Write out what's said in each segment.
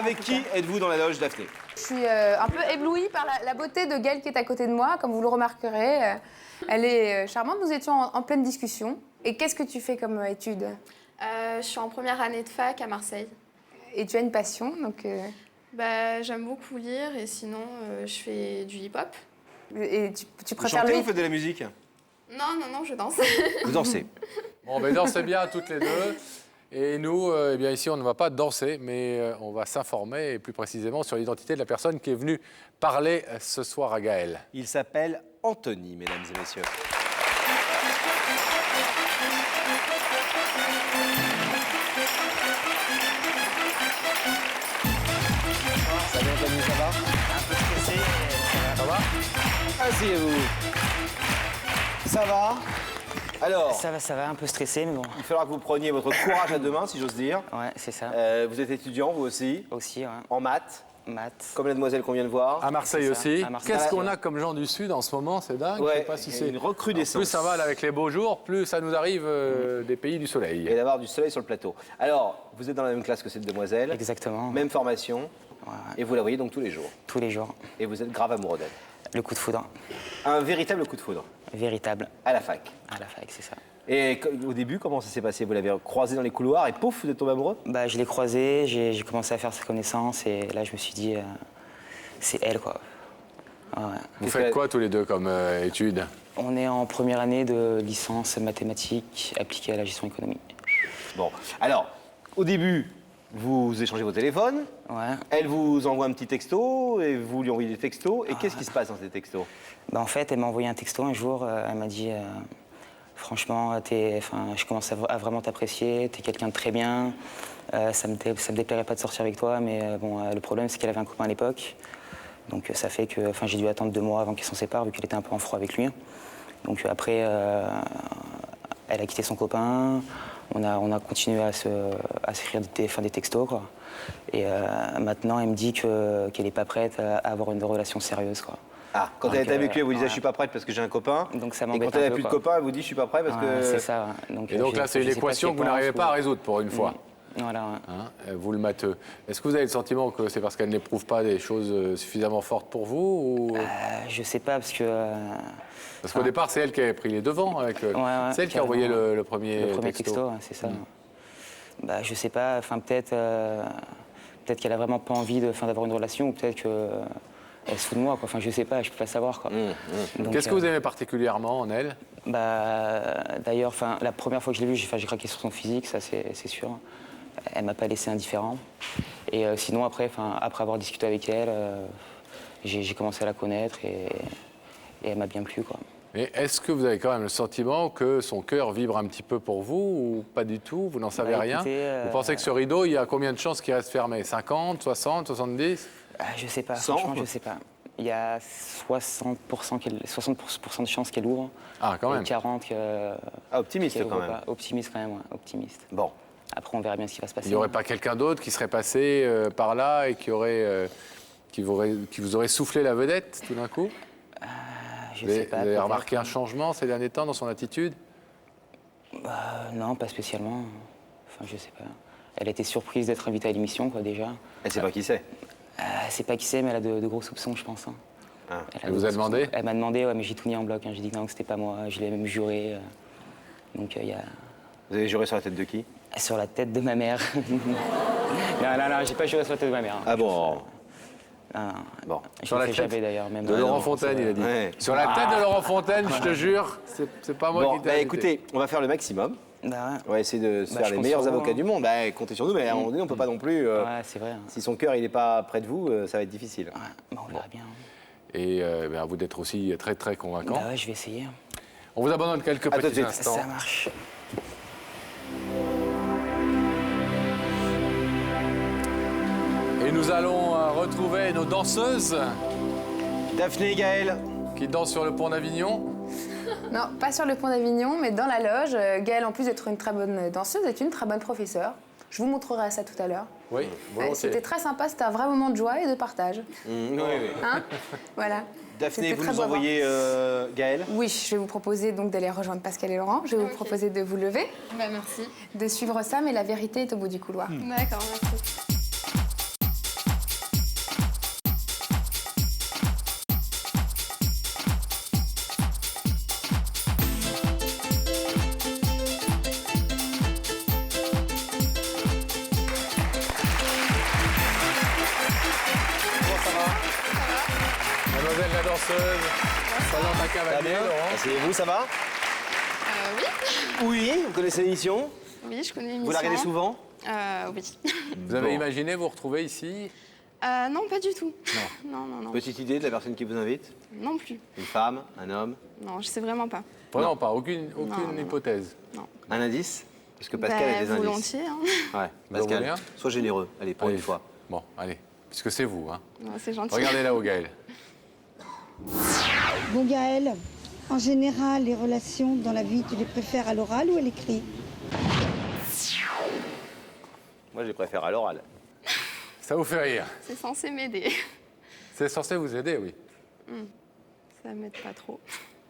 Avec qui êtes-vous dans la loge, Daphné? Je suis un peu éblouie par la beauté de Gaëlle qui est à côté de moi, comme vous le remarquerez. Elle est charmante, nous étions en pleine discussion. Et qu'est-ce que tu fais comme étude? Je suis en première année de fac à Marseille. Et tu as une passion, donc... J'aime beaucoup lire et sinon je fais du hip-hop. Et tu Vous préfères chantez le ou vous faites de la musique? Non, je danse. Vous dansez. Bon, mais dansez bien toutes les deux. Et nous, eh bien ici, on ne va pas danser, mais on va s'informer, et plus précisément sur l'identité de la personne qui est venue parler ce soir à Gaëlle. Il s'appelle Anthony, mesdames et messieurs. Salut Anthony, ça va? Un peu stressé, mais ça va. Asseyez-vous. Ça va? Alors, Ça va, un peu stressé, mais bon. il faudra que vous preniez votre courage à deux mains, si j'ose dire. Ouais, c'est ça. Vous êtes étudiant, vous aussi, Aussi, ouais. en maths, Maths. comme la demoiselle qu'on vient de voir. À Marseille C'est ça, aussi. à Marseille. Qu'est-ce qu'on a comme gens du Sud en ce moment? C'est dingue. Ouais, Je sais pas si c'est une recrudescence. Plus ça va là, avec les beaux jours, plus ça nous arrive des pays du soleil. Et d'avoir du soleil sur le plateau. Alors, vous êtes dans la même classe que cette demoiselle. Exactement. Même formation. Ouais. Et vous la voyez donc tous les jours. Tous les jours. Et vous êtes grave amoureux d'elle. Le coup de foudre. Un véritable coup de foudre. Véritable. À la fac. À la fac, c'est ça. Et au début, comment ça s'est passé? Vous l'avez croisé dans les couloirs et pouf, vous êtes tombé amoureux? Bah, je l'ai croisé, j'ai commencé à faire sa connaissance et là, je me suis dit, c'est elle, quoi. Ouais. Vous faites quoi tous les deux comme études? On est en première année de licence mathématiques appliquée à la gestion économique. Bon, alors, au début, vous échangez vos téléphones. Ouais. Elle vous envoie un petit texto et vous lui envoyez des textos. Et qu'est-ce qui se passe dans ces textos? Bah, en fait, elle m'a envoyé un texto un jour, elle m'a dit franchement, je commence à vraiment t'apprécier, t'es quelqu'un de très bien, ça me déplairait pas de sortir avec toi, mais le problème c'est qu'elle avait un copain à l'époque, donc ça fait que j'ai dû attendre 2 mois avant qu'ils s'en séparent vu qu'elle était un peu en froid avec lui. Donc après, elle a quitté son copain, on a continué à s'écrire des textos, quoi. Et maintenant, elle me dit qu'elle n'est pas prête à avoir une relation sérieuse, quoi. Ah, quand elle était avec lui, elle vous disait je suis pas prête parce que j'ai un copain. Donc ça Et m'embête quand elle un n'a peu, plus de quoi. copain, elle vous dit je suis pas prête parce que. C'est ça. Ouais. Et donc là, c'est une équation que vous n'arrivez pas à résoudre pour une fois. Voilà. Ouais. Hein, vous le matheux. Est-ce que vous avez le sentiment que c'est parce qu'elle n'éprouve pas des choses suffisamment fortes pour vous ou... Je sais pas parce que. Parce qu'au départ, c'est elle qui a pris les devants. C'est elle qui a envoyé le premier texto. Ouais, c'est ça. Bah, je sais pas. Peut-être qu'elle a vraiment pas envie d'avoir une relation ou peut-être que. Elle se fout de moi, quoi. Je sais pas, je peux pas savoir, quoi. Qu'est-ce que vous aimez particulièrement en elle? D'ailleurs, la première fois que je l'ai vue, j'ai craqué sur son physique, ça c'est sûr. Elle m'a pas laissé indifférent. Et sinon, après avoir discuté avec elle, j'ai commencé à la connaître et elle m'a bien plu, quoi. Et est-ce que vous avez quand même le sentiment que son cœur vibre un petit peu pour vous ou pas du tout? Vous n'en savez rien? Écoutez, Vous pensez que ce rideau, il y a combien de chances qu'il reste fermé? 50, 60, 70? Je sais pas, 100? franchement, je sais pas. Il y a 60% de chances qu'elle ouvre. Ah, quand même. Et 40 optimiste qu'elle quand ouvre même. pas. Optimiste quand même, ouais, optimiste. Bon. Après, on verra bien ce qui va se passer. Il n'y aurait pas quelqu'un d'autre qui serait passé par là et qui vous aurait soufflé la vedette tout d'un coup? Je Vous sais pas. avez peut-être. remarqué un changement ces derniers temps dans son attitude? Non, pas spécialement. Je sais pas. Elle était surprise d'être invitée à l'émission, quoi, déjà. Elle sait pas qui c'est. Elle sait pas qui c'est, mais elle a de gros soupçons, je pense. Elle vous a demandé? Elle m'a demandé, ouais, mais j'ai tout nié en bloc. J'ai dit que non, que c'était pas moi. Je l'ai même juré. Donc, il y a... Vous avez juré sur la tête de qui? Sur la tête de ma mère. non, j'ai pas juré sur la tête de ma mère. Ah bon? Bon. Sur la Fait tête jamais d'ailleurs. Même de Laurent Fontaine, il a dit. Ouais. Sur la tête de Laurent Fontaine, je te jure, c'est pas moi Bon, qui t'ai invité. écoutez, on va faire le maximum. Ouais. On va essayer de se faire je les compte meilleurs sur vous, avocats hein. du monde. Comptez sur nous, mais à un moment donné, on peut pas non plus. Ouais, c'est vrai. Si son cœur il n'est pas près de vous, ça va être difficile. Ouais, on verra bien. Et à vous d'être aussi très très convaincant. Ouais, je vais essayer. On vous abandonne quelques À tout de petits suite. instants. Ça marche. Et nous allons retrouver nos danseuses Daphné et Gaëlle. qui dansent sur le pont d'Avignon. Non, pas sur le pont d'Avignon, mais dans la loge. Gaëlle, en plus d'être une très bonne danseuse, est une très bonne professeure. Je vous montrerai ça tout à l'heure. Oui, volontiers. C'était très sympa, c'était un vrai moment de joie et de partage. Oui. Hein Voilà. Daphné, C'était vous très nous beau à voir. envoyez Gaëlle. Oui, je vais vous proposer donc d'aller rejoindre Pascal et Laurent. Je vais vous proposer de vous lever, Merci. de suivre ça, mais la vérité est au bout du couloir. D'accord, merci. Mademoiselle la danseuse, Samantha Ça va Cavalier, bien Laurent. Asseyez-vous, ça va Oui. Oui, vous connaissez l'émission? Oui, je connais l'émission. Vous la regardez souvent? Oui. Vous avez Bon. imaginé vous retrouver ici? Non, pas du tout. Non, non, non. Petite idée de la personne qui vous invite? Non plus. Une femme? Un homme? Non, je sais vraiment pas. Vraiment pas, aucune non. hypothèse. Non. Un indice? Parce que Pascal a des indices. Volontiers. Hein. Ouais, Vous en voulez Pascal, un sois généreux. Allez, pour Allez. une fois. Bon, allez, puisque c'est vous. Hein. Ouais, c'est gentil. Regardez là-haut, Gaël. Bon Gaël, en général, les relations dans la vie, tu les préfères à l'oral ou à l'écrit? Moi, je les préfère à l'oral. Ça vous fait rire. C'est censé m'aider. C'est censé vous aider, oui. Ça m'aide pas trop.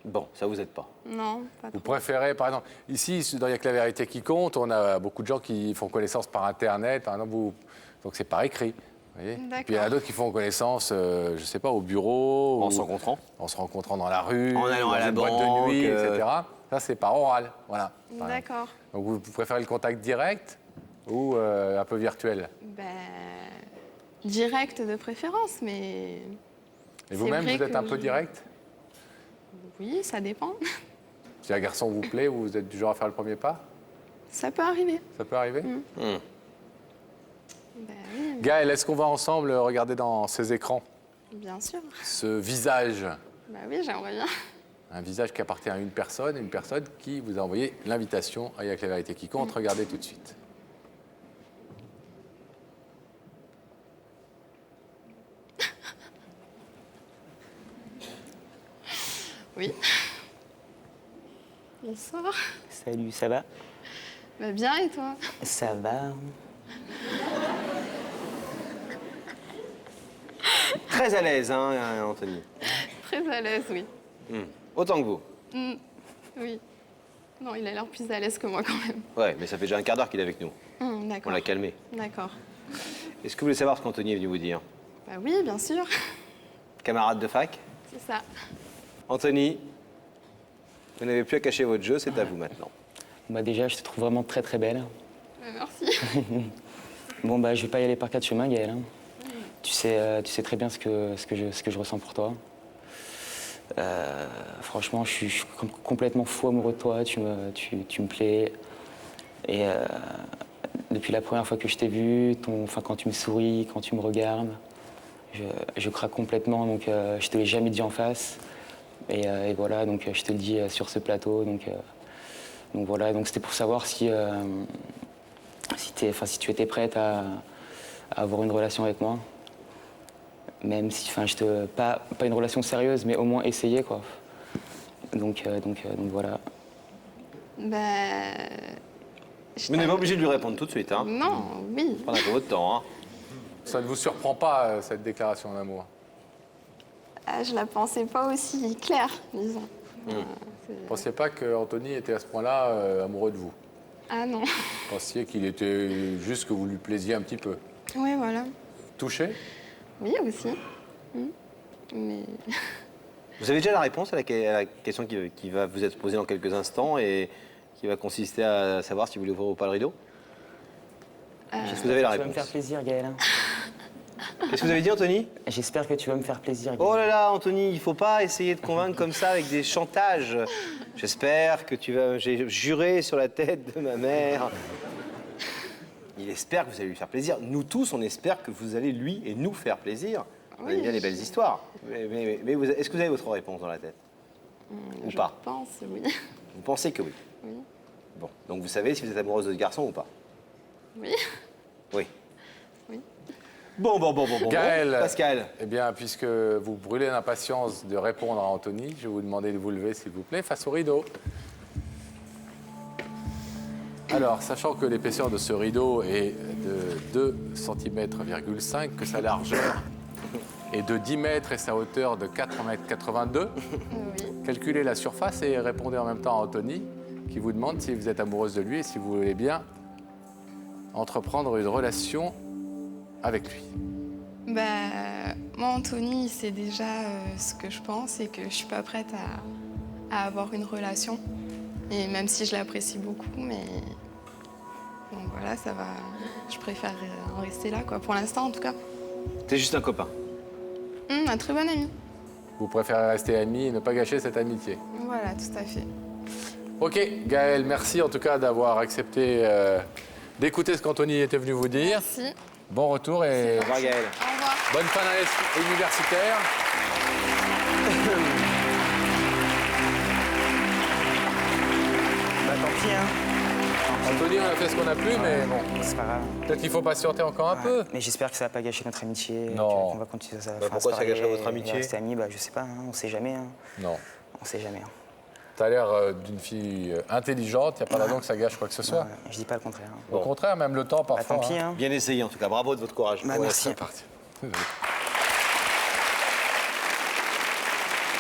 Bon, ça vous aide pas. Non, pas Vous trop. préférez, par exemple, ici, dans Il n'y a que la vérité qui compte, on a beaucoup de gens qui font connaissance par Internet, par exemple, donc c'est par écrit. Vous voyez. D'accord. Puis il y en a d'autres qui font connaissance, je ne sais pas, au bureau. En ou se rencontrant. en se rencontrant dans la rue, En allant dans à la une boîte banque, de nuit, etc. Ça, c'est par oral. Voilà. par exemple. D'accord. Donc vous préférez le contact direct ou un peu virtuel? Ben, direct de préférence, mais Et vous-même, vrai vous êtes que un peu je- direct? oui, ça dépend. Si un garçon vous plaît, vous êtes du genre à faire le premier pas? Ça peut arriver. Ça peut arriver? Ben oui, Gaël, est-ce qu'on va ensemble regarder dans ces écrans bien sûr. ce visage? Ben oui, j'aimerais bien. Un visage qui appartient à une personne qui vous a envoyé l'invitation à Il y a que la vérité qui compte. Regardez tout de suite. Oui. Bonsoir. Salut, ça va? Ben bien, et toi? Ça va. Très à l'aise, hein, Anthony. Très à l'aise, oui. Autant que vous. Oui. Non, il a l'air plus à l'aise que moi quand même. Ouais, mais ça fait déjà un quart d'heure qu'il est avec nous. On D'accord. l'a calmé. D'accord. Est-ce que vous voulez savoir ce qu'Anthony est venu vous dire? Bah oui, bien sûr. Camarade de fac? C'est ça. Anthony, vous n'avez plus à cacher votre jeu, c'est à vous maintenant. Bah déjà, je te trouve vraiment très très belle. Merci. Bon, bah je vais pas y aller par quatre chemins, Gaël. Hein. Tu sais très bien ce que je ressens pour toi. Franchement, je suis complètement fou amoureux de toi. Tu me plais. Et depuis la première fois que je t'ai vu, quand tu me souris, quand tu me regardes, je craque complètement. Donc, je te l'ai jamais dit en face. Et voilà, donc je te le dis sur ce plateau. Donc voilà, donc c'était pour savoir si tu étais prête à avoir une relation avec moi. Même si, pas une relation sérieuse, mais au moins essayer, quoi. Donc voilà. Ben. Vous n'êtes pas obligé de lui répondre tout de suite, hein. Non, oui. Prenez un peu votre temps, hein. Ça ne vous surprend pas, cette déclaration d'amour? Je la pensais pas aussi claire, disons. Vous ne pensiez pas qu'Anthony était à ce point-là amoureux de vous? Ah non. Vous pensiez qu'il était juste que vous lui plaisiez un petit peu? Oui, voilà. Touché? Oui, aussi. Mais. Vous avez déjà la réponse à la question qui va vous être posée dans quelques instants et qui va consister à savoir si vous voulez ouvrir ou pas le rideau? Est-ce que vous avez la Tu vas me réponse? faire plaisir, Gaël. Hein. Qu'est-ce que vous avez dit, Anthony? J'espère que tu vas me faire plaisir, Gaël. Oh là là, Anthony, il faut pas essayer de convaincre comme ça avec des chantages. J'espère que tu vas... J'ai juré sur la tête de ma mère. Il espère que vous allez lui faire plaisir. Nous tous, on espère que vous allez lui et nous faire plaisir. On aime bien les belles histoires. Mais est-ce que vous avez votre réponse dans la tête? Ou Je pas? pense, oui. Vous pensez que oui? Oui. Bon, donc vous savez si vous êtes amoureuse de ce garçon ou pas? Oui. Oui. Oui. Bon. Gaël, Pascal. Eh bien, puisque vous brûlez l'impatience de répondre à Anthony, je vais vous demander de vous lever, s'il vous plaît, face au rideau. Alors, sachant que l'épaisseur de ce rideau est de 2,5 cm, que sa largeur est de 10 mètres et sa hauteur de 4,82 m, Oui. calculez la surface et répondez en même temps à Anthony, qui vous demande si vous êtes amoureuse de lui et si vous voulez bien entreprendre une relation avec lui. Moi, Anthony, c'est déjà ce que je pense et que je suis pas prête à avoir une relation. Et même si je l'apprécie beaucoup, mais bon, voilà, ça va. Je préfère en rester là, quoi. Pour l'instant, en tout cas. T'es juste un copain. Un très bon ami. Vous préférez rester amis et ne pas gâcher cette amitié. Voilà, tout à fait. Ok, Gaëlle, merci en tout cas d'avoir accepté d'écouter ce qu'Anthony était venu vous dire. Merci. Bon retour et Au revoir, Gaëlle. Au revoir. bonne fin d'année universitaire. Bah tant pis, hein. Anthony, on a fait ce qu'on a pu, mais bon, C'est pas grave. peut-être qu'il faut patienter encore un peu. Mais j'espère que ça va pas gâcher notre amitié. Non. On va continuer ça. pourquoi se ça gâcherait parler, votre amitié on va rester amis, bah je sais pas, hein, on sait jamais. Hein. Non. On sait jamais. Hein. T'as l'air d'une fille intelligente, il n'y a pas raison que ça gâche quoi que ce soit. Ouais, je dis pas le contraire. Hein. Au contraire, même le temps Bah, parfois. tant pis, hein. Bien essayé en tout cas, bravo de votre courage. Bah, merci. C'est parti.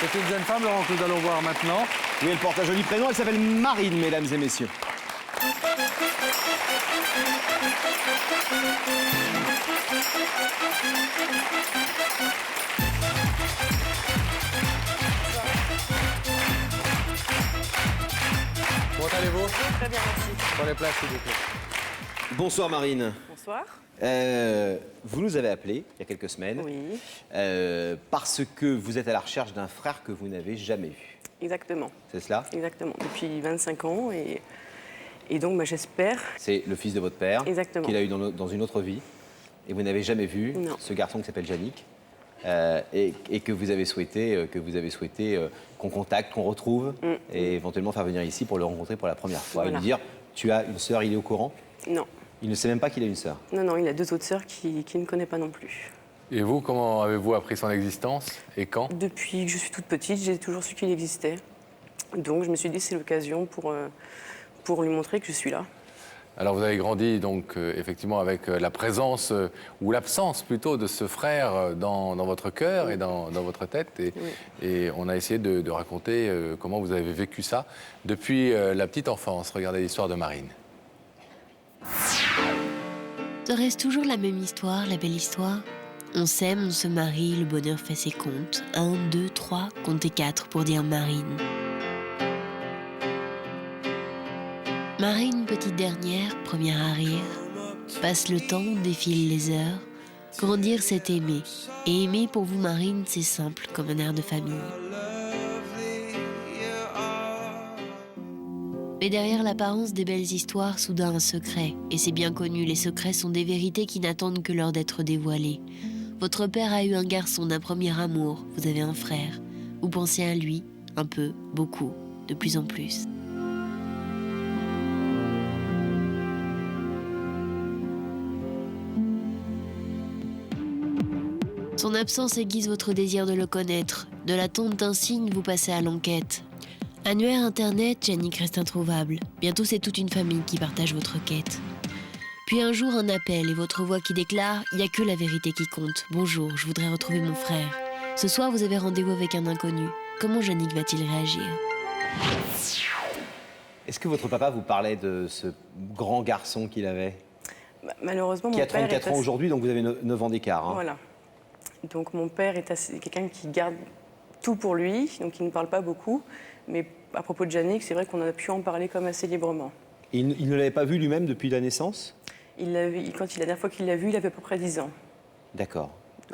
C'est une jeune femme, Laurent, que nous allons voir maintenant. Oui, elle porte un joli prénom, elle s'appelle Marine, mesdames et messieurs. Comment allez-vous? Très bien, merci. Prenez place, s'il vous plaît. Bonsoir Marine. Bonsoir. Vous nous avez appelé il y a quelques semaines Oui, parce que vous êtes à la recherche d'un frère que vous n'avez jamais vu. exactement. C'est cela? Exactement. Depuis 25 ans. Et donc, bah, j'espère. C'est le fils de votre père Exactement. qu'il a eu dans une autre vie. Et vous n'avez jamais vu Non. ce garçon qui s'appelle Yannick. Et que vous avez souhaité qu'on contacte, qu'on retrouve et éventuellement faire venir ici pour le rencontrer pour la première fois. Voilà. Et lui dire, tu as une sœur, il est au courant? Non. Il ne sait même pas qu'il a une sœur. Non, non, il a 2 autres sœurs qu'il ne connaît pas non plus. Et vous, comment avez-vous appris son existence et quand? Depuis que je suis toute petite, j'ai toujours su qu'il existait. Donc, je me suis dit, c'est l'occasion pour lui montrer que je suis là. Alors vous avez grandi donc effectivement avec la présence ou l'absence plutôt de ce frère dans votre cœur et dans votre tête et on a essayé de raconter comment vous avez vécu ça depuis la petite enfance. Regardez l'histoire de Marine. Ça reste toujours la même histoire, la belle histoire. On s'aime, on se marie, le bonheur fait ses comptes. 1, 2, 3, comptez 4 pour dire Marine. Marine, petite dernière, première à rire. Passe le temps, défilent les heures. Grandir, c'est aimer. Et aimer, pour vous, Marine, c'est simple, comme un air de famille. Mais derrière l'apparence des belles histoires, soudain un secret. Et c'est bien connu, les secrets sont des vérités qui n'attendent que l'heure d'être dévoilées. Votre père a eu un garçon d'un premier amour, vous avez un frère. Vous pensez à lui, un peu, beaucoup, de plus en plus. Son absence aiguise votre désir de le connaître. De l'attente d'un signe, vous passez à l'enquête. Annuaire Internet, Yannick reste introuvable. Bientôt, c'est toute une famille qui partage votre quête. Puis un jour, un appel et votre voix qui déclare « Il n'y a que la vérité qui compte. Bonjour, je voudrais retrouver mon frère. » Ce soir, vous avez rendez-vous avec un inconnu. Comment Yannick va-t-il réagir? Est-ce que votre papa vous parlait de ce grand garçon qu'il avait, Bah, malheureusement, qui mon a père 34 est ans assez- aujourd'hui, donc vous avez 9 ans d'écart. Hein. Voilà. Donc, mon père est quelqu'un qui garde tout pour lui, donc il ne parle pas beaucoup. Mais à propos de Yannick, c'est vrai qu'on a pu en parler comme assez librement. Il ne l'avait pas vu lui-même depuis la naissance? La dernière fois qu'il l'a vu, il avait à peu près 10 ans. D'accord.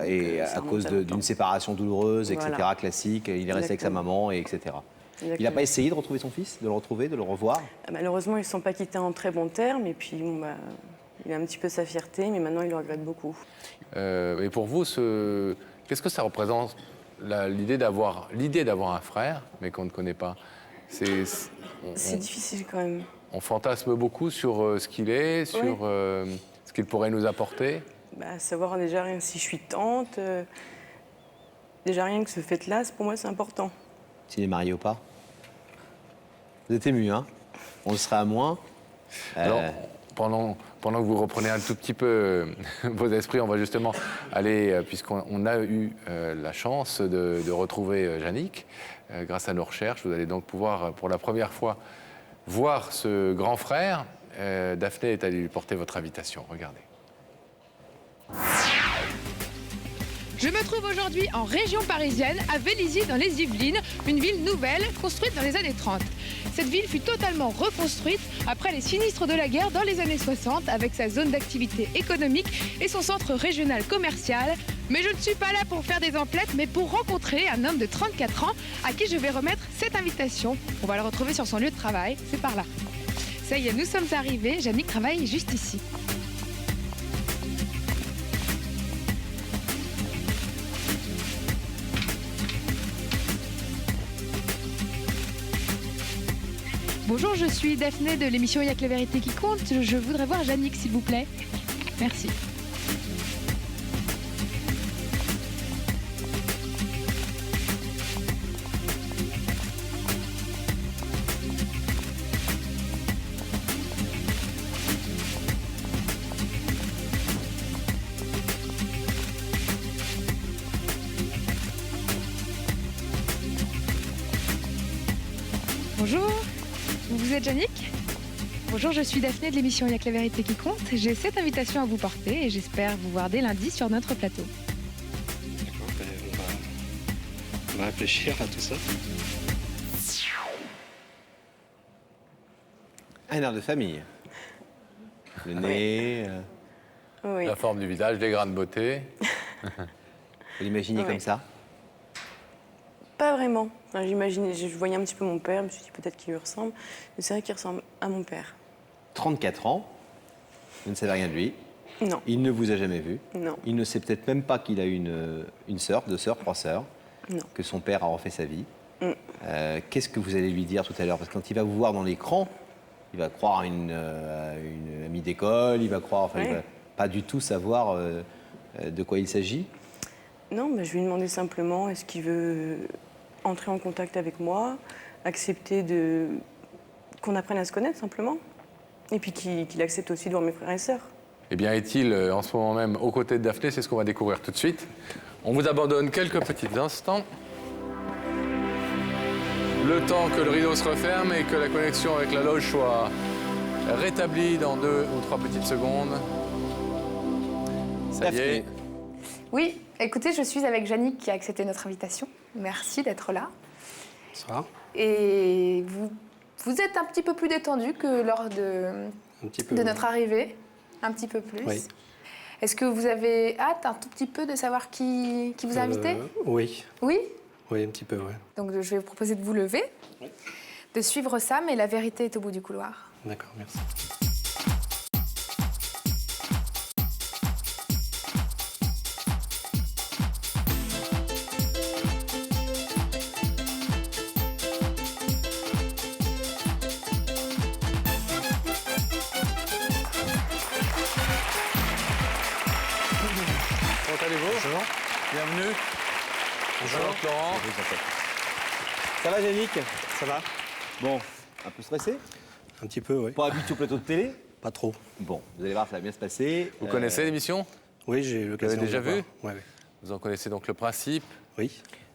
Et ça à remonte cause à longtemps. d'une séparation douloureuse, etc., Voilà. classique, il est resté avec sa Exactement. maman, et etc. Il n'a Exactement. pas essayé de retrouver son fils, de le retrouver, de le revoir? Malheureusement, ils ne se sont pas quittés en très bons termes. Et puis, bon, bah, il a un petit peu sa fierté, mais maintenant, il le regrette beaucoup. Et pour vous, qu'est-ce que ça représente l'idée d'avoir un frère, mais qu'on ne connaît pas? C'est difficile quand même. On fantasme beaucoup sur ce qu'il est, sur ce qu'il pourrait nous apporter. Bah, savoir déjà rien si je suis tante, déjà rien que ce fait-là, pour moi, c'est important. S'il est marié ou pas? Vous êtes ému, hein? On le serait à moins. Alors, pendant que vous reprenez un tout petit peu vos esprits, on va justement aller, puisqu'on a eu la chance de retrouver Yannick, grâce à nos recherches, vous allez donc pouvoir, pour la première fois, voir ce grand frère. Daphné est allée lui porter votre invitation. Regardez. Je me trouve aujourd'hui en région parisienne, à Vélizy dans les Yvelines, une ville nouvelle construite dans les années 30. Cette ville fut totalement reconstruite après les sinistres de la guerre dans les années 60 avec sa zone d'activité économique et son centre régional commercial, Mais je ne suis pas là pour faire des emplettes, mais pour rencontrer un homme de 34 ans à qui je vais remettre cette invitation. On va le retrouver sur son lieu de travail, c'est par là. Ça y est, nous sommes arrivés, Yannick travaille juste ici. Bonjour, je suis Daphné de l'émission Y'a que la vérité qui compte. Je voudrais voir Yannick, s'il vous plaît. Merci. Bonjour, vous êtes Yannick? Bonjour, je suis Daphné de l'émission Y'a que la vérité qui compte. J'ai cette invitation à vous porter et j'espère vous voir dès lundi sur notre plateau. D'accord, on va réfléchir à tout ça. Un air de famille. Le nez, Oui. La forme du visage, les grains de beauté. vous l'imaginez comme ça? Pas vraiment. Enfin, je voyais un petit peu mon père, je me suis dit peut-être qu'il lui ressemble. Mais c'est vrai qu'il ressemble à mon père. 34 ans, vous ne savez rien de lui. Non. Il ne vous a jamais vu. Non. Il ne sait peut-être même pas qu'il a une sœur, 2 sœurs, 3 sœurs. Non. Que son père a refait sa vie. Qu'est-ce que vous allez lui dire tout à l'heure? Parce que quand il va vous voir dans l'écran, il va croire à une amie d'école, il va croire, enfin, il va pas du tout savoir de quoi il s'agit. Non, je lui ai demandé simplement est-ce qu'il veut entrer en contact avec moi, accepter qu'on apprenne à se connaître simplement, et puis qu'il accepte aussi de voir mes frères et sœurs. Eh bien, est-il en ce moment même aux côtés de Daphné? C'est ce qu'on va découvrir tout de suite. On vous abandonne quelques petits instants. Le temps que le rideau se referme et que la connexion avec la loge soit rétablie dans 2 ou 3 petites secondes. Ça y est. Oui, écoutez, je suis avec Yannick qui a accepté notre invitation. Merci d'être là. Ça. Et vous êtes un petit peu plus détendu que lors de notre arrivée. Un petit peu plus. Oui. Est-ce que vous avez hâte un tout petit peu de savoir qui vous a invité? Oui. Oui? Oui, un petit peu, oui. Donc je vais vous proposer de vous lever, de suivre ça, mais la vérité est au bout du couloir. D'accord, merci. Comment allez-vous? Bonjour. Bienvenue. Bonjour. Laurent. Ça va, Yannick? Ça va? Bon, un peu stressé? Un petit peu, oui. Pas habitué au plateau de télé? Pas trop. Bon, vous allez voir, ça va bien se passer. Vous connaissez l'émission? Oui, j'ai eu l'occasion Vous l'avez déjà de le vu? voir. Oui, Vous en connaissez donc le principe. oui.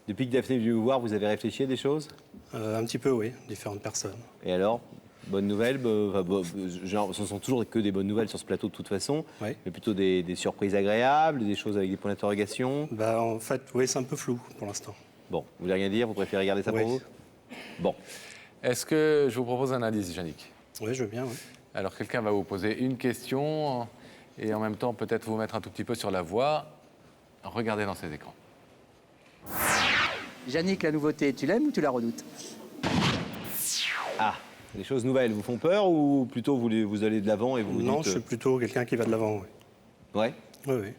Depuis que Daphné est venue vous voir, vous avez réfléchi à des choses? Un petit peu, oui. Différentes personnes. Et alors? Bonne nouvelle, genre, ce ne sont toujours que des bonnes nouvelles sur ce plateau de toute façon, Oui. mais plutôt des surprises agréables, des choses avec des points d'interrogation. Bah, en fait, oui, c'est un peu flou pour l'instant. Bon, vous voulez rien dire, vous préférez garder ça Oui. pour vous? Bon, Est-ce que je vous propose un indice, Yannick? Oui, je veux bien, oui. Alors, quelqu'un va vous poser une question et en même temps, peut-être vous mettre un tout petit peu sur la voie. Regardez dans ces écrans. Yannick, la nouveauté, tu l'aimes ou tu la redoutes? ah, les choses nouvelles vous font peur ou plutôt vous allez de l'avant et vous Non, dites, je suis plutôt quelqu'un qui va de l'avant, oui. Ouais. Oui, oui.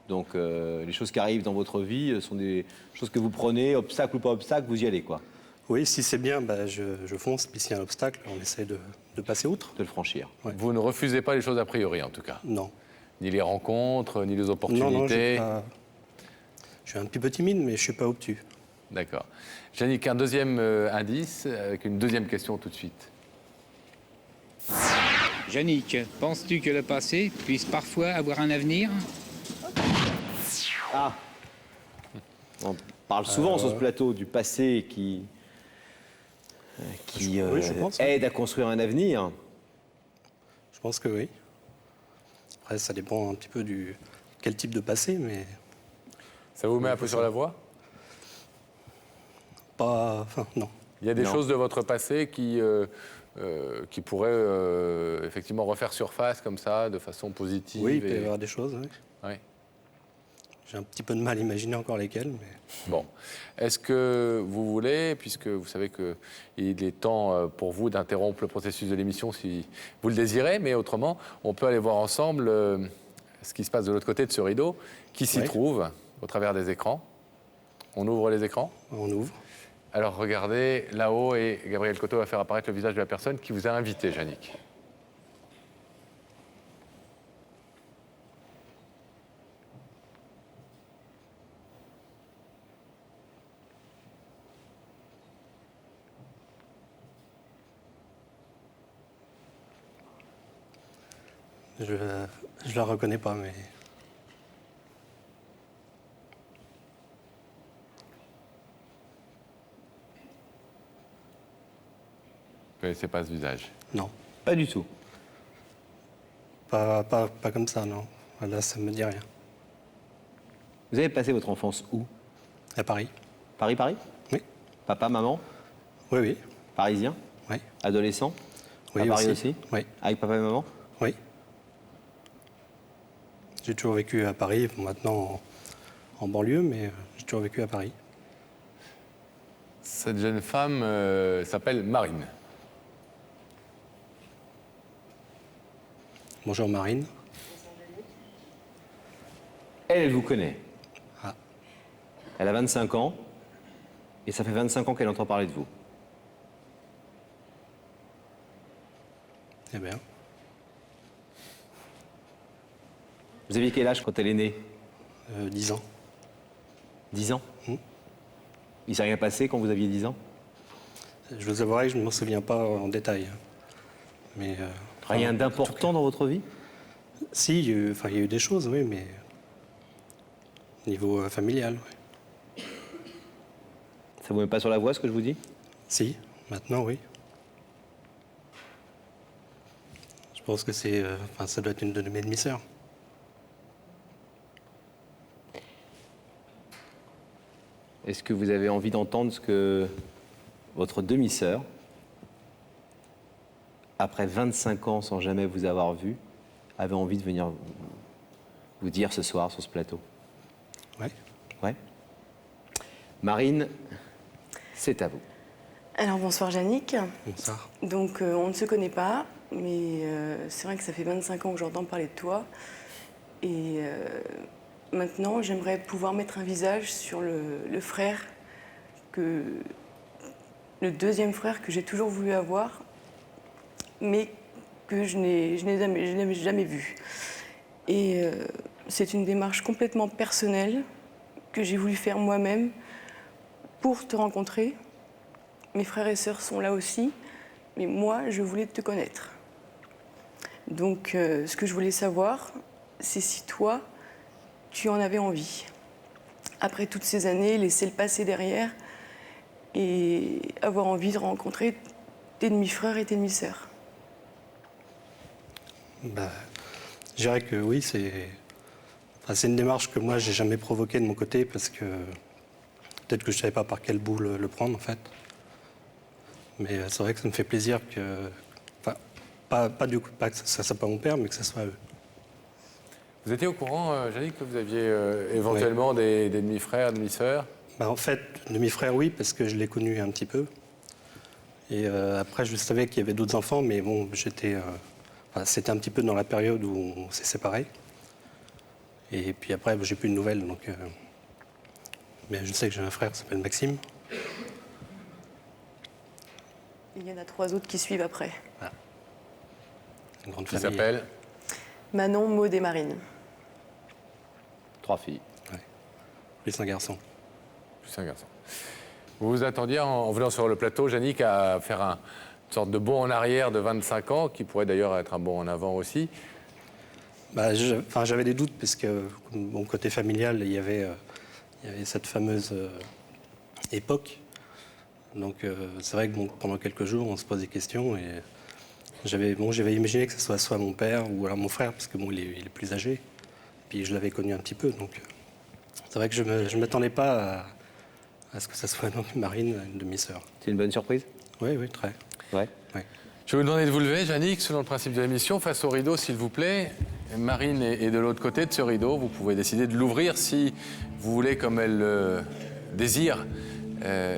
Donc les choses qui arrivent dans votre vie sont des choses que vous prenez, obstacle ou pas obstacle, vous y allez quoi, Oui, si c'est bien, bah, je fonce. Puis s'il y a un obstacle, on essaie de passer outre. de le franchir. Ouais. Vous ne refusez pas les choses a priori, en tout cas. Non. Ni les rencontres, ni les Non, opportunités. je suis un petit peu timide, mais je suis pas obtus. D'accord. Yannick, un deuxième indice avec une deuxième question tout de suite. Yannick, penses-tu que le passé puisse parfois avoir un avenir? Ah, on parle souvent sur ce plateau du passé qui Oui, je pense, oui. aide à construire un avenir. Je pense que oui. Après, ça dépend un petit peu du quel type de passé, mais Ça vous met un peu sur la voie? pas. Enfin, non. Il y a des Non. choses de votre passé qui pourraient effectivement refaire surface comme ça, de façon positive. Oui, il peut y avoir des choses. Oui. Oui. J'ai un petit peu de mal à imaginer encore lesquels, mais... Bon. Est-ce que vous voulez, puisque vous savez qu'il est temps pour vous d'interrompre le processus de l'émission si vous le désirez, mais autrement, on peut aller voir ensemble ce qui se passe de l'autre côté de ce rideau, qui s'y trouve au travers des écrans. On ouvre les écrans ? On ouvre. Alors regardez là-haut et Gabriel Coteau va faire apparaître le visage de la personne qui vous a invité, Yannick. Je la reconnais pas, mais... Vous ne connaissez pas ce visage? Non. Pas du tout. Pas comme ça, non. Là, ça me dit rien. Vous avez passé votre enfance où? À Paris. Paris? Oui. Papa, maman? Oui, oui. Parisien? Oui. Adolescent? Oui, à Paris aussi. aussi? Oui. Avec papa et maman? Oui. J'ai toujours vécu à Paris, maintenant en banlieue, mais j'ai toujours vécu à Paris. Cette jeune femme s'appelle Marine. Bonjour Marine. Elle vous connaît. Ah. Elle a 25 ans, et ça fait 25 ans qu'elle entend parler de vous. Eh bien. Vous aviez quel âge quand elle est née? 10 ans. 10 ans? Il s'est rien passé quand vous aviez 10 ans? Je vous avouerai que je ne m'en souviens pas en détail. Mais, rien d'important dans votre vie? Si, il y a eu des choses, oui, mais au niveau familial, oui. Ça vous met pas sur la voie, ce que je vous dis? Si, maintenant, oui. Je pense que c'est, ça doit être une de mes demi-sœurs. Est-ce que vous avez envie d'entendre ce que votre demi-sœur, après 25 ans sans jamais vous avoir vu, avait envie de venir vous dire ce soir sur ce plateau? Ouais. Ouais. Marine, c'est à vous. Alors bonsoir Yannick. Bonsoir. Donc on ne se connaît pas, mais c'est vrai que ça fait 25 ans que j'entends parler de toi. Et maintenant, j'aimerais pouvoir mettre un visage sur le frère, le deuxième frère que j'ai toujours voulu avoir, mais que je n'ai jamais vu. Et c'est une démarche complètement personnelle que j'ai voulu faire moi-même pour te rencontrer. Mes frères et sœurs sont là aussi, mais moi, je voulais te connaître. Donc, ce que je voulais savoir, c'est si toi, tu en avais envie. Après toutes ces années, laisser le passé derrière et avoir envie de rencontrer tes demi-frères et tes demi-sœurs. Bah, je dirais que oui, c'est une démarche que moi, j'ai jamais provoquée de mon côté parce que peut-être que je savais pas par quel bout le prendre, en fait. Mais c'est vrai que ça me fait plaisir que... Pas que ça soit pas mon père, mais que ça soit eux. Vous étiez au courant, Yannick, que vous aviez éventuellement des demi-frères, demi-sœurs? En fait, demi-frère, oui, parce que je l'ai connu un petit peu. Et après, je savais qu'il y avait d'autres enfants, mais bon, c'était un petit peu dans la période où on s'est séparés. Et puis après, j'ai plus de nouvelles, donc... Mais je sais que j'ai un frère qui s'appelle Maxime. Il y en a 3 autres qui suivent après. Ah. Une grande Qui famille. s'appelle? Manon, Maud et Marine. 3 filles. Ouais. Plus un garçon. Plus un garçon. Vous vous attendiez, en venant sur le plateau, Yannick, à faire une sorte de bond en arrière de 25 ans, qui pourrait d'ailleurs être un bond en avant aussi. J'avais des doutes, parce que mon côté familial, il y avait cette fameuse époque. Donc c'est vrai que pendant quelques jours, on se pose des questions. Et j'avais imaginé que ce soit mon père ou alors mon frère, parce que il est plus âgé. Puis je l'avais connu un petit peu. Donc c'est vrai que je ne m'attendais pas à ce que ça soit donc Marine, une demi-sœur. C'est une bonne surprise? Oui, oui, très. Ouais. Ouais. Je vais vous demander de vous lever, Yannick, selon le principe de l'émission, face au rideau, s'il vous plaît. Marine est de l'autre côté de ce rideau. Vous pouvez décider de l'ouvrir si vous voulez, comme elle le désire,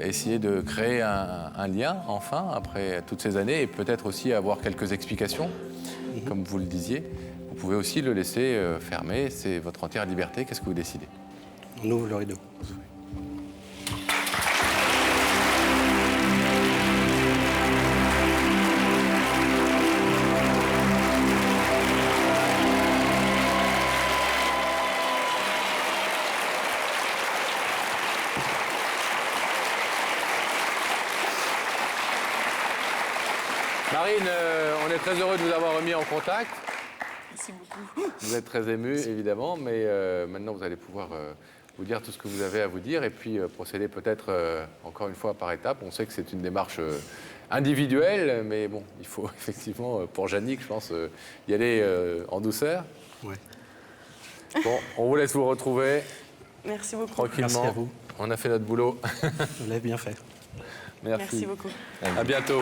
essayer de créer un lien, enfin, après toutes ces années, et peut-être aussi avoir quelques explications, comme vous le disiez. Vous pouvez aussi le laisser fermer, c'est votre entière liberté. Qu'est-ce que vous décidez? On ouvre le rideau. Marine, on est très heureux de vous avoir remis en contact. Merci beaucoup. Vous êtes très ému, évidemment, mais maintenant vous allez pouvoir vous dire tout ce que vous avez à vous dire et puis procéder peut-être encore une fois par étapes. On sait que c'est une démarche individuelle, mais bon, il faut effectivement, pour Yannick, je pense, y aller en douceur. Ouais. Bon, on vous laisse vous retrouver Merci beaucoup. tranquillement. Merci à vous. On a fait notre boulot. Vous l'avez bien fait. Merci. Merci beaucoup. À bientôt.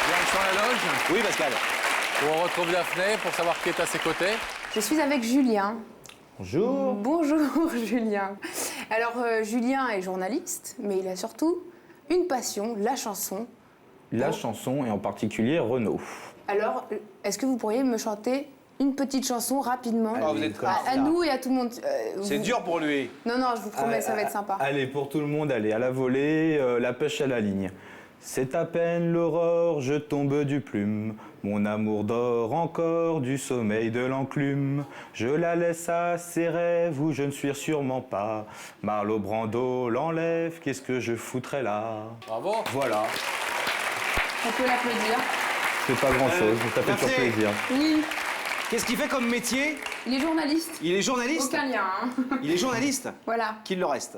Direction la loge, Oui, Pascal. où on retrouve Daphné pour savoir qui est à ses côtés. Je suis avec Julien. Bonjour. Bonjour Julien. Alors Julien est journaliste, mais il a surtout une passion, la chanson. La chanson et en particulier Renaud. Alors, est-ce que vous pourriez me chanter une petite chanson rapidement Ah, vous êtes à nous et à tout le monde C'est dur pour lui. Non, non, je vous promets, ça va être sympa. Allez, pour tout le monde, allez, à la volée, la pêche à la ligne. C'est à peine l'aurore, je tombe du plume. Mon amour dort encore du sommeil de l'enclume. Je la laisse à ses rêves où je ne suis sûrement pas. Marlon Brando l'enlève, qu'est-ce que je foutrais là? Bravo. Voilà, On peut l'applaudir. c'est pas grand-chose, ça fait toujours Daphné. plaisir. Oui, Qu'est-ce qu'il fait comme métier? il est journaliste. Il est journaliste. Aucun lien, hein. Il est journaliste. Voilà. Qu'il le reste.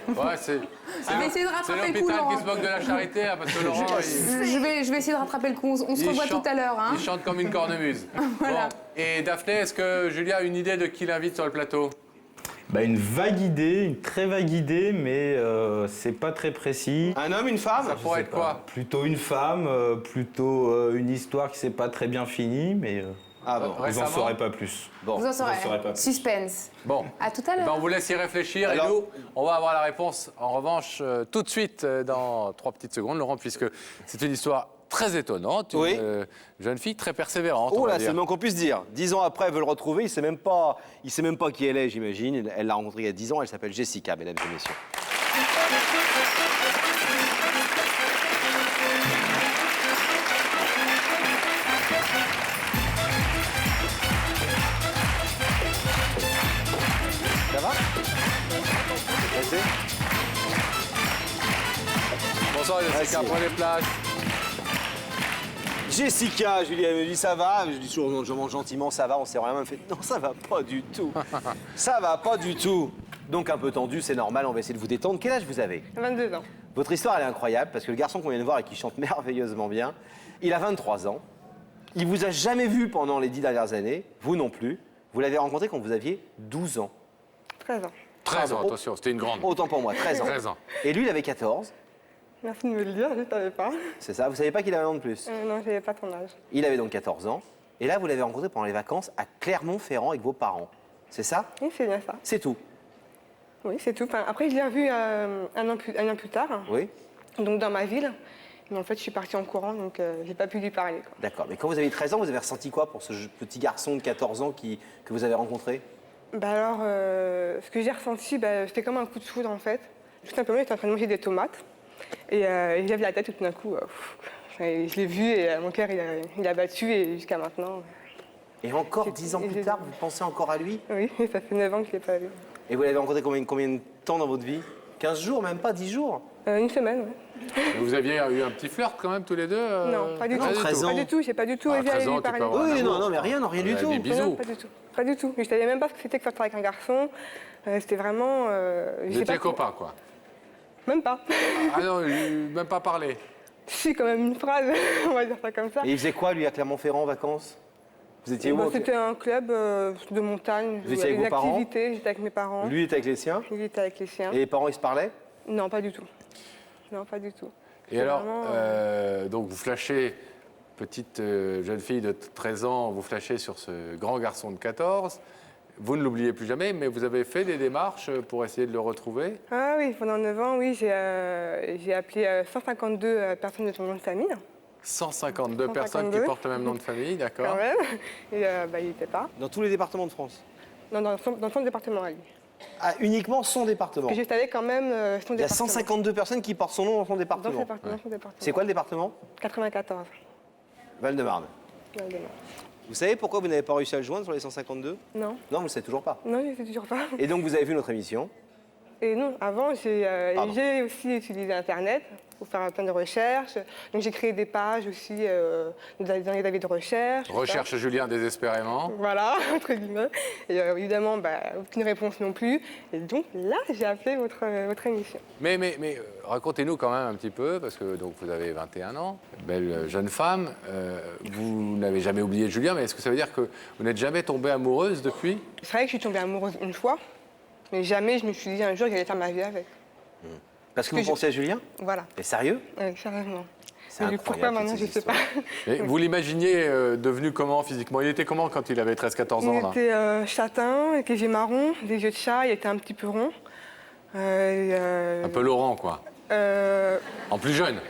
Ouais, c'est Je vais essayer de c'est rattraper le coup, l'hôpital qui Laurent. se moque de la charité, hein, parce que Laurent, Je vais essayer de rattraper le coup. On se il revoit chante- tout à l'heure. Hein. il chante comme une cornemuse. Voilà. Bon. Et Daphné, est-ce que Julia a une idée de qui l'invite sur le plateau? Bah, une vague idée, une très vague idée, mais c'est pas très précis. Un homme, une femme? Ça pourrait être quoi? Plutôt une femme, plutôt une histoire qui s'est pas très bien finie, mais Ah bon. vous en Récemment saurez pas plus. Bon. Vous en saurez. saurez pas plus. Suspense. Bon. À tout à Eh ben, l'heure. on vous laisse y réfléchir Alors- et nous, on va avoir la réponse en revanche tout de suite dans 3 petites secondes, Laurent, puisque c'est une histoire très étonnante, Oui. une jeune fille très persévérante. on Oh va là, c'est dire. le moins qu'on puisse dire. 10 ans après, elle veut le retrouver. Il sait même pas qui elle est, j'imagine. Elle l'a rencontrée il y a 10 ans. Elle s'appelle Jessica, mesdames et messieurs. Ça va? Pressé? Bonsoir Jessica, Merci. prenez place. Jessica, Julie, elle me dit ça va. Je dis toujours gentiment ça va. On s'est vraiment fait. Non, ça va pas du tout. Ça va pas du tout. Donc un peu tendu, c'est normal. On va essayer de vous détendre. Quel âge vous avez? 22 ans. Votre histoire, elle est incroyable parce que le garçon qu'on vient de voir et qui chante merveilleusement bien, il a 23 ans. Il vous a jamais vu pendant les 10 dernières années. Vous non plus. Vous l'avez rencontré quand vous aviez 12 ans. 13 ans. 13 ans, Pardon. attention, c'était une grande. Autant pour moi, 13 ans. 13 ans. Et lui, il avait 14. Merci de me le dire, je ne savais pas. C'est ça. Vous savez pas qu'il avait un an de plus. Non, je n'avais pas ton âge. Il avait donc 14 ans. Et là, vous l'avez rencontré pendant les vacances à Clermont-Ferrand avec vos parents. C'est ça? Oui, c'est bien ça. C'est tout. Oui, c'est tout. Enfin, après, je l'ai revu un an plus tard, Oui. donc dans ma ville. Mais en fait, je suis partie en courant, donc j'ai pas pu lui parler, quoi. D'accord. Mais quand vous avez 13 ans, vous avez ressenti quoi pour ce petit garçon de 14 ans que vous avez rencontré? Bah alors, ce que j'ai ressenti, c'était comme un coup de foudre, en fait. Tout simplement, j'étais en train de manger des tomates. Et je lève la tête tout d'un coup. Je l'ai vu et mon cœur, il a battu. Et jusqu'à maintenant... Et encore 10 ans plus tard, vous pensez encore à lui? Oui, ça fait 9 ans que je ne l'ai pas vu. Et vous l'avez rencontré combien de temps dans votre vie? 15 jours, même pas 10 jours? Une semaine, oui. Vous aviez eu un petit flirt quand même tous les deux Non, pas du tout. 13 ans. Pas du tout, j'ai pas du tout osé 13 aller ans, lui tu peux parler. avoir un Oui, amour. non, mais rien du tout. Des bisous. Non, pas du tout. Pas du tout. Je savais même pas ce que c'était que sortir avec un garçon. C'était vraiment... Vous étiez copains, quoi. Même pas. Ah non, même pas parlé. Si, quand même une phrase, on va dire ça comme ça. Et il faisait quoi, lui, à Clermont-Ferrand en vacances? Vous étiez où? C'était un club de montagne. Vous où il y étiez avait avec des vos parents? activités, j'étais avec mes parents. Lui était avec les siens? Il était avec les siens. Et les parents, ils se parlaient? Non, pas du tout. Non, pas du tout. Et C'est alors, vraiment, donc vous flashez, petite jeune fille de 13 ans, vous flashez sur ce grand garçon de 14. Vous ne l'oubliez plus jamais, mais vous avez fait des démarches pour essayer de le retrouver? Ah oui, pendant 9 ans, oui, j'ai appelé 152 personnes de ton nom de famille. 152 personnes qui portent le même nom de famille, d'accord. Quand même. Et il n'était pas. Dans tous les départements de France? Non, dans son département à lui. Ah, uniquement son département? Que je savais quand même son département. Il y a 152 personnes qui portent son nom dans son département. Dans son département. C'est quoi le département? 94. Val-de-Marne. Val-de-Marne. Vous savez pourquoi vous n'avez pas réussi à le joindre sur les 152? Non. Non, vous ne le savez toujours pas. Non, je ne sais toujours pas. Et donc vous avez vu notre émission? Et non, avant, j'ai aussi utilisé Internet pour faire plein de recherches. Donc j'ai créé des pages aussi dans les avis de recherche. Recherche Julien désespérément. Voilà, entre guillemets. Et évidemment, aucune réponse non plus. Et donc là, j'ai appelé votre émission. Mais racontez-nous quand même un petit peu, parce que donc, vous avez 21 ans, belle jeune femme. Vous n'avez jamais oublié Julien, mais est-ce que ça veut dire que vous n'êtes jamais tombée amoureuse depuis? C'est vrai que je suis tombée amoureuse une fois, mais jamais je me suis dit un jour que j'allais faire ma vie avec. Parce que vous pensez à Julien? Voilà. Et sérieux? Oui, sérieusement. C'est incroyable. Pourquoi maintenant, je ne sais pas. Et vous l'imaginiez devenu comment physiquement? Il était comment quand il avait 13-14 ans? Il était châtain, avec les yeux marrons, des yeux de chat, il était un petit peu rond. Un peu Laurent, quoi. En plus jeune.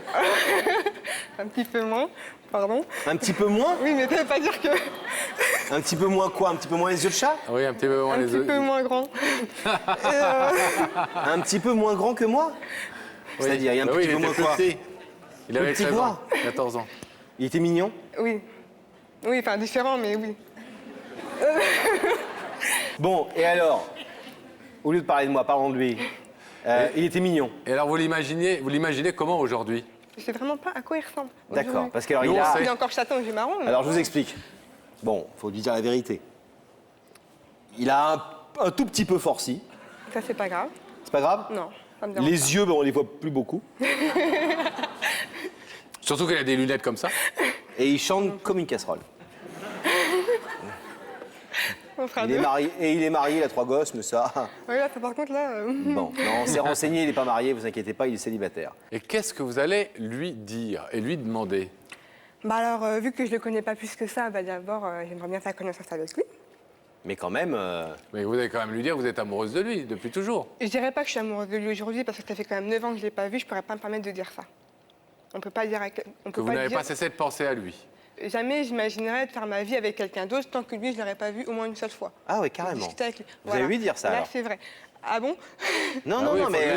Un petit peu moins, pardon. Un petit peu moins? Oui, mais ça ne veut pas dire que... Un petit peu moins quoi? Un petit peu moins les yeux de chat? Oui, un petit peu moins les yeux. Un petit peu moins grand. Un petit peu moins grand que moi? Oui. C'est-à-dire, il y a un petit peu moins quoi? Il avait 13 ans, 14 ans. Il était mignon? Oui. Oui, enfin différent, mais oui. Bon, et alors, au lieu de parler de moi, parlons de lui. Il était mignon. Et alors, vous l'imaginez comment aujourd'hui? Je sais vraiment pas à quoi il ressemble. D'accord, parce qu'alors il est encore châtain aux yeux marrons. Alors, je vous explique. Bon, faut lui dire la vérité. Il a un tout petit peu forci. Ça, c'est pas grave. C'est pas grave? Non, ça me dérange pas. Les yeux, on les voit plus beaucoup. Surtout qu'il a des lunettes comme ça. Et il chante comme une casserole. On fera Il est marié, il a 3 gosses, mais ça... Oui, là, par contre, là... Bon, non, on s'est renseigné, il n'est pas marié, vous inquiétez pas, il est célibataire. Et qu'est-ce que vous allez lui dire et lui demander? Alors, vu que je le connais pas plus que ça, d'abord, j'aimerais bien faire connaissance avec lui. Mais quand même... Mais vous allez quand même lui dire que vous êtes amoureuse de lui depuis toujours. Je dirais pas que je suis amoureuse de lui aujourd'hui, parce que ça fait quand même 9 ans que je l'ai pas vu, je pourrais pas me permettre de dire ça. On peut pas dire... Que vous n'avez pas cessé de penser à lui. Jamais j'imaginerais de faire ma vie avec quelqu'un d'autre tant que lui, je ne l'aurais pas vu au moins une seule fois. Ah oui, carrément. Avec lui. Vous allez lui dire ça, Là, alors. c'est vrai. Ah bon? Non, mais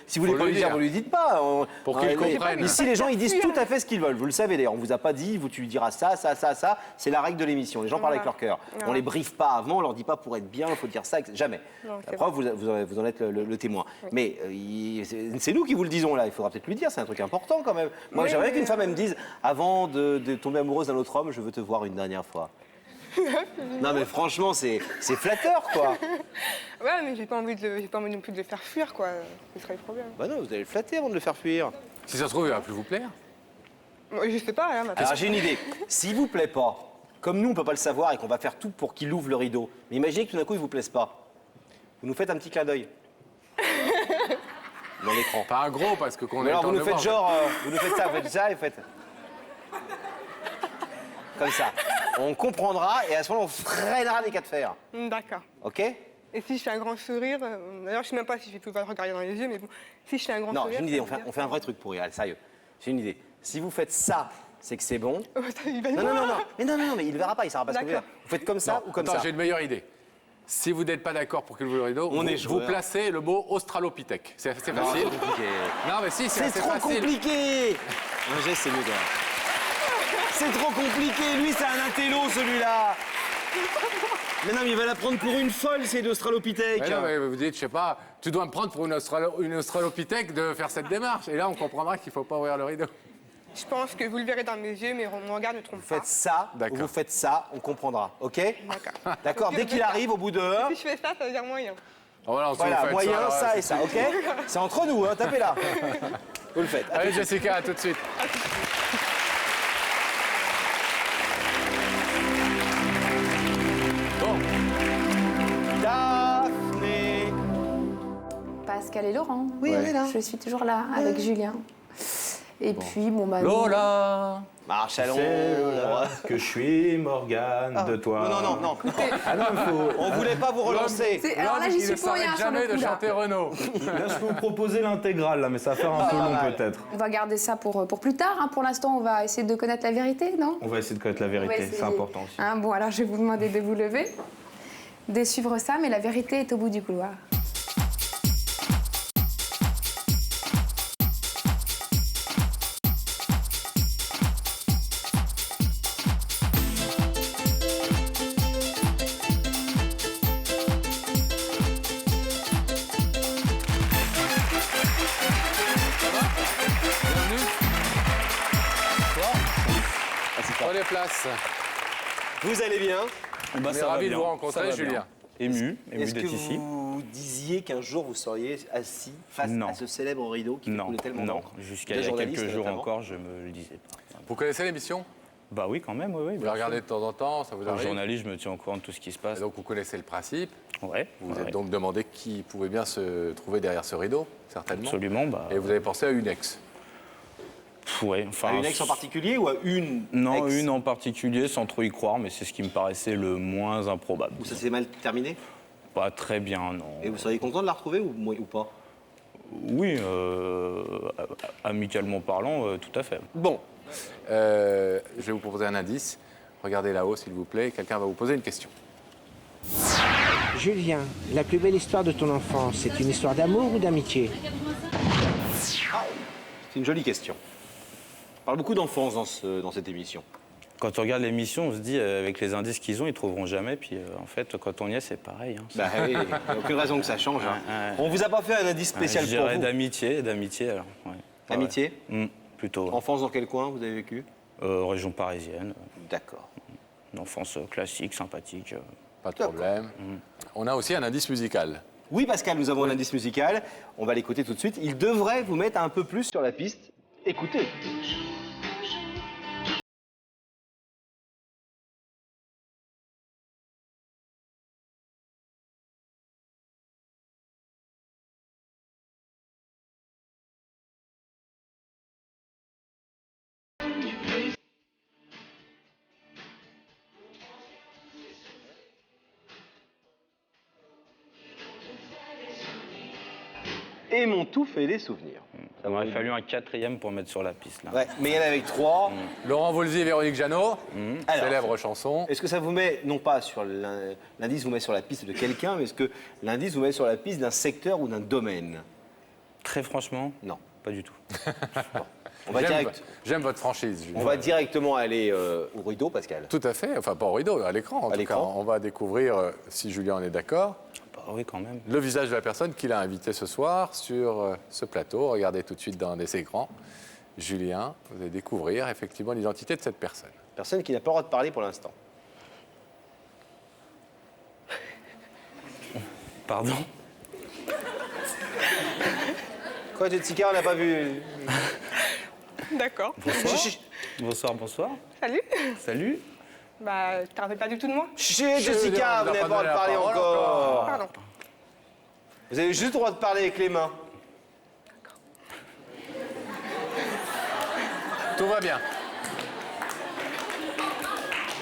si vous voulez pas lui dire, vous lui dites pas. Pour qu'il comprenne. Ici, les gens, ils disent tout à fait ce qu'ils veulent. Vous le savez, d'ailleurs. On vous a pas dit, tu lui diras ça, ça, ça, ça. C'est la règle de l'émission. Les gens parlent avec leur cœur. On les briefe pas avant, on leur dit pas pour être bien, il faut dire ça. Jamais. La preuve, vous en êtes le témoin. Oui. Mais c'est nous qui vous le disons, là. Il faudra peut-être lui dire, c'est un truc important, quand même. Moi, j'aimerais qu'une femme, elle me dise, avant de tomber amoureuse d'un autre homme, je veux te voir une dernière fois. Non mais franchement c'est flatteur quoi. Ouais mais j'ai pas envie non plus de le faire fuir quoi, ce serait le problème. Bah non, vous allez le flatter avant de le faire fuir. Si ça se trouve il va plus vous plaire. Je sais pas là. Alors j'ai une idée, s'il vous plaît pas, comme nous on peut pas le savoir et qu'on va faire tout pour qu'il ouvre le rideau, mais imaginez que tout d'un coup il vous plaise pas. Vous nous faites un petit clin d'œil. Dans l'écran. Pas un gros parce que qu'on est. Alors vous nous faites genre, vous nous faites ça, vous faites. Comme ça. On comprendra et à ce moment-là, on freinera des cas de fer. D'accord. Ok? Et si je fais un grand sourire, d'ailleurs, je sais même pas si je vais pouvoir le regarder dans les yeux, mais bon, si je fais un grand sourire... Non, j'ai une idée, on fait un vrai truc pour Réal, sérieux. J'ai une idée. Si vous faites ça, c'est que c'est bon. Non, mais il ne verra pas, il ne saura pas ce que vous voulez. Vous faites comme ça ou comme ça? Attends, j'ai une meilleure idée. Si vous n'êtes pas d'accord pour qu'il ouvre le rideau, vous placez le mot australopithèque. C'est facile. Non, c'est compliqué. Non, mais si, c'est trop compliqué. Un geste, c'est mieux quand même. C'est trop compliqué, lui c'est un intello celui-là. Mais non, mais il va la prendre pour une folle, c'est l'australopithèque. Non, mais vous dites, je sais pas, tu dois me prendre pour une australopithèque de faire cette démarche. Et là, on comprendra qu'il faut pas ouvrir le rideau. Je pense que vous le verrez dans mes yeux, mais mon regard ne trompe pas. Faites ça, vous faites ça, on comprendra, ok? D'accord. D'accord, dès qu'il arrive, au bout de... Si je fais ça, ça veut dire moyen. Voilà, moyen, ça et ça, ok? C'est entre nous, hein, tapez là. Vous le faites. Allez, Jessica, à tout de suite. Pascal et Laurent. Oui, elle est là. Je suis toujours là avec Julien. Et puis, bon, bah... Lola, Marche à tu sais, Lola, que je suis Morgane de toi. Non. Ah non, On voulait pas vous relancer. Alors là, j'y suis pour rien sur jamais le de coup, là. chanter Renaud. Là, je peux vous proposer l'intégrale, là, mais ça va faire un peu long peut-être. On va garder ça pour plus tard. Hein. Pour l'instant, on va essayer de connaître la vérité, non? On va essayer de connaître la On va vérité, essayer. c'est important aussi. Hein, bon, alors je vais vous demander de vous lever, de suivre ça, mais la vérité est au bout du couloir. Prenez place. Vous allez bien? On est ravis de vous rencontrer, Julien. Ému Est-ce que d'être ici. vous disiez qu'un jour vous seriez assis face à ce célèbre rideau qui coulait tellement d'encre? Jusqu'à il y a quelques jours encore, je me le disais pas. Vous connaissez l'émission? Bah oui, quand même, oui. Vous la regardez de temps en temps, ça vous Comme arrive? journaliste, je me tiens au courant de tout ce qui se passe. Et donc vous connaissez le principe. Ouais. Vous vous êtes donc demandé qui pouvait bien se trouver derrière ce rideau, certainement. Absolument. Bah... Et vous avez pensé à une ex. Ouais, enfin, à une ex en particulier ou à une Non, ex? une en particulier, sans trop y croire, mais c'est ce qui me paraissait le moins improbable. Ou ça s'est mal terminé? Pas très bien, non. Et vous seriez content de la retrouver ou pas? Oui, amicalement parlant, tout à fait. Bon, je vais vous proposer un indice. Regardez là-haut, s'il vous plaît. Quelqu'un va vous poser une question. Julien, la plus belle histoire de ton enfance, c'est une histoire d'amour ou d'amitié? C'est une jolie question. On parle beaucoup d'enfance dans cette émission. Quand on regarde l'émission, on se dit, avec les indices qu'ils ont, ils trouveront jamais. Puis en fait, quand on y est, c'est pareil. Hein. Bah oui, il n'y a aucune raison que ça change. Hein. On vous a pas fait un indice spécial je pour dirais vous? d'amitié alors. Ouais. Amitié? Plutôt. Enfance dans quel coin vous avez vécu? Région parisienne. D'accord. Une enfance classique, sympathique. Pas de problème. On a aussi un indice musical. Oui, Pascal, nous avons un indice musical. On va l'écouter tout de suite. Il devrait vous mettre un peu plus sur la piste. Écoutez. Et m'ont tout fait des souvenirs. Ça m'aurait fallu un quatrième pour mettre sur la piste. Là. Ouais, mais il y en a avec 3. Laurent Voulzy et Véronique Jeannot, Alors, célèbre chanson. Est-ce que ça vous met, non pas sur l'indice vous met sur la piste de quelqu'un, mais est-ce que l'indice vous met sur la piste d'un secteur ou d'un domaine? Très franchement, non. Pas du tout. On va J'aime votre franchise, Julien. On va directement aller au rideau, Pascal. Tout à fait, enfin pas au rideau, à l'écran. En tout cas, on va découvrir, si Julien en est d'accord, oui, quand même, le visage de la personne qu'il a invité ce soir sur ce plateau. Regardez tout de suite dans les écrans. Julien, vous allez découvrir effectivement l'identité de cette personne. Personne qui n'a pas le droit de parler pour l'instant. Pardon? Quoi, Jessica, on n'a pas vu? D'accord. Bonsoir. Bonsoir. Salut. Salut. Bah, tu te rappelles pas du tout de moi? Chut, Jessica, vous n'avez pas le droit de parler encore. Pardon. Vous avez juste le droit de parler avec les mains. Tout va bien.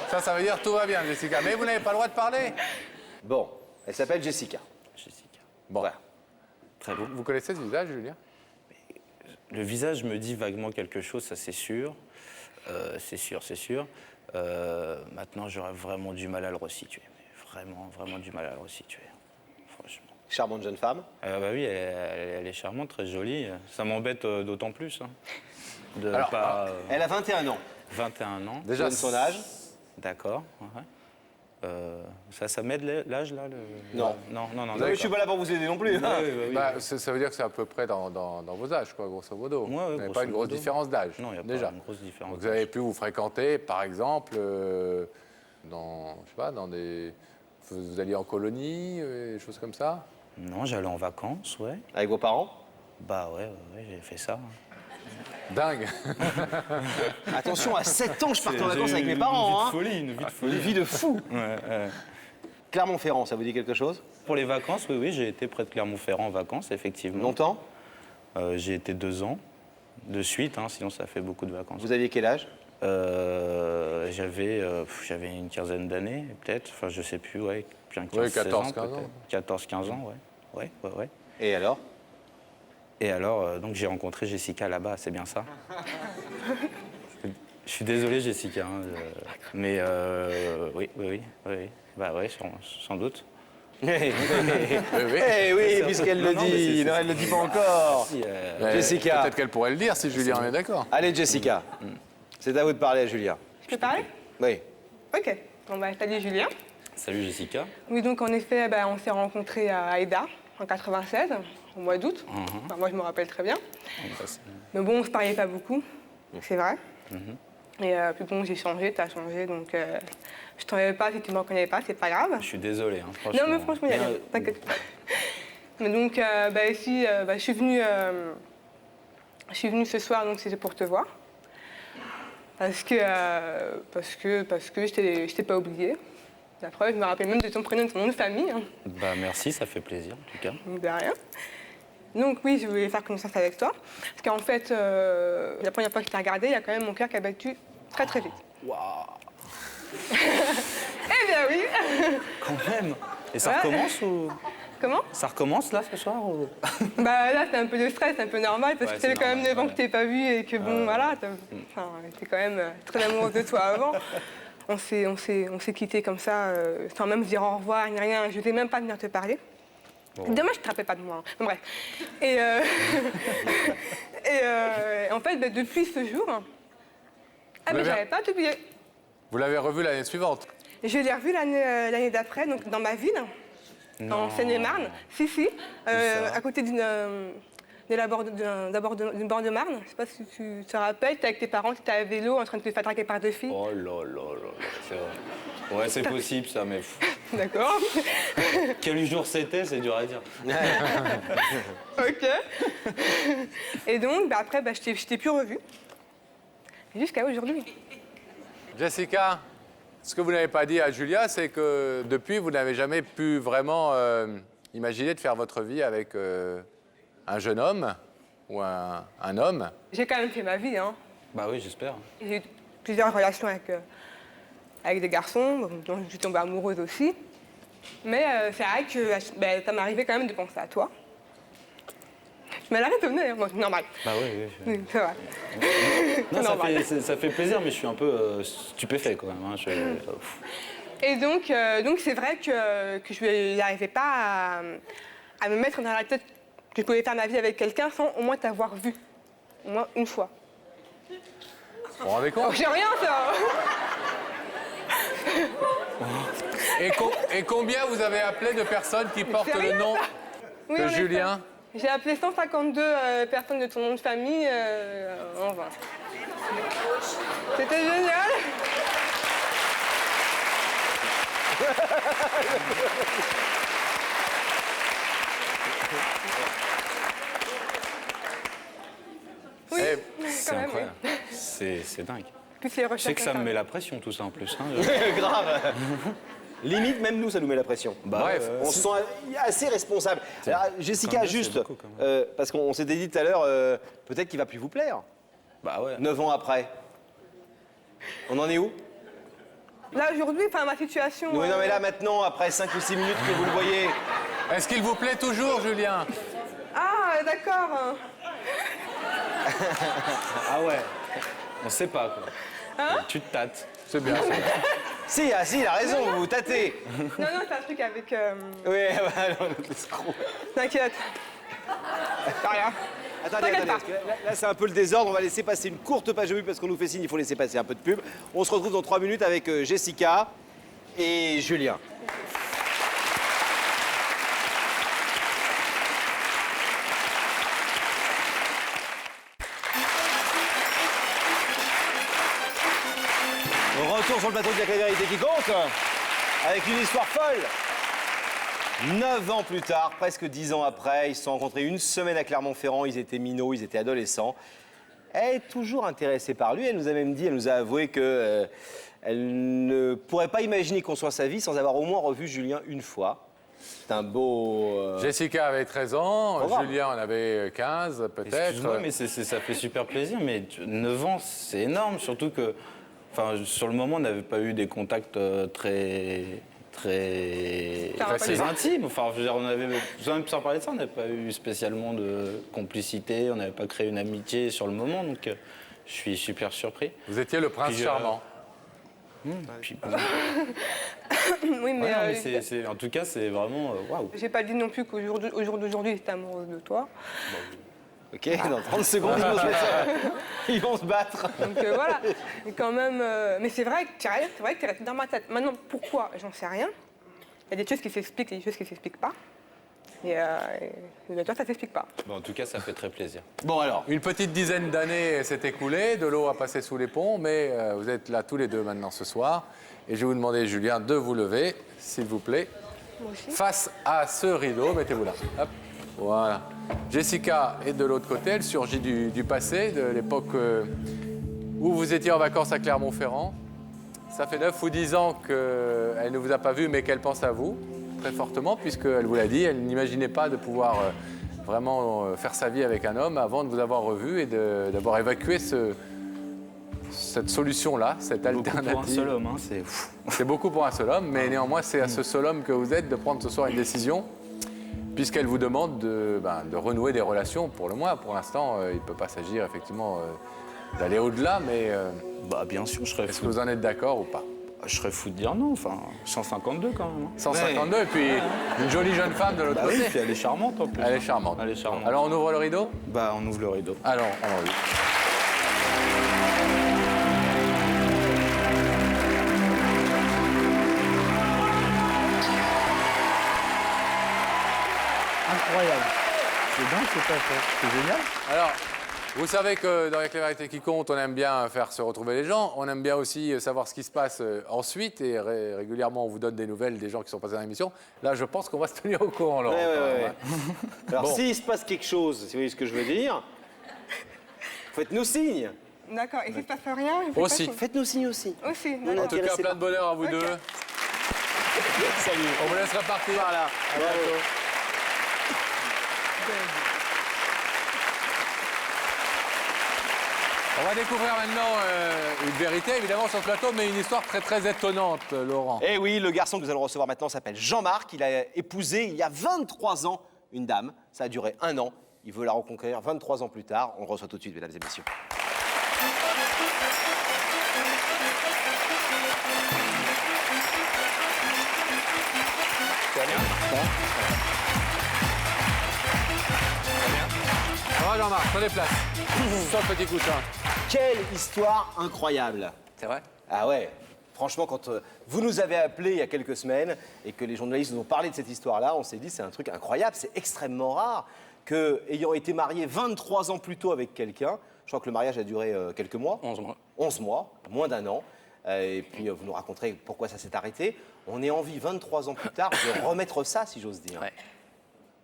Ça veut dire tout va bien, Jessica. Mais vous n'avez pas le droit de parler. Bon, elle s'appelle Jessica. Jessica. Bon. Voilà. Très bien. Vous connaissez ce visage, Julien? Le visage me dit vaguement quelque chose, ça c'est sûr. C'est sûr. Maintenant, j'aurais vraiment du mal à le resituer. Vraiment du mal à le resituer. Franchement. Charmante jeune femme. Bah oui, elle est charmante, très jolie. Ça m'embête d'autant plus. Hein, Alors, elle a 21 ans. 21 ans. Déjà, donne son âge. D'accord. Ouais. Ça m'aide l'âge là Non. Non. Je ne suis pas là pour vous aider non plus. Hein. Ça veut dire que c'est à peu près dans vos âges, quoi, grosso modo. Ouais, vous n'avez pas une grosse différence d'âge. Non, il n'y a déjà. pas une grosse différence. Donc, vous avez pu vous fréquenter, par exemple, dans des... Vous alliez en colonie, des choses comme ça? Non, j'allais en vacances, ouais. Avec vos parents? Bah ouais, j'ai fait ça. Dingue. Attention, à 7 ans, je partais en vacances avec mes parents. Une vie de folie. Une vie de fou. Ouais. Clermont-Ferrand, ça vous dit quelque chose? Pour les vacances, oui, oui, j'ai été près de Clermont-Ferrand en vacances, effectivement. Longtemps? J'ai été 2 ans de suite, hein, sinon ça fait beaucoup de vacances. Vous aviez quel âge? J'avais une quinzaine d'années, peut-être. Enfin, je sais plus, ouais. 14-15 ans. 14-15 ans, ouais. Ouais. Et alors? Et alors, donc j'ai rencontré Jessica là-bas, c'est bien ça? Je suis désolé, Jessica, hein, mais oui. Bah ouais, sans doute. Eh oui, puisqu'elle le dit. Non, elle ne le dit pas encore. Jessica. Peut-être qu'elle pourrait le dire si Julien en est d'accord. Allez, Jessica. C'est à vous de parler à Julien. Je peux parler? Oui. Ok. Bon, bah, salut Julien. Salut Jessica. Oui, donc en effet, bah, on s'est rencontrés à Eda en 96, au mois d'août. Enfin, moi, je me rappelle très bien. Mais bon, on se parlait pas beaucoup, c'est vrai. Et puis bon, j'ai changé, t'as changé, donc je t'en avais pas si tu me reconnais pas, c'est pas grave. Je suis désolé, hein, franchement. Non, mais franchement, il y a rien, t'inquiète pas. Mais donc, ici, je suis venue ce soir, donc c'était pour te voir. Parce que je t'ai pas oublié. La preuve, je me rappelle même de ton prénom et de ton nom de famille. Hein. Bah merci, ça fait plaisir en tout cas. De rien. Donc oui, je voulais faire connaissance avec toi. Parce qu'en fait, la première fois que je t'ai regardé, il y a quand même mon cœur qui a battu très très vite. Waouh. Eh bien oui. Quand même. Et ça Ouais. recommence ou... Comment? Ça recommence là ce soir ou... Bah là, c'est un peu de stress, c'est un peu normal, parce que ça fait quand même 9 ans que je t'ai pas vu et que bon, voilà, t'es quand même très amoureuse de toi avant. On s'est quittés comme ça, sans même se dire au revoir, ni rien. Je ne vais même pas venir te parler. Bon. Dommage, je ne te rappelle pas de moi. Hein. Bon, bref. Et en fait, bah, depuis ce jour, mais j'avais pas oublié. Vous l'avez revu l'année suivante? Je l'ai revu l'année d'après, donc dans ma ville, en Seine-et-Marne. Si, à côté d'une bord de Marne. Je ne sais pas si tu te rappelles, tu étais avec tes parents, tu étais à vélo en train de te faire draguer par 2 filles. Oh là là, c'est vrai. Ouais, c'est possible ça, mais... D'accord. Quel jour c'était, c'est dur à dire. Ok. Et donc, après, je t'ai plus revu. Jusqu'à aujourd'hui. Jessica, ce que vous n'avez pas dit à Julia, c'est que depuis, vous n'avez jamais pu vraiment imaginer de faire votre vie avec un jeune homme ou un homme. J'ai quand même fait ma vie, hein. Bah oui, j'espère. J'ai eu plusieurs relations avec des garçons, dont je suis tombée amoureuse aussi. Mais c'est vrai que ça m'arrivait quand même de penser à toi. Je m'en arrête de venir, moi, c'est normal. Bah oui. C'est vrai. Non, ça fait plaisir, mais je suis un peu stupéfait quand même. Hein. Et donc c'est vrai que je n'arrivais pas à me mettre dans la tête que je pouvais faire ma vie avec quelqu'un sans au moins t'avoir vu. Au moins une fois. Vous vous rendez compte? Oh, j'ai rien, ça. Et combien vous avez appelé de personnes qui portent le nom de Julien? J'ai appelé 152 personnes de ton nom de famille en vain. C'était génial. Oui, c'est incroyable. C'est dingue. Plus les Je sais que ça me met la pression tout ça en plus. Hein. Grave. Limite, même nous, ça nous met la pression. Bref, on se sent assez responsable. Alors, Jessica, juste, parce qu'on s'était dit tout à l'heure, peut-être qu'il va plus vous plaire. Bah ouais. 9 ans après. On en est où? Là, aujourd'hui, ma situation... Oui, non, mais là, maintenant, après 5 ou 6 minutes que vous le voyez... Est-ce qu'il vous plaît toujours, Julien? Ah, d'accord. Ah ouais. On sait pas, quoi. Hein? Tu te tâtes. C'est bien, c'est bien. Si, il a raison, vous vous tâtez. Non, c'est un truc avec... Oui, bah, non, l'escroc. T'inquiète. Rien. Attendez, parce que là c'est un peu le désordre. On va laisser passer une courte page de pub parce qu'on nous fait signe, il faut laisser passer un peu de pub. On se retrouve dans 3 minutes avec Jessica et Julien. Retour sur le plateau de la vérité qui compte, avec une histoire folle. 9 ans plus tard, presque 10 ans après, ils se sont rencontrés une semaine à Clermont-Ferrand, ils étaient minots, ils étaient adolescents. Elle est toujours intéressée par lui, elle nous a même dit, elle nous a avoué que Elle ne pourrait pas imaginer construire sa vie sans avoir au moins revu Julien une fois. C'est un beau... Jessica avait 13 ans, Programme. Julien en avait 15 peut-être. Excuse-moi, mais ça fait super plaisir, mais 9 ans, c'est énorme, surtout que, sur le moment, on n'avait pas eu des contacts très intimes. Enfin, je veux dire, on avait, même sans parler de ça, on n'avait pas eu spécialement de complicité, on n'avait pas créé une amitié sur le moment, donc je suis super surpris. Vous étiez le prince charmant. Oui, mais, en tout cas, c'est vraiment waouh. J'ai pas dit non plus qu'au jour d'aujourd'hui, j'étais amoureuse de toi. Ok, dans 30 secondes, ils vont se battre. Donc voilà, mais quand même. Mais c'est vrai que tu restes dans ma tête. Maintenant, pourquoi? J'en sais rien. Il y a des choses qui s'expliquent et des choses qui ne s'expliquent pas. Et toi, ça ne s'explique pas. Bon, en tout cas, ça fait très plaisir. Bon alors, une petite dizaine d'années s'est écoulée, de l'eau a passé sous les ponts, mais vous êtes là tous les deux maintenant ce soir. Et je vais vous demander, Julien, de vous lever, s'il vous plaît. Moi aussi. Face à ce rideau, mettez-vous là. Hop, voilà. Jessica est de l'autre côté, elle surgit du passé, de l'époque où vous étiez en vacances à Clermont-Ferrand. Ça fait 9 ou 10 ans qu'elle ne vous a pas vu, mais qu'elle pense à vous très fortement, puisqu'elle vous l'a dit, elle n'imaginait pas de pouvoir vraiment faire sa vie avec un homme avant de vous avoir revu et d'avoir évacué cette solution-là, cette alternative. Beaucoup pour un seul homme, hein, c'est beaucoup pour un seul homme, mais néanmoins, c'est à ce seul homme que vous êtes de prendre ce soir une décision, puisqu'elle vous demande de renouer des relations pour le moins. Pour l'instant, il ne peut pas s'agir effectivement d'aller au-delà, mais bien sûr, je serais fou. Est-ce que vous en êtes d'accord ou pas? Je serais fou de dire non, 152 quand même. 152, et puis une jolie jeune femme de l'autre côté. Oui, puis elle est charmante en plus. Elle est charmante. Alors on ouvre le rideau? On ouvre le rideau. Alors, allons-y. Incroyable. C'est dingue ce que t'as fait. C'est génial. Alors, vous savez que dans Avec la vérité qui compte, on aime bien faire se retrouver les gens. On aime bien aussi savoir ce qui se passe ensuite. Et régulièrement, on vous donne des nouvelles des gens qui sont passés dans l'émission. Là, je pense qu'on va se tenir au courant, Laurent. Ouais. Alors, Bon. s'il se passe quelque chose, si vous voyez ce que je veux dire, faites-nous signe. D'accord, et s'il ne se passe rien, il faut Aussi. pas que- Faites-nous signe aussi. Aussi, On est d'accord. En tout cas, intéressés plein de bonheur à vous deux. Salut. On vous laisse repartir. Voilà. À bientôt. On va découvrir maintenant une vérité, évidemment, sur ce plateau, mais une histoire très, très étonnante, Laurent. Eh oui, le garçon que nous allons recevoir maintenant s'appelle Jean-Marc. Il a épousé, il y a 23 ans, une dame. Ça a duré 1 an. Il veut la reconquérir 23 ans plus tard. On le reçoit tout de suite, mesdames et messieurs. Ça va bien? Ça va, Jean-Marc? Prenez place. Sur le petit coussin. Quelle histoire incroyable. C'est vrai? Ah ouais. Franchement, quand vous nous avez appelé il y a quelques semaines et que les journalistes nous ont parlé de cette histoire-là, on s'est dit c'est un truc incroyable, c'est extrêmement rare que, ayant été marié 23 ans plus tôt avec quelqu'un, je crois que le mariage a duré quelques mois. 11 mois. 11 mois, moins d'1 an. Et puis vous nous raconterez pourquoi ça s'est arrêté. On est envie 23 ans plus tard de remettre ça, si j'ose dire. Ouais.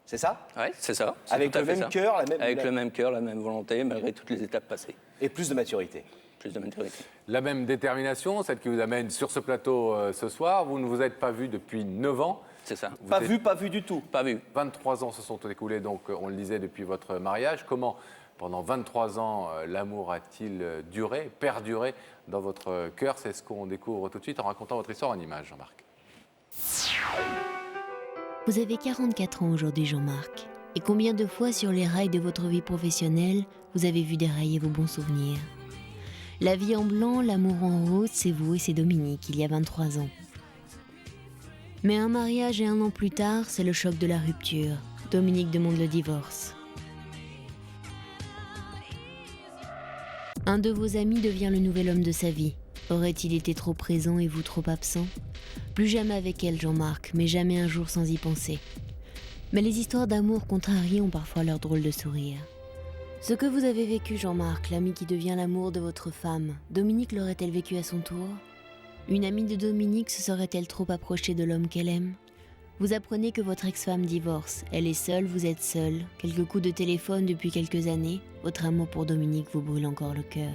C'est ça? Ouais, c'est ça. C'est Avec tout à le fait même ça. cœur, la même- Avec le même cœur, la même volonté, malgré toutes les étapes passées. Et plus de maturité. Plus de maturité. La même détermination, celle qui vous amène sur ce plateau ce soir. Vous ne vous êtes pas vu depuis 9 ans. C'est ça. Pas vu du tout. Pas vu. 23 ans se sont écoulés, donc on le disait, depuis votre mariage. Comment, pendant 23 ans, l'amour a-t-il duré, perduré dans votre cœur? C'est ce qu'on découvre tout de suite en racontant votre histoire en images, Jean-Marc. Vous avez 44 ans aujourd'hui, Jean-Marc. Et combien de fois sur les rails de votre vie professionnelle, vous avez vu dérailler vos bons souvenirs? La vie en blanc, l'amour en rose, c'est vous et c'est Dominique, il y a 23 ans. Mais un mariage et 1 an plus tard, c'est le choc de la rupture. Dominique demande le divorce. Un de vos amis devient le nouvel homme de sa vie. Aurait-il été trop présent et vous trop absent? Plus jamais avec elle, Jean-Marc, mais jamais un jour sans y penser. Mais les histoires d'amour contrariées ont parfois leur drôle de sourire. Ce que vous avez vécu, Jean-Marc, l'ami qui devient l'amour de votre femme, Dominique l'aurait-elle vécu à son tour? Une amie de Dominique se serait-elle trop approchée de l'homme qu'elle aime? Vous apprenez que votre ex-femme divorce. Elle est seule, vous êtes seul. Quelques coups de téléphone depuis quelques années. Votre amour pour Dominique vous brûle encore le cœur.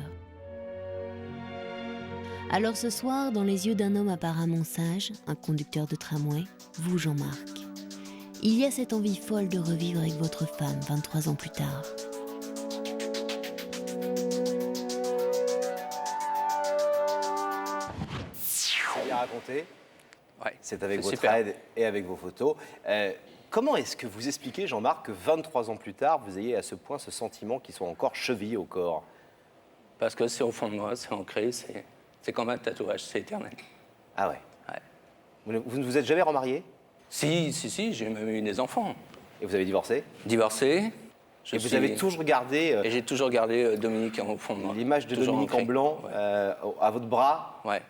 Alors ce soir, dans les yeux d'un homme apparemment sage, un conducteur de tramway, vous, Jean-Marc, il y a cette envie folle de revivre avec votre femme 23 ans plus tard. C'est bien raconté. Ouais, c'est avec votre super. aide et avec vos photos. Comment est-ce que vous expliquez, Jean-Marc, que 23 ans plus tard, vous ayez à ce point ce sentiment qui soit encore chevillé au corps? Parce que c'est au fond de moi, c'est ancré, c'est comme un tatouage, c'est éternel. Ah ouais. Ouais. Vous ne vous êtes jamais remarié? Si, j'ai même eu des enfants. Et vous avez divorcé? Divorcé. Et vous avez toujours gardé... Et j'ai toujours gardé Dominique au fond de moi. L'image de Toujours Dominique ancré. en blanc à votre bras? Ouais.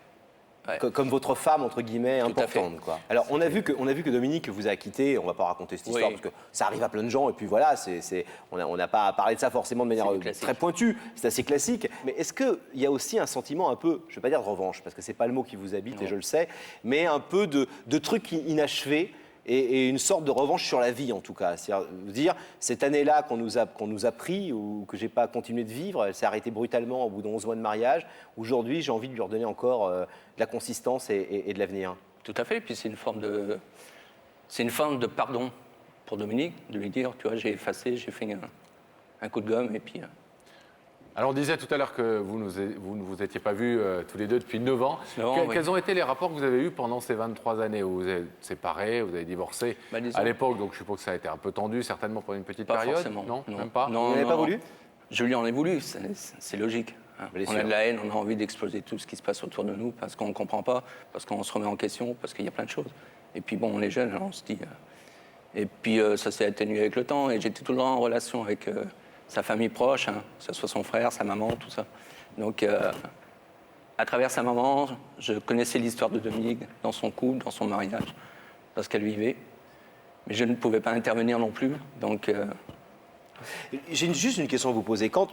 Comme votre femme, entre guillemets, importante, quoi. Alors, on a vu que Dominique vous a quitté. On ne va pas raconter cette histoire, parce que ça arrive à plein de gens. Et puis voilà, on n'a pas à parler de ça forcément de manière très pointue. C'est assez classique. Mais est-ce qu'il y a aussi un sentiment un peu, je ne vais pas dire de revanche, parce que ce n'est pas le mot qui vous habite, et je le sais, mais un peu de truc inachevé et une sorte de revanche sur la vie, en tout cas. C'est-à-dire dire, cette année-là qu'on nous a pris, ou que je n'ai pas continué de vivre, elle s'est arrêtée brutalement au bout de 11 mois de mariage. Aujourd'hui, j'ai envie de lui redonner encore de la consistance et de l'avenir. Tout à fait. Puis c'est une forme de pardon pour Dominique, de lui dire, tu vois, j'ai effacé, j'ai fait un coup de gomme, et puis... Alors on disait tout à l'heure que vous ne vous étiez pas vus tous les deux depuis 9 ans. Quels ont été les rapports que vous avez eus pendant ces 23 années où vous êtes séparés, vous avez divorcé à l'époque, donc je suppose que ça a été un peu tendu, certainement pour une petite période. Forcément. Non, même pas. Non, vous n'avez pas voulu? Je lui en ai voulu, c'est logique. Hein. On a de la haine, on a envie d'exploser tout ce qui se passe autour de nous parce qu'on ne comprend pas, parce qu'on se remet en question, parce qu'il y a plein de choses. Et puis bon, on est jeunes, alors on se dit... Et puis ça s'est atténué avec le temps, et j'étais tout le temps en relation avec... sa famille proche, hein, que ce soit son frère, sa maman, tout ça. Donc, à travers sa maman, je connaissais l'histoire de Dominique dans son couple, dans son mariage, parce qu'elle vivait. Mais je ne pouvais pas intervenir non plus, donc... J'ai juste une question à vous poser. Quand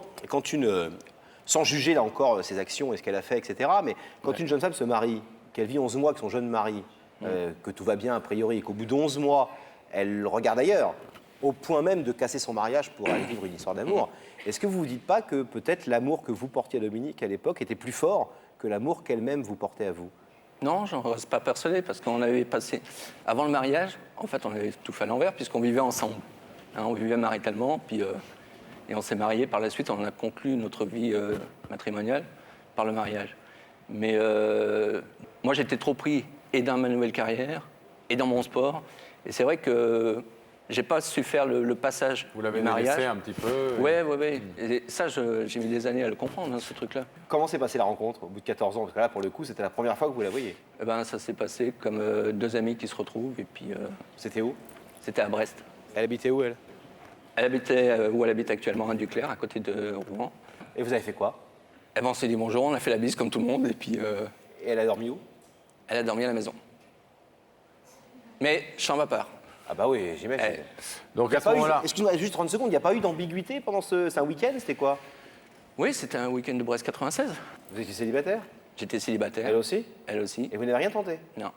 sans juger là encore ses actions et ce qu'elle a fait, etc., mais quand une jeune femme se marie, qu'elle vit 11 mois avec son jeune mari, que tout va bien a priori, et qu'au bout d'11 mois, elle regarde ailleurs, au point même de casser son mariage pour aller vivre une histoire d'amour, est-ce que vous ne vous dites pas que peut-être l'amour que vous portiez à Dominique à l'époque était plus fort que l'amour qu'elle-même vous portait à vous? Non, j'en reste pas persuadé, parce qu'on avait passé... Avant le mariage, en fait, on avait tout fait à l'envers, puisqu'on vivait ensemble. Hein, on vivait maritalement, puis... et on s'est mariés. Par la suite, on a conclu notre vie matrimoniale par le mariage. Mais moi, j'étais trop pris et dans ma nouvelle carrière, et dans mon sport. Et c'est vrai que... j'ai pas su faire le passage Vous l'avez du mariage. laissé un petit peu. Ouais. Et ça, j'ai mis des années à le comprendre, hein, ce truc-là. Comment s'est passée la rencontre au bout de 14 ans? Parce que là, pour le coup, c'était la première fois que vous la voyez. Eh ben, ça s'est passé comme deux amis qui se retrouvent. Et puis, c'était où? C'était à Brest. Elle habitait où, elle? Elle habitait où elle habite actuellement, à Duclair, à côté de Rouen. Et vous avez fait quoi? Eh ben, on s'est dit bonjour, on a fait la bise comme tout le monde. Et puis. Et elle a dormi où? Elle a dormi à la maison. Mais chambre à part. Ah bah oui, j'imagine. Donc à ce moment-là... Excuse-moi, juste 30 secondes, il n'y a pas eu d'ambiguïté pendant c'est un week-end, c'était quoi? Oui, c'était un week-end de Brest 96. Vous étiez célibataire? J'étais célibataire. Elle aussi? Elle aussi. Et vous n'avez rien tenté? Non.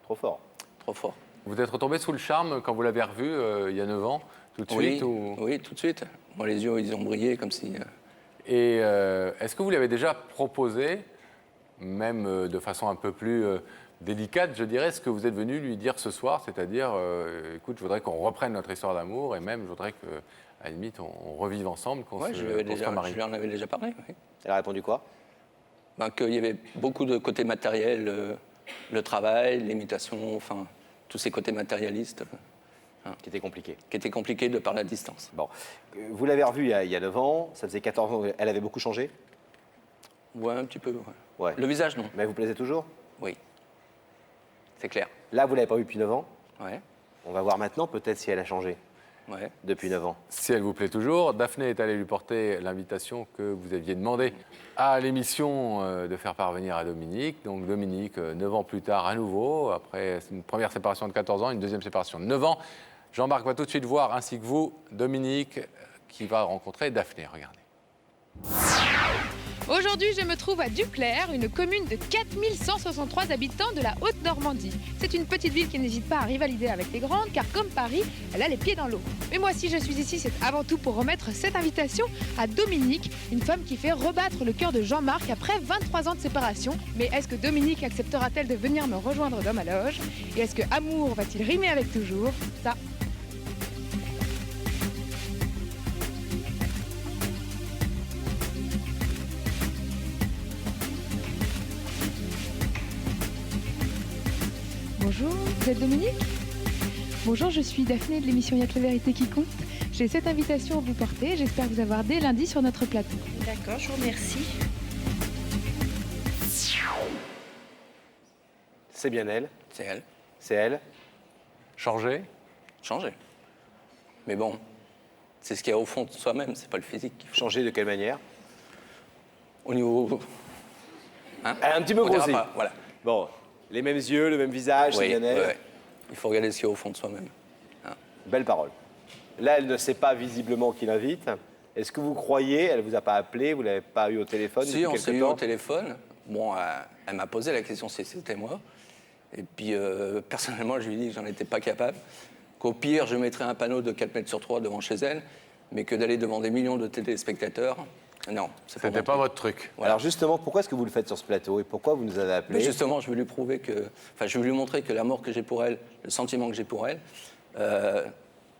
Trop fort. Trop fort. Vous êtes retombé sous le charme quand vous l'avez revu il y a 9 ans, tout de suite ou... Oui, tout de suite. Moi, les yeux, ils ont brillé comme si... Et est-ce que vous lui avez déjà proposé, même de façon un peu plus... délicate, je dirais, ce que vous êtes venu lui dire ce soir, c'est-à-dire, écoute, je voudrais qu'on reprenne notre histoire d'amour et même, je voudrais qu'à la limite, on revive ensemble, qu'on se marie. Je lui en avais déjà parlé, oui. Elle a répondu quoi? Qu'il y avait beaucoup de côtés matériels, le travail, l'imitation, enfin, tous ces côtés matérialistes. Qui étaient compliqués. Qui étaient compliqués de par la distance. Bon. Vous l'avez revue il y a 9 ans, ça faisait 14 ans, elle avait beaucoup changé? Ouais, un petit peu, ouais. Le visage, non. Mais elle vous plaisait toujours? Oui. C'est clair. Là, vous ne l'avez pas vue depuis 9 ans? Ouais. On va voir maintenant peut-être si elle a changé. Ouais. Depuis 9 ans. Si elle vous plaît toujours, Daphné est allée lui porter l'invitation que vous aviez demandée à l'émission de faire parvenir à Dominique. Donc Dominique, 9 ans plus tard, à nouveau, après une première séparation de 14 ans, une deuxième séparation de 9 ans. Jean-Marc va tout de suite voir, ainsi que vous, Dominique, qui va rencontrer Daphné. Regardez. Aujourd'hui, je me trouve à Duclair, une commune de 4163 habitants de la Haute-Normandie. C'est une petite ville qui n'hésite pas à rivaliser avec les grandes, car comme Paris, elle a les pieds dans l'eau. Mais moi, si je suis ici, c'est avant tout pour remettre cette invitation à Dominique, une femme qui fait rebattre le cœur de Jean-Marc après 23 ans de séparation. Mais est-ce que Dominique acceptera-t-elle de venir me rejoindre dans ma loge? Et est-ce que amour va-t-il rimer avec toujours? Ça, bonjour, vous êtes Dominique? Bonjour, je suis Daphné de l'émission Y'a que la vérité qui compte. J'ai cette invitation à vous porter, j'espère vous avoir dès lundi sur notre plateau. D'accord, je vous remercie. C'est bien elle. C'est elle. C'est elle. Changer? Changer. Mais bon, c'est ce qu'il y a au fond de soi-même, c'est pas le physique. Changer de quelle manière? Au niveau... Hein? Un petit peu On dira grossi. pas, voilà. Bon, les mêmes yeux, le même visage, Oui, c'est bien elle. ouais. Il faut regarder ce qu'il y a au fond de soi-même. Hein? Belle parole. Là, elle ne sait pas visiblement qui l'invite. Est-ce que vous croyez, elle vous a pas appelé, vous l'avez pas eu au téléphone? Si, on depuis s'est quelque eu temps au téléphone. Bon, elle m'a posé la question si c'était moi. Et puis, personnellement, je lui ai dit que j'en étais pas capable. Qu'au pire, je mettrais un panneau de 4 mètres sur 3 devant chez elle, mais que d'aller devant des millions de téléspectateurs, non, c'est C'était pas votre truc. Voilà. Alors justement, pourquoi est-ce que vous le faites sur ce plateau et pourquoi vous nous avez appelés? Mais justement, je veux lui prouver que... Enfin, je veux lui montrer que l'amour que j'ai pour elle, le sentiment que j'ai pour elle,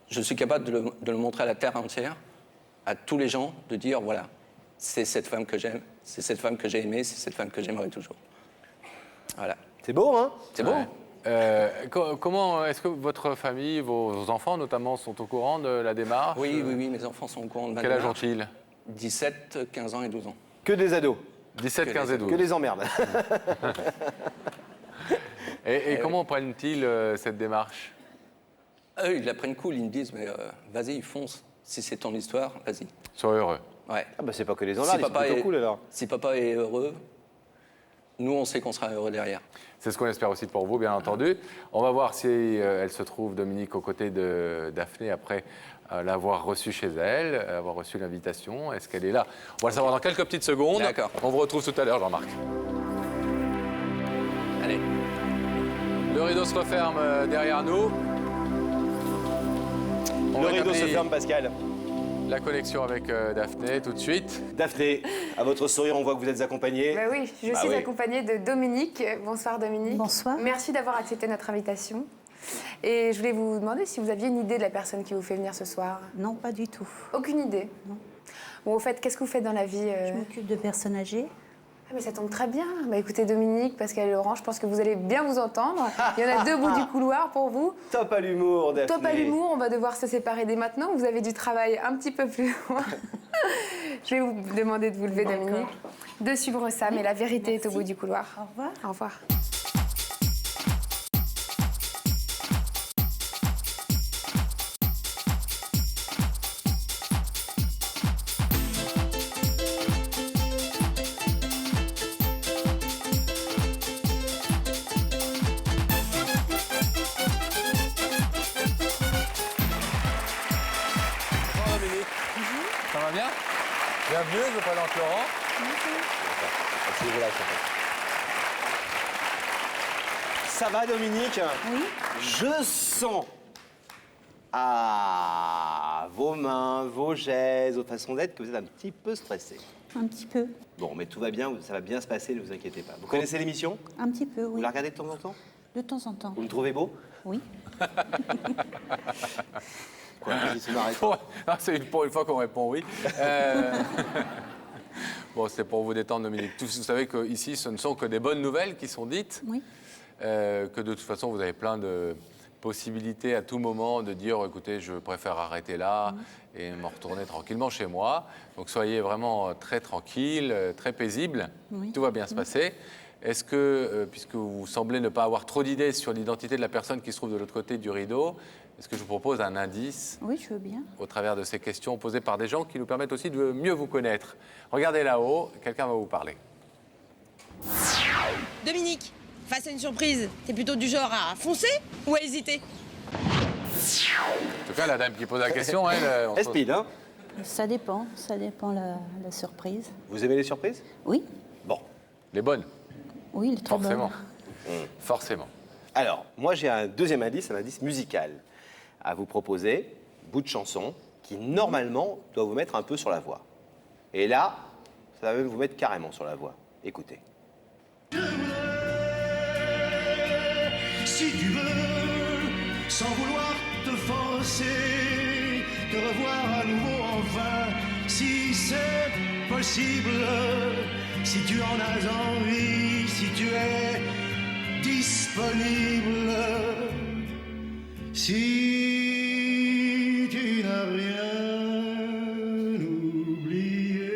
je suis capable de le montrer à la terre entière, à tous les gens, de dire, voilà, c'est cette femme que j'aime, c'est cette femme que j'ai aimée, c'est cette femme que j'aimerai toujours. Voilà. C'est beau, hein? C'est beau. Ouais. Comment est-ce que votre famille, vos enfants notamment, sont au courant de la démarche? Oui, mes enfants sont au courant de ma Quel âge démarche. ont-ils? 17, 15 ans et 12 ans. Que des ados. 17, 15 et 12. Que des emmerdes. Et comment prennent-ils cette démarche? Eux, ils la prennent cool, ils me disent, mais vas-y, fonce. Si c'est ton histoire, vas-y. Sois heureux. Ouais. Ah bah c'est pas que les emmerdes, ils sont plutôt cool alors. Si papa est heureux, nous, on sait qu'on sera heureux derrière. C'est ce qu'on espère aussi pour vous, bien entendu. On va voir si elle se trouve, Dominique, aux côtés de Daphné, après l'avoir reçue chez elle, avoir reçu l'invitation. Est-ce qu'elle est là? On va le savoir dans quelques petites secondes. D'accord. On vous retrouve tout à l'heure, Jean-Marc. Allez. Le rideau se referme derrière nous. Le rideau se ferme, Pascal. La connexion avec Daphné, tout de suite. Daphné, à votre sourire, on voit que vous êtes accompagnée. Bah oui, je suis accompagnée de Dominique. Bonsoir Dominique. Bonsoir. Merci d'avoir accepté notre invitation. Et je voulais vous demander si vous aviez une idée de la personne qui vous fait venir ce soir. Non, pas du tout. Aucune idée? Non. Bon, au fait, qu'est-ce que vous faites dans la vie Je m'occupe de personnes âgées. Ah, mais ça tombe très bien. Bah écoutez Dominique, Pascal et Laurent, je pense que vous allez bien vous entendre. Il y en a deux bouts du couloir pour vous. Top à l'humour, Daphné. Top à l'humour, on va devoir se séparer dès maintenant. Vous avez du travail un petit peu plus loin. Je vais vous demander de vous lever, Dominique, de suivre ça, mais la vérité est au bout du couloir. Au revoir. Au revoir. Bonjour Dominique. Ça va bien? Bienvenue, je m'appelle Laurent. Ça va, Dominique? Oui. Je sens vos mains, vos gestes, votre façon d'être, que vous êtes un petit peu stressé. Un petit peu. Bon, mais tout va bien, ça va bien se passer, ne vous inquiétez pas. Vous connaissez l'émission? Un petit peu, Vous oui. la regardez de temps en temps? De temps en temps. Vous me trouvez beau? Oui. Quoi, il se marre pas. Non, c'est pour une fois qu'on répond oui. Bon, c'est pour vous détendre, Dominique. Vous savez qu'ici, ce ne sont que des bonnes nouvelles qui sont dites. Oui. Que de toute façon, vous avez plein de possibilités à tout moment de dire, écoutez, je préfère arrêter là et me retourner tranquillement chez moi. Donc soyez vraiment très tranquille, très paisible. Oui. Tout va bien se passer. Est-ce que, puisque vous semblez ne pas avoir trop d'idées sur l'identité de la personne qui se trouve de l'autre côté du rideau, est-ce que je vous propose un indice Oui, je veux bien. au travers de ces questions posées par des gens qui nous permettent aussi de mieux vous connaître? Regardez là-haut, quelqu'un va vous parler. Dominique, face à une surprise, t'es plutôt du genre à foncer ou à hésiter? En tout cas, la dame qui pose la question, elle... Elle speed, hein? Ça dépend la surprise. Vous aimez les surprises? Oui. Bon. Les bonnes? Oui, les très Forcément. bonnes. Forcément. Alors, moi j'ai un deuxième indice, un indice musical à vous proposer, bout de chanson, qui normalement doit vous mettre un peu sur la voie. Et là, ça va même vous mettre carrément sur la voie. Écoutez. Si tu veux, sans vouloir te forcer, te revoir à nouveau enfin, si c'est possible, si tu en as envie, si tu es disponible, si tu n'as rien oublié.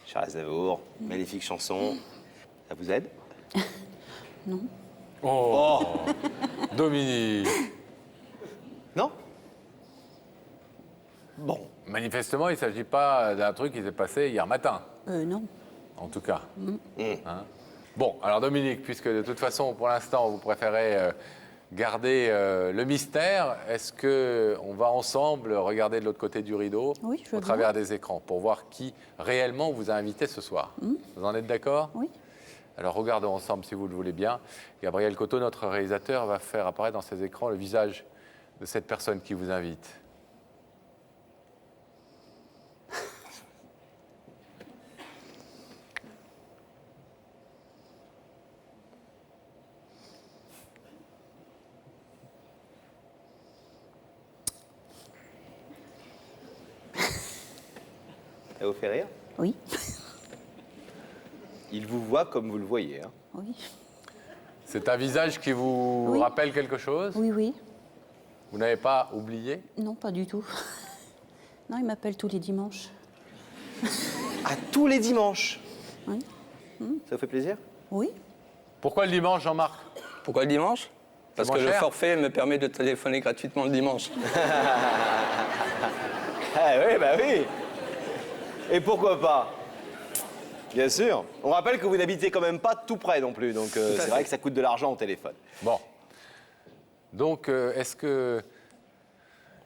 Charles Aznavour, magnifique chanson. Ça vous aide? Non. Oh, Dominique. Non? Bon. Manifestement, il ne s'agit pas d'un truc qui s'est passé hier matin. Non. En tout cas. Hein? Bon, alors Dominique, puisque de toute façon, pour l'instant, vous préférez garder le mystère, est-ce qu'on va ensemble regarder de l'autre côté du rideau, oui, je veux au travers des écrans, pour voir qui réellement vous a invité ce soir? Vous en êtes d'accord? Oui. Alors regardons ensemble, si vous le voulez bien. Gabriel Coteau, notre réalisateur, va faire apparaître dans ses écrans le visage de cette personne qui vous invite. Ça vous fait rire? Oui. Il vous voit comme vous le voyez. Hein. Oui. C'est un visage qui vous rappelle quelque chose? Oui, oui. Vous n'avez pas oublié? Non, pas du tout. Non, il m'appelle tous les dimanches. À tous les dimanches? Oui. Ça vous fait plaisir? Oui. Pourquoi le dimanche, Jean-Marc? Pourquoi le dimanche? Parce que moins le cher. forfait me permet de téléphoner gratuitement le dimanche. Ah oui, bah oui. Et pourquoi pas? Bien sûr. On rappelle que vous n'habitez quand même pas tout près non plus, donc c'est vrai que ça coûte de l'argent au téléphone. Bon. Donc, est-ce que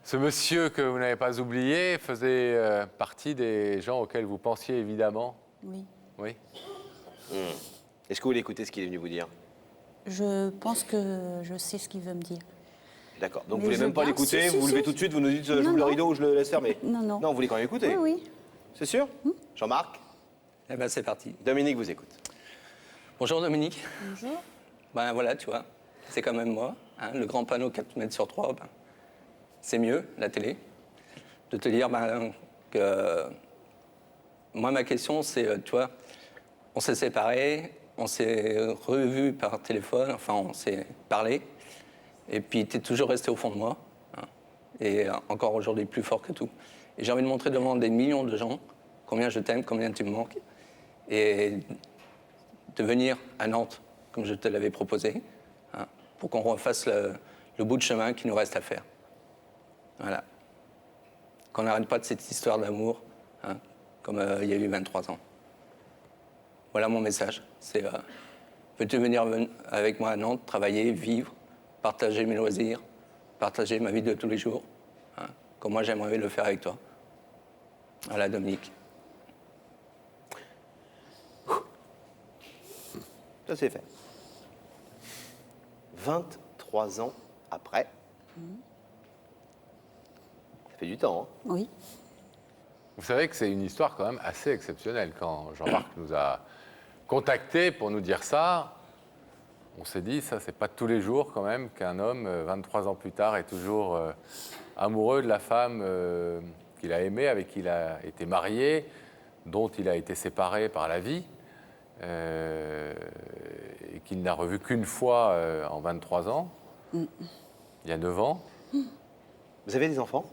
ce monsieur que vous n'avez pas oublié faisait partie des gens auxquels vous pensiez évidemment? Oui. Oui. Est-ce que vous voulez écouter ce qu'il est venu vous dire? Je pense que je sais ce qu'il veut me dire. D'accord. Donc Mais vous voulez je même pas veux bien. l'écouter, Si, vous vous si, levez si. tout de suite, vous nous dites Non, j'ouvre le non. rideau ou je le laisse fermer? Non, non. Non, vous voulez quand même écouter? Oui, oui. C'est sûr? Jean-Marc? Eh bien, c'est parti. Dominique vous écoute. Bonjour Dominique. Bonjour. Ben voilà, tu vois, c'est quand même moi. Hein, le grand panneau 4 mètres sur 3, ben, c'est mieux, la télé. De te dire que... Moi, ma question, c'est, tu vois, on s'est séparés, on s'est revus par téléphone, enfin, on s'est parlé. Et puis, tu es toujours resté au fond de moi. Hein, et encore aujourd'hui, plus fort que tout. Et j'ai envie de montrer devant des millions de gens combien je t'aime, combien tu me manques. Et de venir à Nantes, comme je te l'avais proposé, hein, pour qu'on refasse le bout de chemin qui nous reste à faire. Voilà. Qu'on n'arrête pas de cette histoire d'amour, hein, comme il y a eu 23 ans. Voilà mon message. C'est, veux-tu venir avec moi à Nantes, travailler, vivre, partager mes loisirs, partager ma vie de tous les jours, hein, comme moi j'aimerais le faire avec toi. Voilà, Dominique. Ça c'est fait. 23 ans après. Ça fait du temps. Hein. Oui. Vous savez que c'est une histoire quand même assez exceptionnelle. Quand Jean-Marc nous a contactés pour nous dire ça, on s'est dit, ça, c'est pas tous les jours quand même qu'un homme, 23 ans plus tard, est toujours amoureux de la femme qu'il a aimée, avec qui il a été marié, dont il a été séparé par la vie, et qu'il n'a revu qu'une fois en 23 ans, il y a 9 ans. Vous avez des enfants?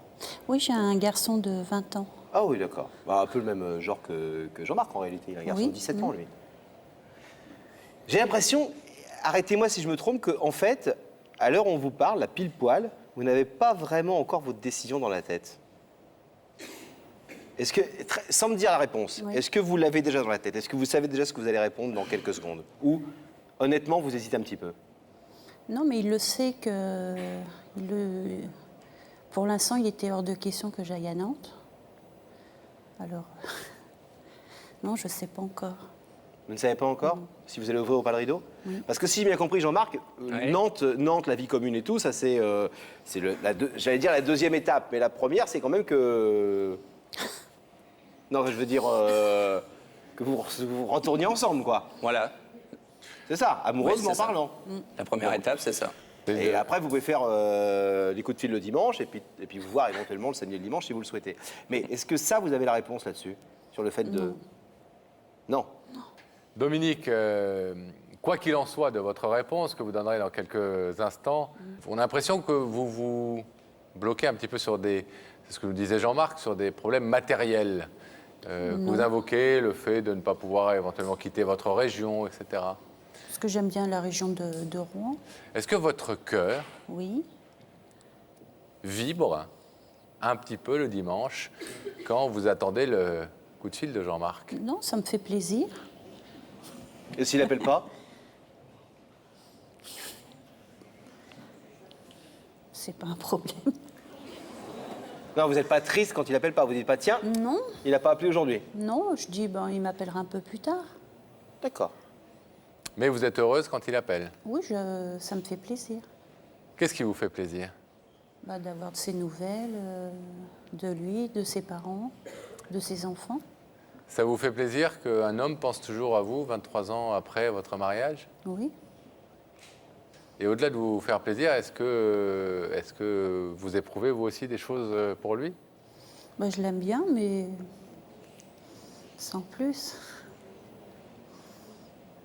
Oui, j'ai un garçon de 20 ans. Ah oui, d'accord. Bah, un peu le même genre que Jean-Marc en réalité. Il a un garçon de 17 ans, lui. J'ai l'impression, arrêtez-moi si je me trompe, qu'en fait, à l'heure où on vous parle, la pile poil, vous n'avez pas vraiment encore votre décision dans la tête. Est-ce que, sans me dire la réponse, est-ce que vous l'avez déjà dans la tête? Est-ce que vous savez déjà ce que vous allez répondre dans quelques secondes? Ou, honnêtement, vous hésitez un petit peu? Non, mais il le sait que... Pour l'instant, il était hors de question que j'aille à Nantes. Alors, non, je ne sais pas encore. Vous ne savez pas encore si vous allez ouvrir ou pas le rideau? Oui. Parce que si j'ai bien compris, Jean-Marc, Nantes, la vie commune et tout, ça c'est, j'allais dire la deuxième étape, mais la première, c'est quand même que... Non, je veux dire que vous retourniez ensemble, quoi. Voilà. C'est ça, amoureusement Oui, c'est ça. parlant. La première étape, c'est ça. Et après, vous pouvez faire les coups de fil le dimanche et puis vous voir éventuellement le samedi et le dimanche si vous le souhaitez. Mais est-ce que ça, vous avez la réponse là-dessus? Sur le fait de... Non. Dominique, quoi qu'il en soit de votre réponse, que vous donnerez dans quelques instants, on a l'impression que vous vous bloquez un petit peu sur des... C'est ce que nous disait Jean-Marc, sur des problèmes matériels. Que vous invoquez, le fait de ne pas pouvoir éventuellement quitter votre région, etc. Parce que j'aime bien la région de Rouen. Est-ce que votre cœur Oui. vibre un petit peu le dimanche quand vous attendez le coup de fil de Jean-Marc? Non, ça me fait plaisir. Et s'il n'appelle pas? C'est pas un problème. Non, vous n'êtes pas triste quand il n'appelle pas. Vous dites pas, tiens, Non, il n'a pas appelé aujourd'hui. non, je dis, ben, il m'appellera un peu plus tard. D'accord. Mais vous êtes heureuse quand il appelle? Oui, ça me fait plaisir. Qu'est-ce qui vous fait plaisir? Bah, d'avoir de ses nouvelles, de lui, de ses parents, de ses enfants. Ça vous fait plaisir qu'un homme pense toujours à vous 23 ans après votre mariage? Oui. Et au-delà de vous faire plaisir, est-ce que vous éprouvez vous aussi des choses pour lui? Bah, je l'aime bien, mais sans plus.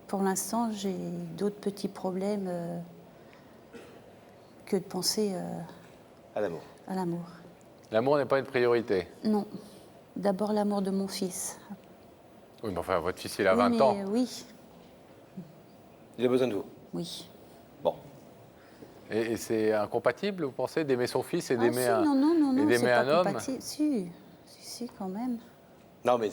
Pour l'instant, j'ai d'autres petits problèmes que de penser À l'amour. à l'amour. L'amour n'est pas une priorité? Non. D'abord l'amour de mon fils. Oui, mais enfin, votre fils, il a Oui, 20 mais ans. Oui, Il a besoin de vous. oui. Bon. Et c'est incompatible, vous pensez, d'aimer son fils et Ah, d'aimer si, un, non, et c'est d'aimer pas un homme? compatible. Si, quand même. Non, mais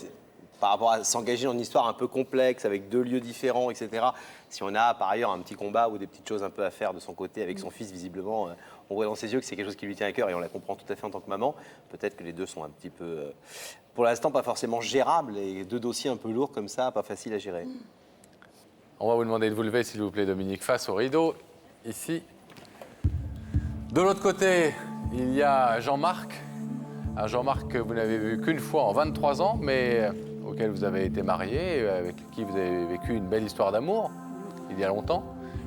par rapport à s'engager dans une histoire un peu complexe, avec deux lieux différents, etc., si on a par ailleurs un petit combat ou des petites choses un peu à faire de son côté avec son fils, visiblement, on voit dans ses yeux que c'est quelque chose qui lui tient à cœur et on la comprend tout à fait en tant que maman. Peut-être que les deux sont un petit peu, pour l'instant, pas forcément gérables et deux dossiers un peu lourds comme ça, pas faciles à gérer. On va vous demander de vous lever, s'il vous plaît, Dominique, face au rideau, ici. De l'autre côté, il y a Jean-Marc. Un Jean-Marc que vous n'avez vu qu'une fois en 23 ans, mais auquel vous avez été marié, avec qui vous avez vécu une belle histoire d'amour, il y a longtemps.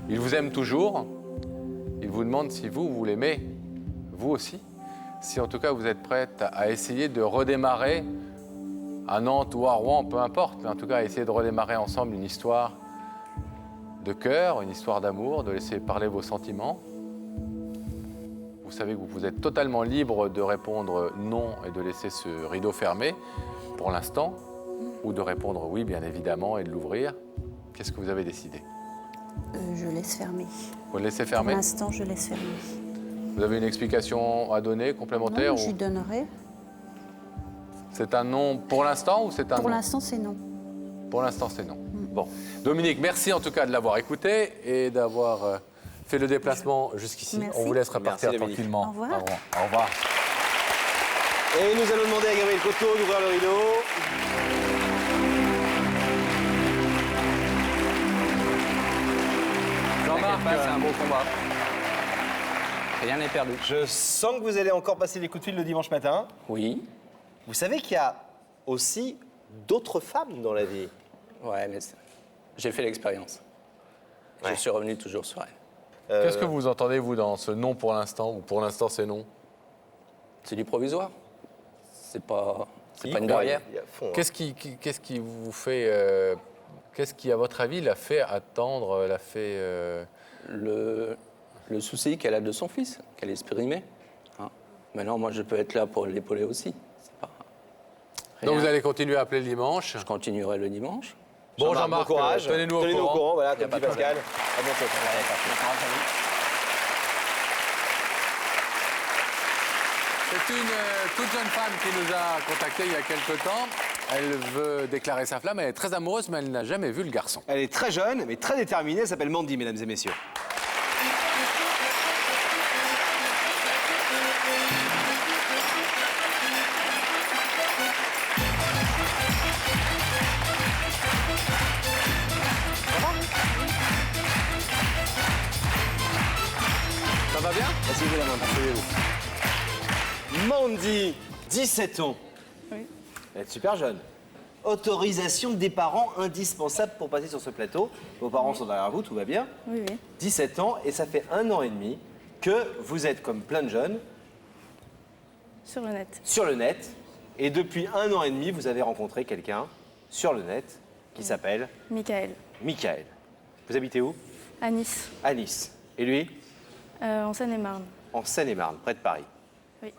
Il vous aime toujours. Il vous demande si vous l'aimez, vous aussi. Si en tout cas vous êtes prête à essayer de redémarrer, à Nantes ou à Rouen, peu importe, mais en tout cas à essayer de redémarrer ensemble une histoire de cœur, une histoire d'amour, de laisser parler vos sentiments. Vous savez que vous êtes totalement libre de répondre non et de laisser ce rideau fermé pour l'instant, ou de répondre oui, bien évidemment, et de l'ouvrir. Qu'est-ce que vous avez décidé? Je laisse fermer. Vous le laissez fermer? Pour l'instant, je laisse fermer. Vous avez une explication à donner, complémentaire? Non, je lui donnerai. C'est un non pour l'instant ou c'est un non? Pour l'instant, c'est non. Pour l'instant, c'est non. Bon. Dominique, merci en tout cas de l'avoir écouté et d'avoir fait le déplacement jusqu'ici. Merci. On vous laisse repartir Merci, Dominique. tranquillement. Au revoir. Au revoir. Et nous allons demander à Gabriel Coteau d'ouvrir le rideau. Jean-Marc, C'est un beau combat. Rien n'est perdu. Je sens que vous allez encore passer les coups de fil le dimanche matin. Oui. Vous savez qu'il y a aussi d'autres femmes dans la vie. Ouais, mais j'ai fait l'expérience. Je suis revenu toujours sur elle. qu'est-ce que vous entendez, vous, dans ce non pour l'instant, ou pour l'instant c'est non? C'est du provisoire. C'est pas Il une barrière. il y a fond, hein. Qu'est-ce qui vous fait... qu'est-ce qui, à votre avis, l'a fait attendre, l'a fait... Le souci qu'elle a de son fils, qu'elle exprimait. Hein. Maintenant, moi, je peux être là pour l'épauler aussi. C'est pas rien. Donc vous allez continuer à appeler le dimanche? Je continuerai le dimanche. Bon, Jean-Marc, Jean-Marc, bon courage. tenez-nous au courant. Voilà, Y a comme pas dit de Pascal. problème. À bientôt. C'est une toute jeune femme qui nous a contactés il y a quelque temps. Elle veut déclarer sa flamme, elle est très amoureuse, mais elle n'a jamais vu le garçon. Elle est très jeune, mais très déterminée. Elle s'appelle Mandy, mesdames et messieurs. bien? Asseyez-vous la main, asseyez-vous. Mandy, 17 ans. Oui. Elle est super jeune. Autorisation des parents indispensable pour passer sur ce plateau. Vos parents sont derrière vous, tout va bien. Oui, oui. 17 ans, et ça fait 1 an et demi que vous êtes comme plein de jeunes Sur le net. sur le net. Et depuis 1 an et demi, vous avez rencontré quelqu'un sur le net qui s'appelle Michael. Michael. Vous habitez où? À Nice. À Nice. Et lui? En Seine-et-Marne. En Seine-et-Marne, près de Paris. Oui.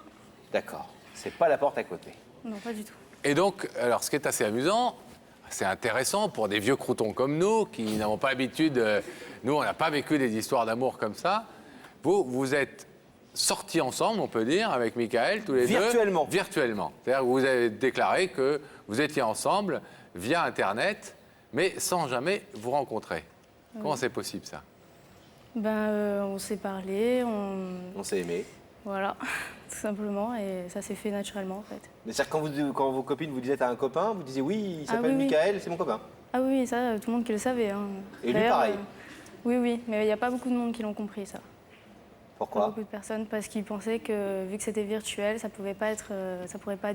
D'accord. C'est pas la porte à côté. Non, pas du tout. Et donc, alors, ce qui est assez amusant, c'est intéressant pour des vieux croutons comme nous, qui n'avons pas l'habitude... nous, on n'a pas vécu des histoires d'amour comme ça. Vous êtes sortis ensemble, on peut dire, avec Michael, tous les Virtuellement. deux. Virtuellement. C'est-à-dire que vous avez déclaré que vous étiez ensemble via Internet, mais sans jamais vous rencontrer. Oui. Comment c'est possible, ça? On s'est parlé, On s'est aimé. Voilà, tout simplement, et ça s'est fait naturellement, en fait. Mais c'est-à-dire quand vos copines vous disaient à un copain, vous disiez oui, il s'appelle oui, oui. Michael, c'est mon copain. Ah oui, ça, tout le monde qui le savait. Hein. Et lui, D'ailleurs, pareil. Oui, oui, mais il n'y a pas beaucoup de monde qui l'ont compris, ça. Pourquoi? Pas beaucoup de personnes, parce qu'ils pensaient que, vu que c'était virtuel, ça pourrait pas être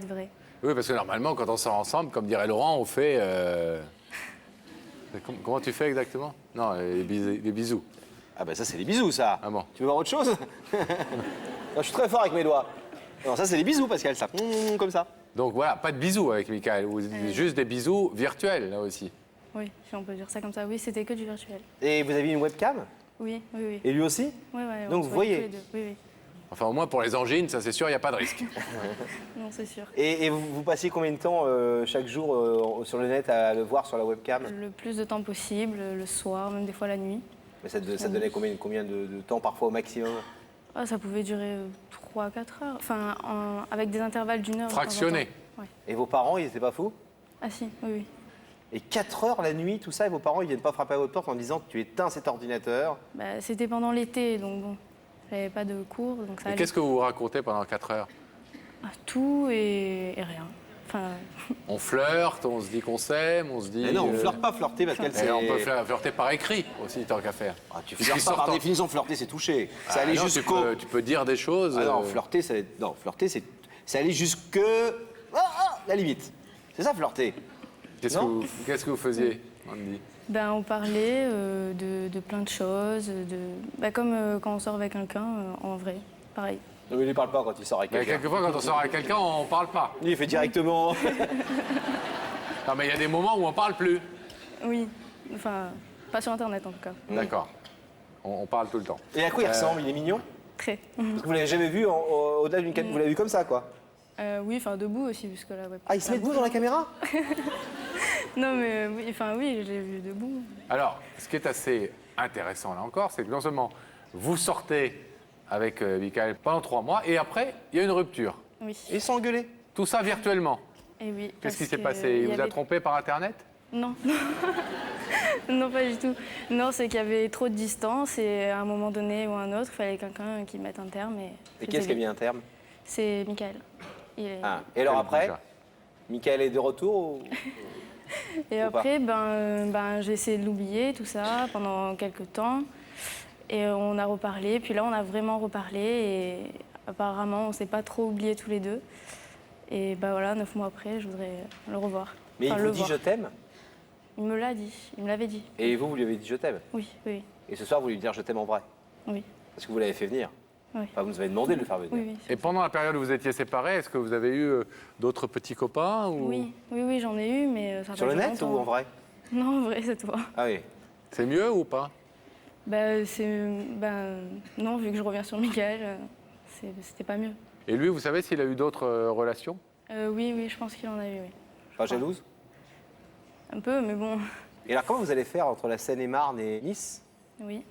vrai. Oui, parce que normalement, quand on sort ensemble, comme dirait Laurent, on fait... Comment tu fais exactement? Non, les bisous. Ah ben ça, c'est les bisous, ça. Ah bon. Tu veux voir autre chose? Non, je suis très fort avec mes doigts. Non, ça, c'est les bisous, Pascal, ça. Comme ça. Donc voilà, pas de bisous avec Michael, juste des bisous virtuels, là aussi. Oui, si on peut dire ça comme ça. Oui, c'était que du virtuel. Et vous aviez une webcam? Oui, oui, oui. Et lui aussi? Oui, oui. Donc, vous voyez. tous les deux. Oui, oui. Enfin, au moins pour les angines, ça c'est sûr, il n'y a pas de risque. Non, c'est sûr. Et vous passiez combien de temps chaque jour sur le net à le voir sur la webcam? Le plus de temps possible, le soir, même des fois la nuit. Mais ça donnait combien de temps parfois au maximum? Ah, ça pouvait durer 3-4 heures. Enfin, avec des intervalles d'1 heure. Fractionné. Ouais. Et vos parents, ils n'étaient pas fous? Ah si, oui, oui. Et 4 heures la nuit, tout ça, et vos parents, ils viennent pas frapper à votre porte en disant tu éteins cet ordinateur? Bah, c'était pendant l'été, donc bon, j'avais pas de cours, donc ça Et allait. qu'est-ce que vous racontez pendant 4 heures? Ah, tout et rien. Enfin, On flirte, on se dit qu'on s'aime, on se dit... Mais non, on flirte pas, flirter, parce qu'elle Et on peut flirter par écrit aussi, tant qu'à faire. Ah, tu flirtes pas, par définition, flirter, c'est toucher. Ça allait non, jusqu'au... tu peux dire des choses... Ah non, flirter, c'est aller jusque... la limite. C'est ça, flirter. Qu'est-ce que vous faisiez, Mandy? ben, on parlait de plein de choses, comme quand on sort avec quelqu'un, en vrai, pareil. Non, mais il ne parle pas quand il sort avec quelqu'un. Quelquefois, quand on sort avec quelqu'un, on parle pas. Lui, il fait directement... Non, mais il y a des moments où on parle plus. Oui, enfin, pas sur Internet en tout cas. D'accord. On parle tout le temps. Et à quoi il ressemble? Il est mignon? Très. Parce que vous l'avez jamais vu au-delà d'une caméra. Vous l'avez vu comme ça, quoi? Oui, enfin debout aussi, puisque la web. Ah, il se met debout dans la caméra? Non, mais oui, enfin oui, je l'ai vu debout. Alors, ce qui est assez intéressant là encore, c'est que non seulement vous sortez avec Michael pendant 3 mois, et après, il y a une rupture. Oui. Ils sont engueulés. Tout ça virtuellement. Et oui. Qu'est-ce qui parce s'est que passé? Il vous a avait- trompé par Internet? Non. Non, pas du tout. Non, c'est qu'il y avait trop de distance et à un moment donné ou à un autre, il fallait quelqu'un qui mette un terme. Et qui est-ce qui a mis un terme? C'est Michael. Il est- Ah. Et alors après, Michael est de retour ou... Et ou après, j'ai essayé de l'oublier, tout ça, pendant quelques temps. Et on a reparlé. Puis là, on a vraiment reparlé. Et apparemment, on ne s'est pas trop oubliés tous les deux. Et voilà, 9 mois après, je voudrais le revoir. Mais Enfin, il le vous dit voir. je t'aime? Il me l'a dit. Il me l'avait dit. Et vous lui avez dit je t'aime? Oui, oui, Et ce soir, vous lui dire je t'aime en vrai? oui. Parce que vous l'avez fait venir? Oui. Enfin, vous nous avez demandé de le faire venir. Oui, oui. Et pendant la période où vous étiez séparés, est-ce que vous avez eu d'autres petits copains ou... Oui, oui, oui, j'en ai eu, mais ça a Sur pas le duré net longtemps. ou en vrai? Non, en vrai, cette fois. Ah oui. C'est mieux ou pas? Non, vu que je reviens sur Michael, c'était pas mieux. Et lui, vous savez s'il a eu d'autres relations? Oui, oui, je pense qu'il en a eu, oui. Pas jalouse? Un peu, mais bon. Et alors, comment vous allez faire entre la Seine-et-Marne et Nice? Oui,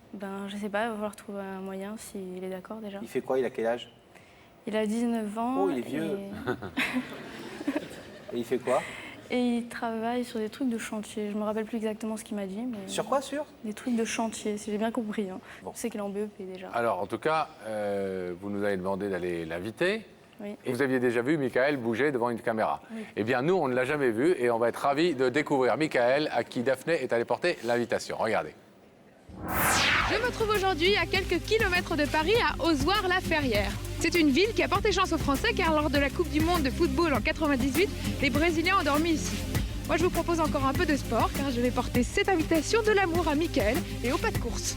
je sais pas, il va falloir trouver un moyen s'il est d'accord déjà. Il fait quoi? Il a quel âge? Il a 19 ans. Oh, il est vieux. Et il fait quoi? Et il travaille sur des trucs de chantier. Je me rappelle plus exactement ce qu'il m'a dit. Mais... Sur quoi, sur? Des trucs de chantier, si j'ai bien compris. Hein. Je sais qu'il est en BEP déjà. Alors, en tout cas, vous nous avez demandé d'aller l'inviter. Oui. Et vous aviez déjà vu Michael bouger devant une caméra. Oui. Eh bien, nous, on ne l'a jamais vu et on va être ravis de découvrir Michael, à qui Daphné est allée porter l'invitation. Regardez. Je me trouve aujourd'hui à quelques kilomètres de Paris, à Ozoir-la-Ferrière. C'est une ville qui a porté chance aux Français car lors de la Coupe du Monde de football en 98, les Brésiliens ont dormi ici. Moi, je vous propose encore un peu de sport car je vais porter cette invitation de l'amour à Mickaël et au pas de course.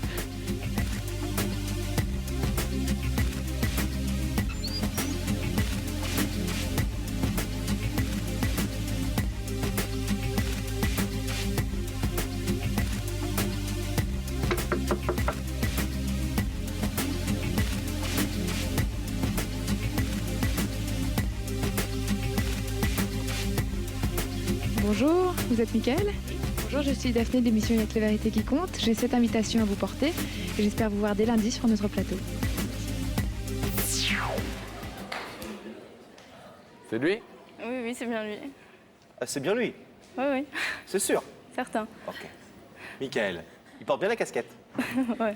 Bonjour, vous êtes Mickaël ? Bonjour, je suis Daphné de l'émission Avec la vérité qui compte. J'ai cette invitation à vous porter et j'espère vous voir dès lundi sur notre plateau. C'est lui? Oui, oui, c'est bien lui. Ah, c'est bien lui? Oui, oui. C'est sûr? Certain. Ok. Mickaël, il porte bien la casquette. Ouais.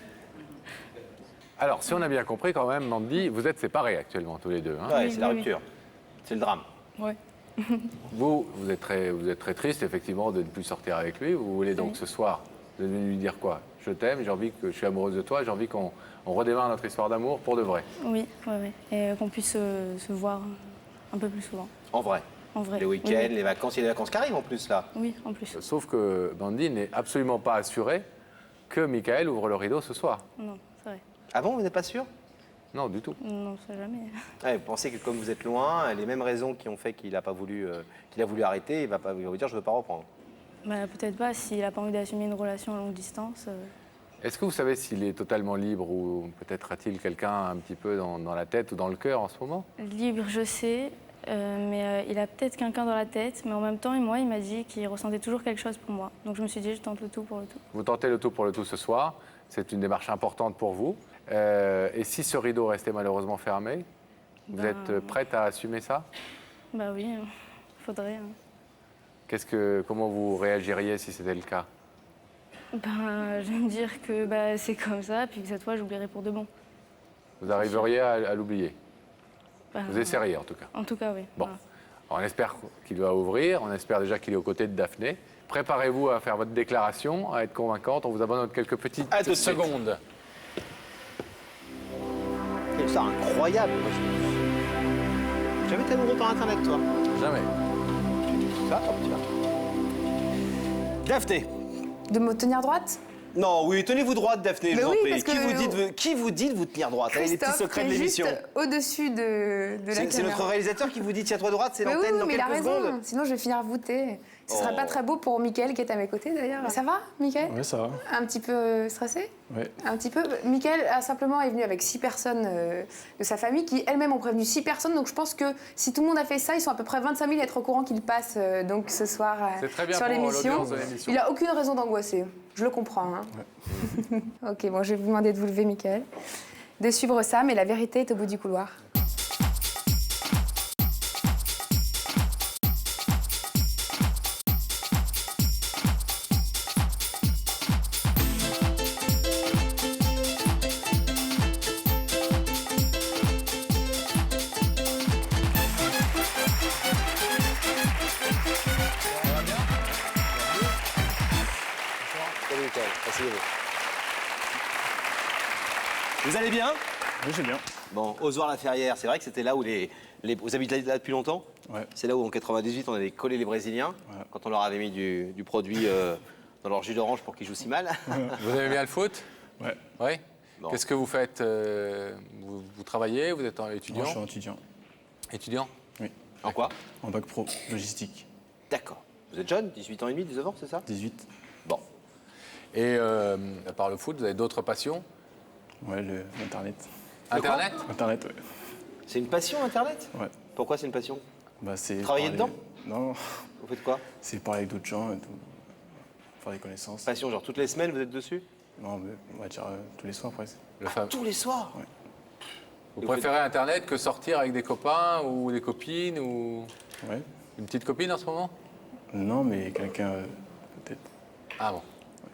Alors, si on a bien compris quand même, Mandy, vous êtes séparés actuellement tous les deux. Hein? Ouais, Oui, c'est la oui, rupture. C'est le drame. Ouais. Vous êtes très triste, effectivement, de ne plus sortir avec lui. Vous voulez donc ce soir, vous allez lui dire quoi? Je t'aime, j'ai envie que je suis amoureuse de toi, j'ai envie qu'on redémarre notre histoire d'amour pour de vrai. Oui, oui, oui. Et qu'on puisse se voir un peu plus souvent. En vrai. En vrai. Les week-ends, Oui, oui. les vacances, il y a des vacances qui arrivent en plus là. Oui, en plus. Sauf que Mandy n'est absolument pas assurée que Mickaël ouvre le rideau ce soir. Non, c'est vrai. Ah bon, vous n'êtes pas sûr? Non, du tout. Non, ça jamais. Ouais, vous pensez que comme vous êtes loin, les mêmes raisons qui ont fait qu'il a voulu arrêter, il va vous dire je veux pas reprendre. Bah, peut-être pas s'il a pas envie d'assumer une relation à longue distance. Est-ce que vous savez s'il est totalement libre ou peut-être a-t-il quelqu'un un petit peu dans la tête ou dans le cœur en ce moment? Libre, je sais, mais il a peut-être quelqu'un dans la tête. Mais en même temps, moi, il m'a dit qu'il ressentait toujours quelque chose pour moi. Donc je me suis dit, je tente le tout pour le tout. Vous tentez le tout pour le tout ce soir. C'est une démarche importante pour vous. Et si ce rideau restait malheureusement fermé, vous êtes prête à assumer ça? Bah oui, faudrait. Comment vous réagiriez si c'était le cas? Ben, je vais me dire que c'est comme ça, puis que cette fois, j'oublierai pour de bon. Vous arriveriez à l'oublier? Ben, Vous essaieriez en tout cas? En tout cas, oui. Bon. Voilà. On espère qu'il va ouvrir, on espère déjà qu'il est aux côtés de Daphné. Préparez-vous à faire votre déclaration, à être convaincante. On vous abandonne quelques petites secondes. C'est une histoire incroyable. Moi, jamais été amoureux par Internet, toi? Jamais. Tu vas? Tu vas. Daphné. De me tenir droite? Non, oui, tenez-vous droite, Daphné, je Mais vous en oui, prie. parce que- Qui vous dit de vous tenir droite? Allez, les petits Christophe, secrets de qui est l'émission. juste au-dessus de la caméra. C'est notre réalisateur qui vous dit tiens-toi droite, c'est Mais l'antenne oui, dans mais il a quelques raison. secondes. Sinon, je vais finir voûtée. Ce serait Oh. pas très beau pour Mickaël qui est à mes côtés d'ailleurs. Ça va, Mickaël? Ouais, ça va. Un petit peu stressé? Ouais. Un petit peu. Mickaël est venu avec 6 personnes de sa famille qui elles-mêmes ont prévenu 6 personnes. Donc je pense que si tout le monde a fait ça, ils sont à peu près 25 000 à être au courant qu'ils passent donc ce soir C'est très bien sur pour l'émission. l'audience de l'émission. Il a aucune raison d'angoisser. Je le comprends. Hein. Ouais. Ok, bon, je vais vous demander de vous lever, Mickaël. De suivre Sam et la vérité est au bout du couloir. Salut, Mickaël. Asseyez-vous. Vous allez bien? Oui, j'ai bien. Bon, Ozoir-la-Ferrière, c'est vrai que c'était là où vous habitez là depuis longtemps? Ouais. C'est là où en 98 on avait collé les Brésiliens, quand on leur avait mis du produit dans leur jus d'orange pour qu'ils jouent si mal. Vous aimez bien le foot? Ouais. Oui. Bon. Qu'est-ce que vous faites? Vous travaillez? Vous êtes étudiant? Moi, je suis étudiant. Étudiant? Oui. En quoi? En bac pro, logistique. D'accord. Vous êtes jeune, 18 ans et demi, 19 ans, c'est ça? 18. Bon. Et à part le foot, vous avez d'autres passions? Ouais, l'Internet. Internet? Internet, ouais. C'est une passion, Internet? Ouais. Pourquoi c'est une passion? C'est Travailler parler- dedans? Non. Vous faites quoi? C'est parler avec d'autres gens et tout. Faire des connaissances. Passion, genre toutes les semaines vous êtes dessus? Non, mais on va dire tous les soirs presque. Tous les soirs? Ouais. Vous préférez Internet que sortir avec des copains ou des copines ou... Ouais. Une petite copine en ce moment? Non, mais quelqu'un, peut-être. Ah bon.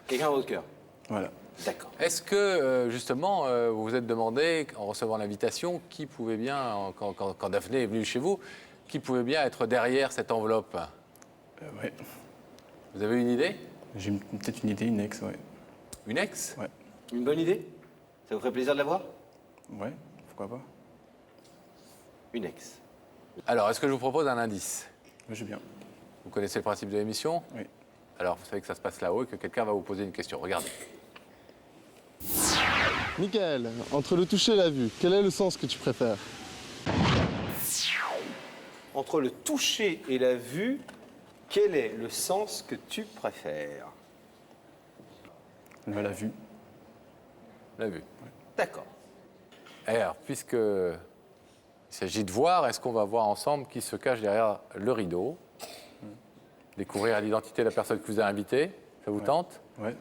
Quelqu'un dans votre cœur? Voilà. D'accord. Est-ce que, justement, vous vous êtes demandé, en recevant l'invitation, qui pouvait bien, quand Daphné est venue chez vous, qui pouvait bien être derrière cette enveloppe? Ouais. Vous avez une idée? J'ai peut-être une idée, une ex, ouais. Une ex? Ouais. Une bonne idée? Ça vous ferait plaisir de la voir? Ouais, pourquoi pas. Une ex. Alors, est-ce que je vous propose un indice? Oui, je veux bien. Vous connaissez le principe de l'émission? Oui. Alors, vous savez que ça se passe là-haut et que quelqu'un va vous poser une question. Regardez. Michael, entre le toucher et la vue, quel est le sens que tu préfères? Entre le toucher et la vue, quel est le sens que tu préfères? La vue. La vue. D'accord. Alors, puisqu'il s'agit de voir, est-ce qu'on va voir ensemble qui se cache derrière le rideau? Découvrir l'identité de la personne que vous avez invitée? Ça vous tente? Ouais.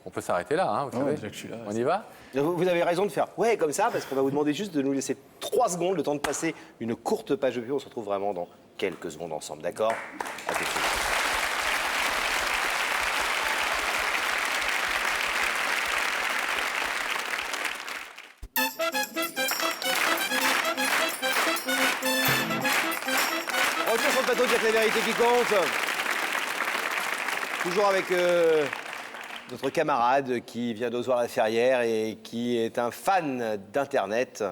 On peut s'arrêter là, hein, vous savez. Déjà que je suis là. On y va? Vous avez raison de faire ouais comme ça, parce qu'on va vous demander juste de nous laisser 3 secondes, le temps de passer une courte page de pub. On se retrouve vraiment dans quelques secondes ensemble, d'accord? À tout de suite. Retour sur le plateau de Dire la vérité qui compte. Toujours avec notre camarade qui vient d'Ozoir-la-Ferrière et qui est un fan d'Internet.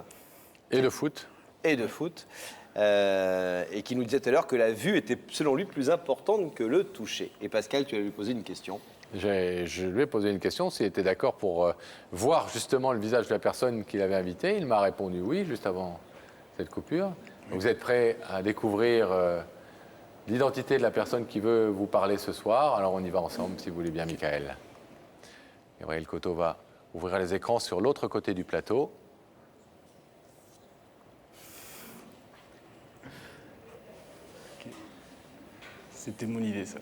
Et de foot. Et de foot. Et qui nous disait tout à l'heure que la vue était, selon lui, plus importante que le toucher. Et Pascal, tu vas lui poser une question. Je lui ai posé une question, s'il était d'accord pour voir justement le visage de la personne qu'il avait invitée. Il m'a répondu oui, juste avant cette coupure. Donc vous êtes prêt à découvrir l'identité de la personne qui veut vous parler ce soir? Alors on y va ensemble, si vous voulez bien, Michael. Gabriel Coteau va ouvrir les écrans sur l'autre côté du plateau. C'était mon idée, ça.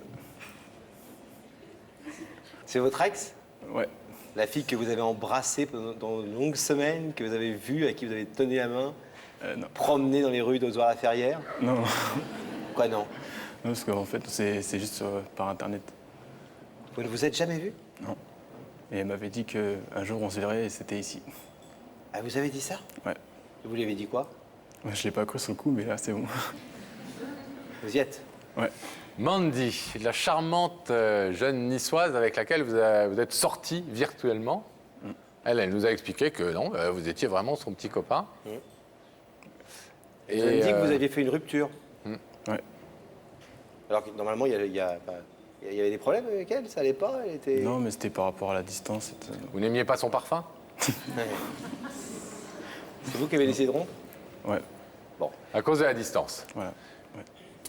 C'est votre ex? Ouais. La fille que vous avez embrassée pendant une longue semaine, que vous avez vue, à qui vous avez tenu la main, promener dans les rues d'Ozoir-la-Ferrière? Non. Pourquoi non? Non, parce qu'en fait, c'est juste par Internet. Vous ne vous êtes jamais vu? Non. Et elle m'avait dit qu'un jour on se verrait et c'était ici. Ah, vous avez dit ça? Ouais. Vous lui avez dit quoi? Ouais, je l'ai pas cru sur le coup, mais là, c'est bon. Vous y êtes? Ouais. Mandy, la charmante jeune niçoise avec laquelle vous êtes sorti virtuellement. Elle nous a expliqué que non, vous étiez vraiment son petit copain. Et vous avez dit que vous aviez fait une rupture. Ouais. Alors que normalement, il y avait des problèmes avec elle, ça allait pas? Elle était... Non, mais c'était par rapport à la distance. Vous n'aimiez pas son parfum? C'est vous qui avez décidé de rompre? Ouais. Bon. À cause de la distance. Voilà.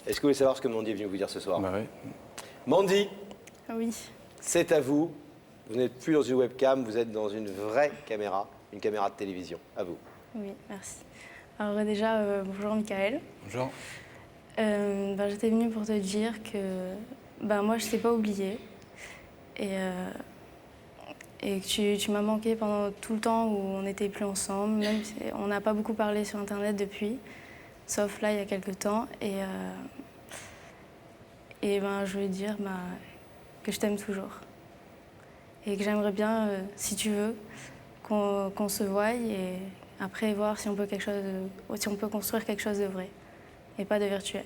Est-ce que vous voulez savoir ce que Mandy est venue vous dire ce soir? Bah ouais. Mandy, Oui. c'est à vous. Vous n'êtes plus dans une webcam, vous êtes dans une vraie caméra, une caméra de télévision. À vous. Oui, merci. Alors déjà, bonjour Michael. Bonjour. J'étais venue pour te dire que moi, je ne t'ai pas oublié. Et que tu m'as manqué pendant tout le temps où on n'était plus ensemble. Même si on n'a pas beaucoup parlé sur Internet depuis, sauf là, il y a quelques temps. Et je veux dire que je t'aime toujours. Et que j'aimerais bien, si tu veux, qu'on se voie et après voir si on peut construire quelque chose de vrai et pas de virtuel.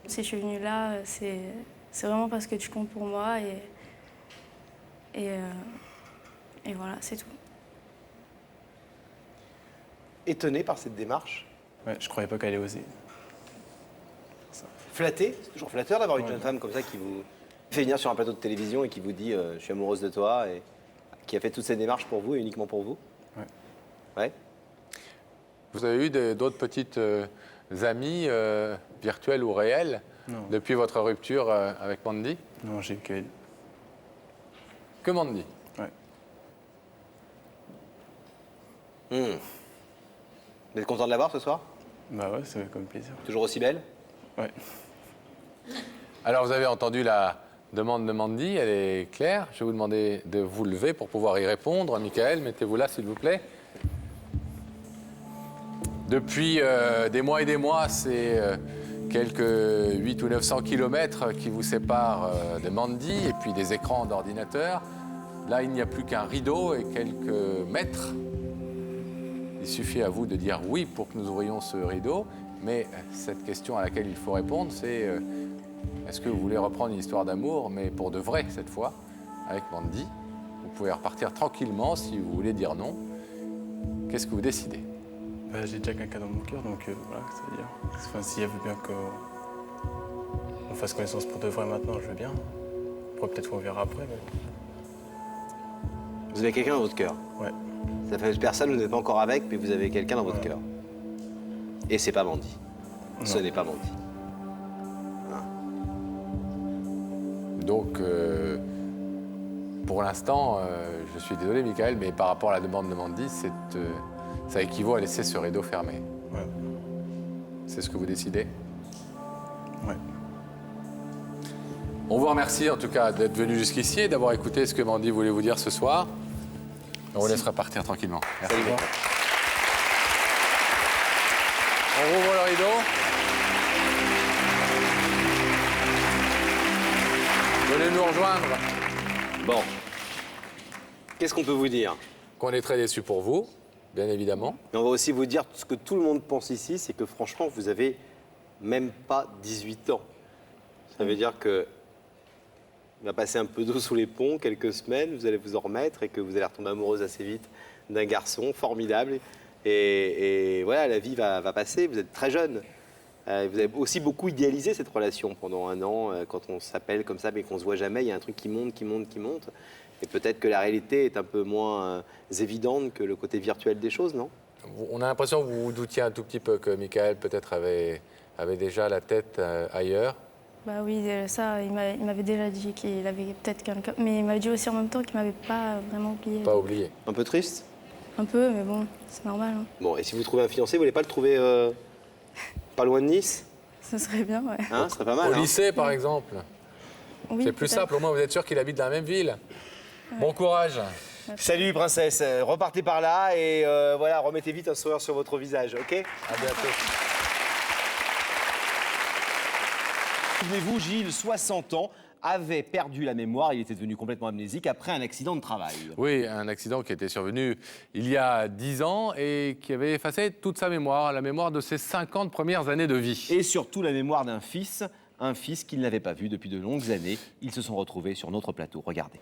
Si je suis venue là, c'est vraiment parce que tu comptes pour moi et voilà, c'est tout. Étonné par cette démarche? Ouais, je croyais pas qu'elle allait oser. Flatté? C'est toujours flatteur d'avoir une jeune femme comme ça qui vous fait venir sur un plateau de télévision et qui vous dit je suis amoureuse de toi, et qui a fait toutes ces démarches pour vous et uniquement pour vous? Ouais. Ouais. Vous avez eu d'autres petites amies, virtuelles ou réelles, depuis votre rupture avec Mandy? Non, j'ai eu qu'elle. Que Mandy? Ouais. Vous êtes content de la voir ce soir? Bah ouais, c'est comme plaisir. Toujours aussi belle? Ouais. Alors vous avez entendu la demande de Mandy, elle est claire. Je vais vous demander de vous lever pour pouvoir y répondre. Michael, mettez-vous là s'il vous plaît. Depuis des mois et des mois, c'est quelques 800 ou 900 kilomètres qui vous séparent de Mandy et puis des écrans d'ordinateur. Là, il n'y a plus qu'un rideau et quelques mètres. Il suffit à vous de dire oui pour que nous ouvrions ce rideau. Mais cette question à laquelle il faut répondre, c'est Est-ce que vous voulez reprendre une histoire d'amour, mais pour de vrai cette fois, avec Mandy? Vous pouvez repartir tranquillement si vous voulez dire non. Qu'est-ce que vous décidez? J'ai déjà quelqu'un dans mon cœur, donc voilà, ça veut dire. Enfin, si elle veut bien qu'on fasse connaissance pour de vrai maintenant, je veux bien. Après, peut-être qu'on verra après. Mais... Vous avez quelqu'un dans votre cœur? Ouais. Ça fait personne, vous n'êtes pas encore avec, mais vous avez quelqu'un dans votre cœur. Et c'est pas Mandy. Ce n'est pas Mandy. Donc, pour l'instant, je suis désolé, Michael, mais par rapport à la demande de Mandy, ça équivaut à laisser ce rideau fermé. Ouais. C'est ce que vous décidez? Ouais. On vous remercie en tout cas d'être venu jusqu'ici et d'avoir écouté ce que Mandy voulait vous dire ce soir. On vous laissera partir tranquillement. Merci. Salut. On rouvre le rideau. Venez nous rejoindre. Bon. Qu'est-ce qu'on peut vous dire? Qu'on est très déçus pour vous, bien évidemment. Mais on va aussi vous dire ce que tout le monde pense ici, c'est que franchement, vous avez même pas 18 ans. Ça veut dire que il va passer un peu d'eau sous les ponts, quelques semaines, vous allez vous en remettre et que vous allez retomber amoureuse assez vite d'un garçon formidable. Et voilà, la vie va passer, vous êtes très jeune. Vous avez aussi beaucoup idéalisé cette relation pendant un an, quand on s'appelle comme ça mais qu'on ne se voit jamais, il y a un truc qui monte. Et peut-être que la réalité est un peu moins évidente que le côté virtuel des choses, non? On a l'impression que vous vous doutiez un tout petit peu que Michael peut-être avait déjà la tête ailleurs. Bah oui, ça, il m'avait déjà dit qu'il avait peut-être quelqu'un. Mais il m'a dit aussi en même temps qu'il m'avait pas vraiment oublié. Pas oublié. Un peu triste? Un peu, mais bon, c'est normal. Hein. Bon, et si vous trouvez un fiancé, vous voulez pas le trouver pas loin de Nice? Ce serait bien, ouais. Hein, ce serait pas mal. Au lycée, par exemple. Oui, c'est plus simple, au moins vous êtes sûr qu'il habite dans la même ville. Ouais. Bon courage. Salut, princesse. Repartez par là et voilà, remettez vite un sourire sur votre visage, ok? À bientôt. Souvenez-vous, Gilles, 60 ans, avait perdu la mémoire. Il était devenu complètement amnésique après un accident de travail. Oui, un accident qui était survenu il y a 10 ans et qui avait effacé toute sa mémoire, la mémoire de ses 50 premières années de vie. Et surtout la mémoire d'un fils, un fils qu'il n'avait pas vu depuis de longues années. Ils se sont retrouvés sur notre plateau. Regardez.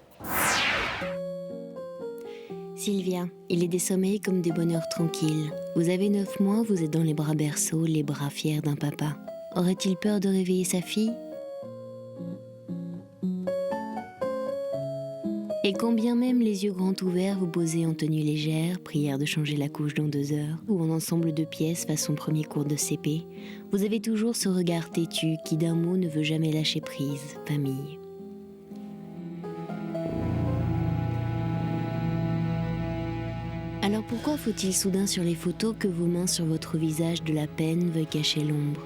Sylvia, il est des sommeils comme des bonheurs tranquilles. Vous avez 9 mois, vous êtes dans les bras berceaux, les bras fiers d'un papa. Aurait-il peur de réveiller sa fille? Et quand bien même les yeux grands ouverts vous posez en tenue légère, prière de changer la couche dans 2 heures, ou en ensemble de pièces façon premier cours de CP, vous avez toujours ce regard têtu qui d'un mot ne veut jamais lâcher prise, famille. Alors pourquoi faut-il soudain sur les photos que vos mains sur votre visage de la peine veuillent cacher l'ombre?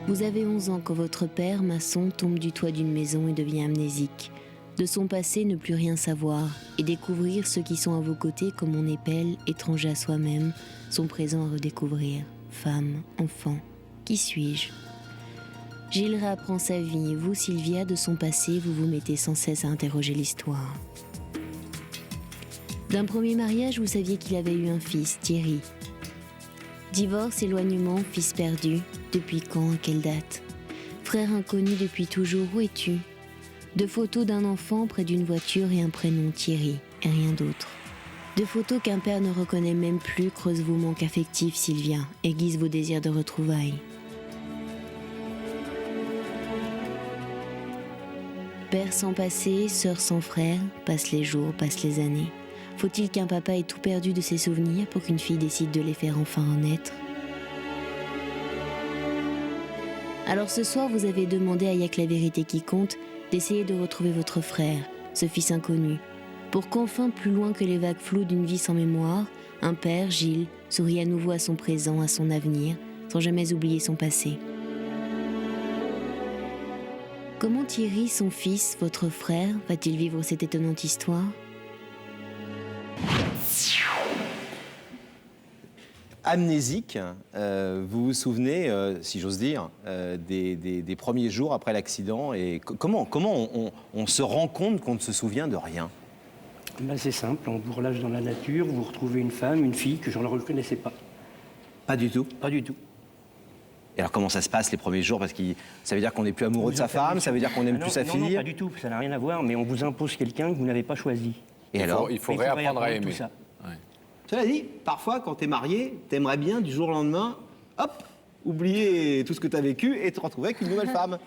Vous avez 11 ans quand votre père, maçon, tombe du toit d'une maison et devient amnésique. De son passé ne plus rien savoir et découvrir ceux qui sont à vos côtés comme on épelle, étrangers à soi-même, son présent à redécouvrir. Femme, enfant, qui suis-je? Gilles réapprend sa vie et vous, Sylvia, de son passé, vous vous mettez sans cesse à interroger l'histoire. D'un premier mariage, vous saviez qu'il avait eu un fils, Thierry. Divorce, éloignement, fils perdu. Depuis quand, à quelle date? Frère inconnu depuis toujours, où es-tu? 2 photos d'un enfant près d'une voiture et un prénom, Thierry, et rien d'autre. 2 photos qu'un père ne reconnaît même plus creusent vos manques affectifs, Sylvia, aiguisent vos désirs de retrouvailles. Père sans passé, sœur sans frère, passent les jours, passent les années. Faut-il qu'un papa ait tout perdu de ses souvenirs pour qu'une fille décide de les faire enfin renaître? Alors ce soir, vous avez demandé à Y'a que la vérité qui compte d'essayer de retrouver votre frère, ce fils inconnu, pour qu'enfin, plus loin que les vagues floues d'une vie sans mémoire, un père, Gilles, sourie à nouveau à son présent, à son avenir, sans jamais oublier son passé. Comment Thierry, son fils, votre frère, va-t-il vivre cette étonnante histoire? Amnésique, vous vous souvenez, si j'ose dire, des premiers jours après l'accident et comment on se rend compte qu'on ne se souvient de rien? Ben c'est simple, on vous relâche dans la nature, vous retrouvez une femme, une fille que je ne reconnaissais pas. Pas du tout? Pas du tout. Et alors comment ça se passe les premiers jours? Parce que ça veut dire qu'on n'est plus amoureux de sa femme, ça veut dire qu'on n'aime plus sa fille? Non, pas du tout, ça n'a rien à voir, mais on vous impose quelqu'un que vous n'avez pas choisi. Et alors? Il faut réapprendre à aimer. tout ça. Cela dit, parfois quand t'es marié, t'aimerais bien du jour au lendemain, hop, oublier tout ce que t'as vécu et te retrouver avec une nouvelle femme.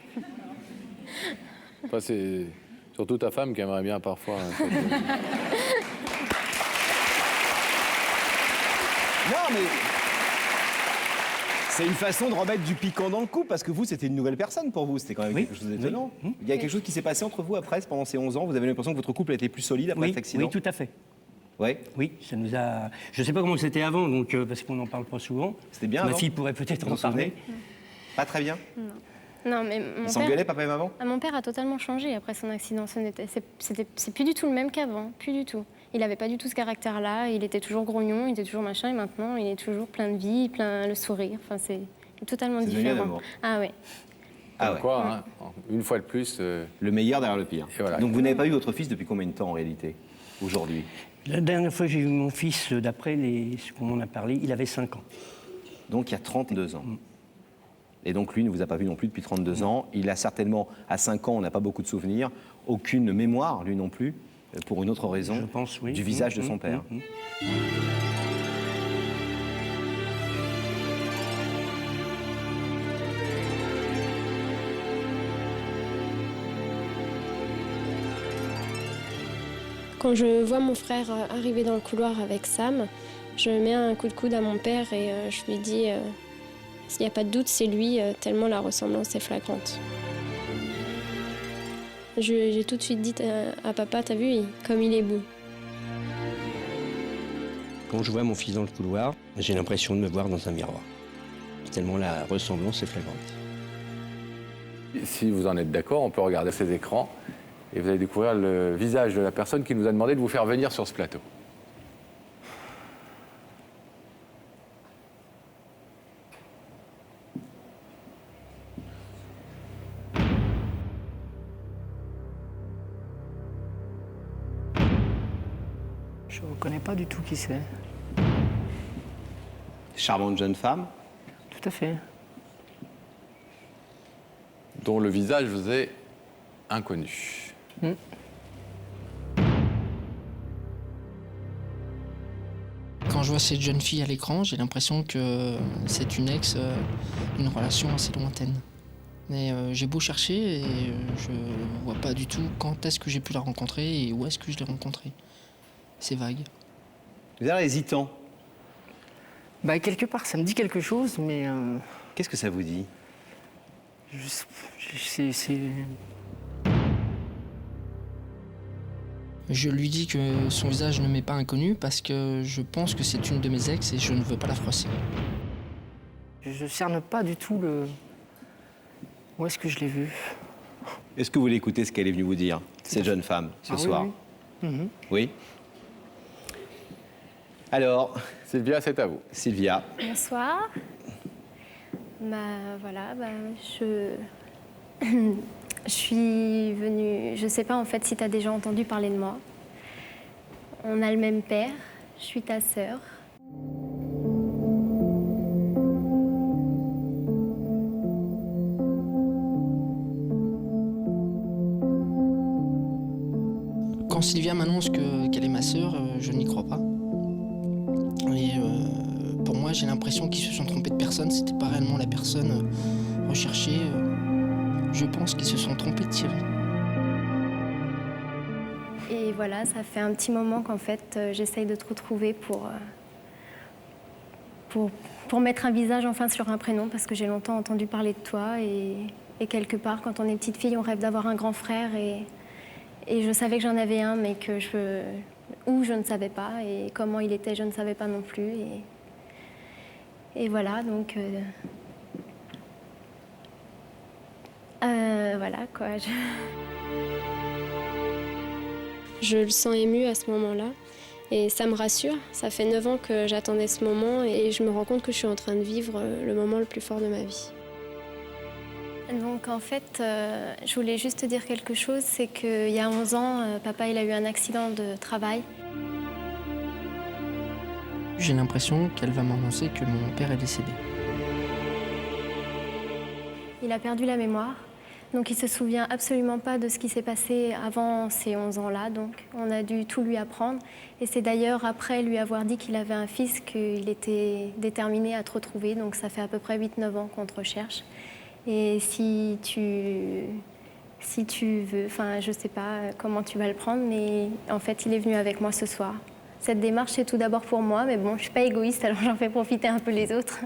Enfin, c'est surtout ta femme qui aimerait bien parfois. Non, mais c'est une façon de remettre du piquant dans le couple, parce que vous, c'était une nouvelle personne pour vous. C'était quand même quelque chose d'étonnant. Il y a quelque chose qui s'est passé entre vous après, pendant ces 11 ans. Vous avez l'impression que votre couple a été plus solide après cet accident? Oui, tout à fait. Ouais. Oui, ça nous a... Je ne sais pas comment c'était avant, donc, parce qu'on n'en parle pas souvent. C'était bien Ma avant? fille pourrait peut-être en parler. Pas très bien? Non, mais mon Ils s'engueulaient, papa et maman? Mon père a totalement changé après son accident. C'est plus du tout le même qu'avant, plus du tout. Il n'avait pas du tout ce caractère-là, il était toujours grognon, il était toujours machin, et maintenant il est toujours plein de vie, plein le sourire. Enfin, c'est totalement différent. Ah ouais. Ah ouais. Quoi, hein, une fois de plus... Le meilleur derrière le pire. Et voilà. Donc vous n'avez pas eu votre fils depuis combien de temps en réalité, aujourd'hui? La dernière fois que j'ai vu mon fils, d'après ce qu'on m'en a parlé, il avait 5 ans. Donc il y a 32 ans. Et donc lui ne vous a pas vu non plus depuis 32 ans. Il a certainement, à 5 ans, on n'a pas beaucoup de souvenirs, aucune mémoire, lui non plus, pour une autre raison, je pense, oui. du visage de son père. Quand je vois mon frère arriver dans le couloir avec Sam, je mets un coup de coude à mon père et je lui dis s'il n'y a pas de doute, c'est lui, tellement la ressemblance est flagrante. J'ai tout de suite dit à papa, t'as vu, comme il est beau. Quand je vois mon fils dans le couloir, j'ai l'impression de me voir dans un miroir. Tellement la ressemblance est flagrante. Si vous en êtes d'accord, on peut regarder ces écrans et vous allez découvrir le visage de la personne qui nous a demandé de vous faire venir sur ce plateau. Je ne reconnais pas du tout qui c'est. Charmante jeune femme. Tout à fait. Dont le visage vous est inconnu. Quand je vois cette jeune fille à l'écran, j'ai l'impression que c'est une une relation assez lointaine. Mais j'ai beau chercher et je vois pas du tout quand est-ce que j'ai pu la rencontrer et où est-ce que je l'ai rencontrée. C'est vague. Vous avez l'air hésitant. Bah, quelque part, ça me dit quelque chose, mais... Qu'est-ce que ça vous dit? Je lui dis que son visage ne m'est pas inconnu parce que je pense que c'est une de mes ex et je ne veux pas la froisser. Je ne cerne pas du tout le... Où est-ce que je l'ai vue? Est-ce que vous voulez écouter ce qu'elle est venue vous dire, cette jeune femme, ce soir? Oui, oui. Oui. Alors, Sylvia, c'est à vous. Sylvia. Bonsoir. Voilà, je suis venue... Je sais pas en fait si tu as déjà entendu parler de moi. On a le même père, je suis ta sœur. Quand Sylvia m'annonce qu'elle est ma sœur, je n'y crois pas. Et pour moi, j'ai l'impression qu'ils se sont trompés de personne. C'était pas réellement la personne recherchée. Je pense qu'ils se sont trompés de Thierry. Et voilà, ça fait un petit moment qu'en fait, j'essaye de te retrouver pour mettre un visage enfin sur un prénom, parce que j'ai longtemps entendu parler de toi. Et quelque part, quand on est petite fille, on rêve d'avoir un grand frère. Et je savais que j'en avais un, mais que je ne savais pas. Et comment il était, je ne savais pas non plus. Et voilà, donc... voilà, quoi. Je le sens ému à ce moment-là. Et ça me rassure. Ça fait 9 ans que j'attendais ce moment. Et je me rends compte que je suis en train de vivre le moment le plus fort de ma vie. Donc en fait, je voulais juste te dire quelque chose, c'est qu'il y a 11 ans, papa il a eu un accident de travail. J'ai l'impression qu'elle va m'annoncer que mon père est décédé. il a perdu la mémoire. Donc il ne se souvient absolument pas de ce qui s'est passé avant ces 11 ans-là. Donc on a dû tout lui apprendre. Et c'est d'ailleurs après lui avoir dit qu'il avait un fils qu'il était déterminé à te retrouver. Donc ça fait à peu près 8-9 ans qu'on te recherche. Et si tu veux, enfin je ne sais pas comment tu vas le prendre, mais en fait il est venu avec moi ce soir. Cette démarche c'est tout d'abord pour moi, mais bon je ne suis pas égoïste alors j'en fais profiter un peu les autres.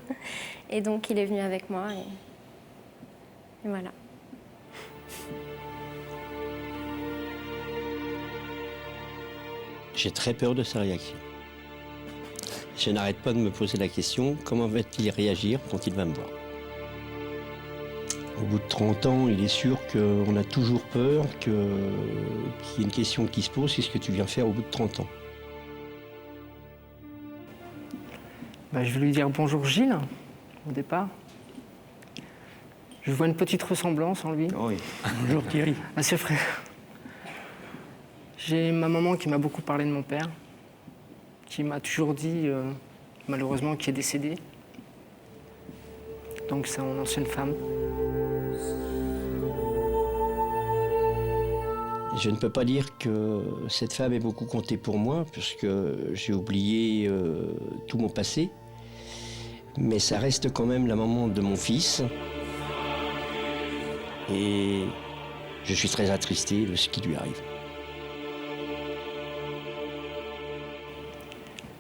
Et donc il est venu avec moi et voilà. J'ai très peur de sa réaction. Je n'arrête pas de me poser la question, comment va-t-il réagir quand il va me voir? Au bout de 30 ans, il est sûr qu'on a toujours peur qu'il y ait une question qui se pose, qu'est-ce que tu viens faire au bout de 30 ans? Je vais lui dire bonjour Gilles, au départ. Je vois une petite ressemblance en lui. Oui. Bonjour Thierry. À ses frères. J'ai ma maman qui m'a beaucoup parlé de mon père, qui m'a toujours dit, malheureusement, qu'il est décédé. Donc c'est mon ancienne femme. Je ne peux pas dire que cette femme ait beaucoup compté pour moi, puisque j'ai oublié tout mon passé. Mais ça reste quand même la maman de mon fils. Et je suis très attristé de ce qui lui arrive.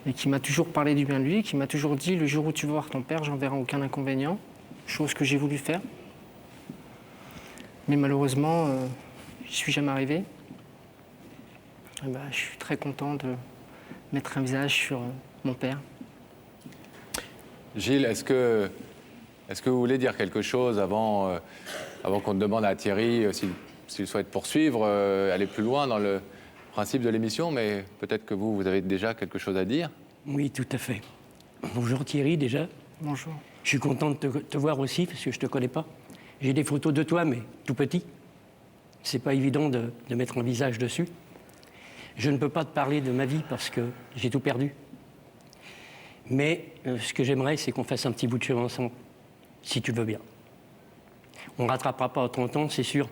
Et qui m'a toujours parlé du bien de lui, qui m'a toujours dit, le jour où tu vas voir ton père, j'en verrai aucun inconvénient. Chose que j'ai voulu faire. Mais malheureusement, j'y suis jamais arrivé. Et je suis très content de mettre un visage sur mon père. Gilles, est-ce que vous voulez dire quelque chose avant qu'on demande à Thierry s'il souhaite poursuivre, aller plus loin dans le principe de l'émission, mais peut-être que vous avez déjà quelque chose à dire? Oui, tout à fait. Bonjour Thierry, déjà. Bonjour. Je suis content de te voir aussi, parce que je ne te connais pas. J'ai des photos de toi, mais tout petit. C'est pas évident de mettre un visage dessus. Je ne peux pas te parler de ma vie, parce que j'ai tout perdu. Mais ce que j'aimerais, c'est qu'on fasse un petit bout de chemin ensemble, si tu veux bien. On ne rattrapera pas à 30 ans, c'est sûr.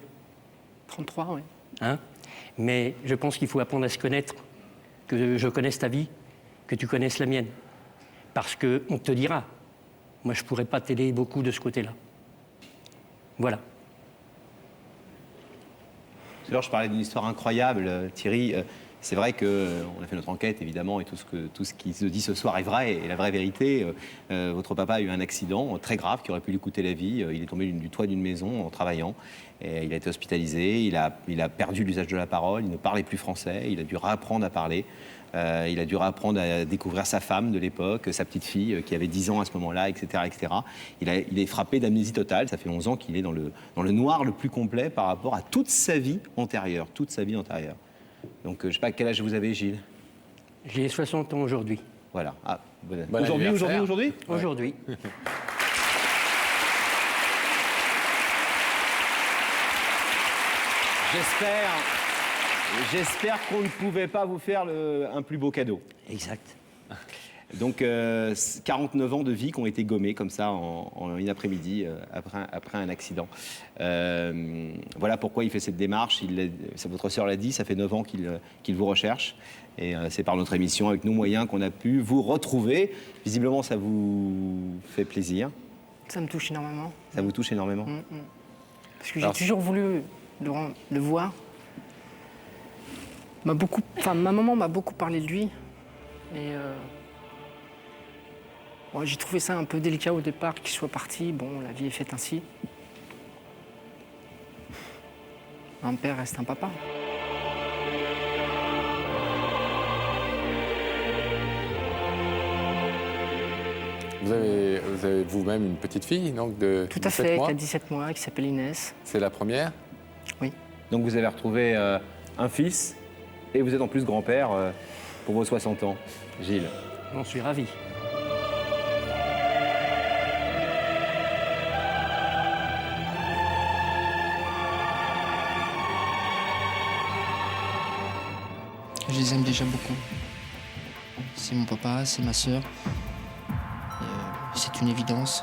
33, oui. Hein? Mais je pense qu'il faut apprendre à se connaître, que je connaisse ta vie, que tu connaisses la mienne. Parce qu'on te dira. Moi, je ne pourrais pas t'aider beaucoup de ce côté-là. Voilà. Alors, je parlais d'une histoire incroyable, Thierry. C'est vrai qu'on a fait notre enquête, évidemment, et tout ce qui se dit ce soir est vrai, et la vraie vérité. Votre papa a eu un accident très grave qui aurait pu lui coûter la vie. Il est tombé du toit d'une maison en travaillant. Et il a été hospitalisé, il a perdu l'usage de la parole, il ne parlait plus français, il a dû réapprendre à parler. Il a dû réapprendre à découvrir sa femme de l'époque, sa petite fille qui avait 10 ans à ce moment-là, etc. etc. Il est frappé d'amnésie totale. Ça fait 11 ans qu'il est dans le noir le plus complet par rapport à toute sa vie antérieure. Donc, je ne sais pas quel âge vous avez, Gilles? J'ai 60 ans aujourd'hui. Voilà. Ah, Bon aujourd'hui? Aujourd'hui. J'espère qu'on ne pouvait pas vous faire un plus beau cadeau. Exact. Donc, 49 ans de vie qui ont été gommés comme ça en une après-midi après un accident. Voilà pourquoi il fait cette démarche. Votre sœur l'a dit, ça fait 9 ans qu'il vous recherche. Et c'est par notre émission, avec nos moyens, qu'on a pu vous retrouver. Visiblement, ça vous fait plaisir. Ça me touche énormément. Ça vous touche énormément. Parce que j'ai toujours voulu le voir. Ma maman m'a beaucoup parlé de lui. Et j'ai trouvé ça un peu délicat au départ qu'il soit parti. Bon, la vie est faite ainsi. Un père reste un papa. Vous avez vous-même une petite fille, donc de 17 mois. Tout à fait, qui a 17 mois, qui s'appelle Inès. C'est la première? Oui. Donc vous avez retrouvé un fils et vous êtes en plus grand-père pour vos 60 ans. Gilles. J'en suis ravi. Je les aime déjà beaucoup. C'est mon papa, c'est ma sœur. C'est une évidence.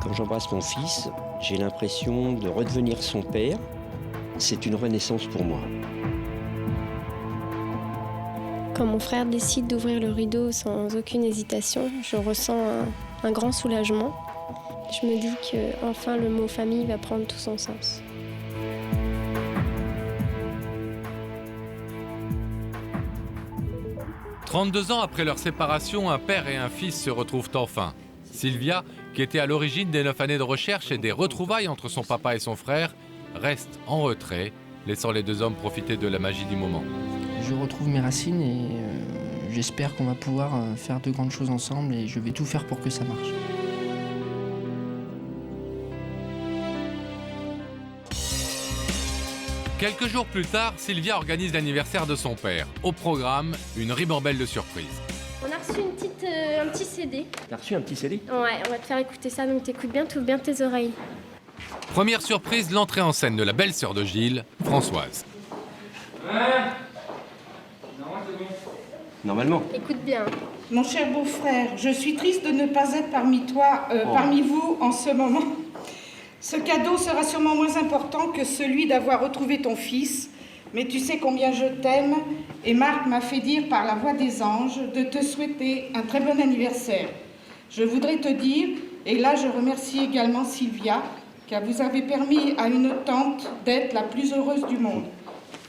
Quand j'embrasse mon fils, j'ai l'impression de redevenir son père. C'est une renaissance pour moi. Quand mon frère décide d'ouvrir le rideau sans aucune hésitation, je ressens un grand soulagement. Je me dis qu'enfin le mot famille va prendre tout son sens. « 32 ans après leur séparation, un père et un fils se retrouvent enfin. Sylvia, qui était à l'origine des 9 années de recherche et des retrouvailles entre son papa et son frère, reste en retrait, laissant les deux hommes profiter de la magie du moment. Je retrouve mes racines et j'espère qu'on va pouvoir faire de grandes choses ensemble et je vais tout faire pour que ça marche. Quelques jours plus tard, Sylvia organise l'anniversaire de son père. Au programme, une ribambelle de surprises. On a reçu un petit CD. T'as reçu un petit CD? Ouais, on va te faire écouter ça, donc t'écoutes bien, t'ouvres bien tes oreilles. Première surprise, l'entrée en scène de la belle-sœur de Gilles, Françoise. Normalement. Écoute bien. Mon cher beau-frère, je suis triste de ne pas être parmi vous en ce moment. Ce cadeau sera sûrement moins important que celui d'avoir retrouvé ton fils, mais tu sais combien je t'aime et Marc m'a fait dire par la voix des anges de te souhaiter un très bon anniversaire. Je voudrais te dire, et là je remercie également Sylvia, car vous avez permis à une tante d'être la plus heureuse du monde.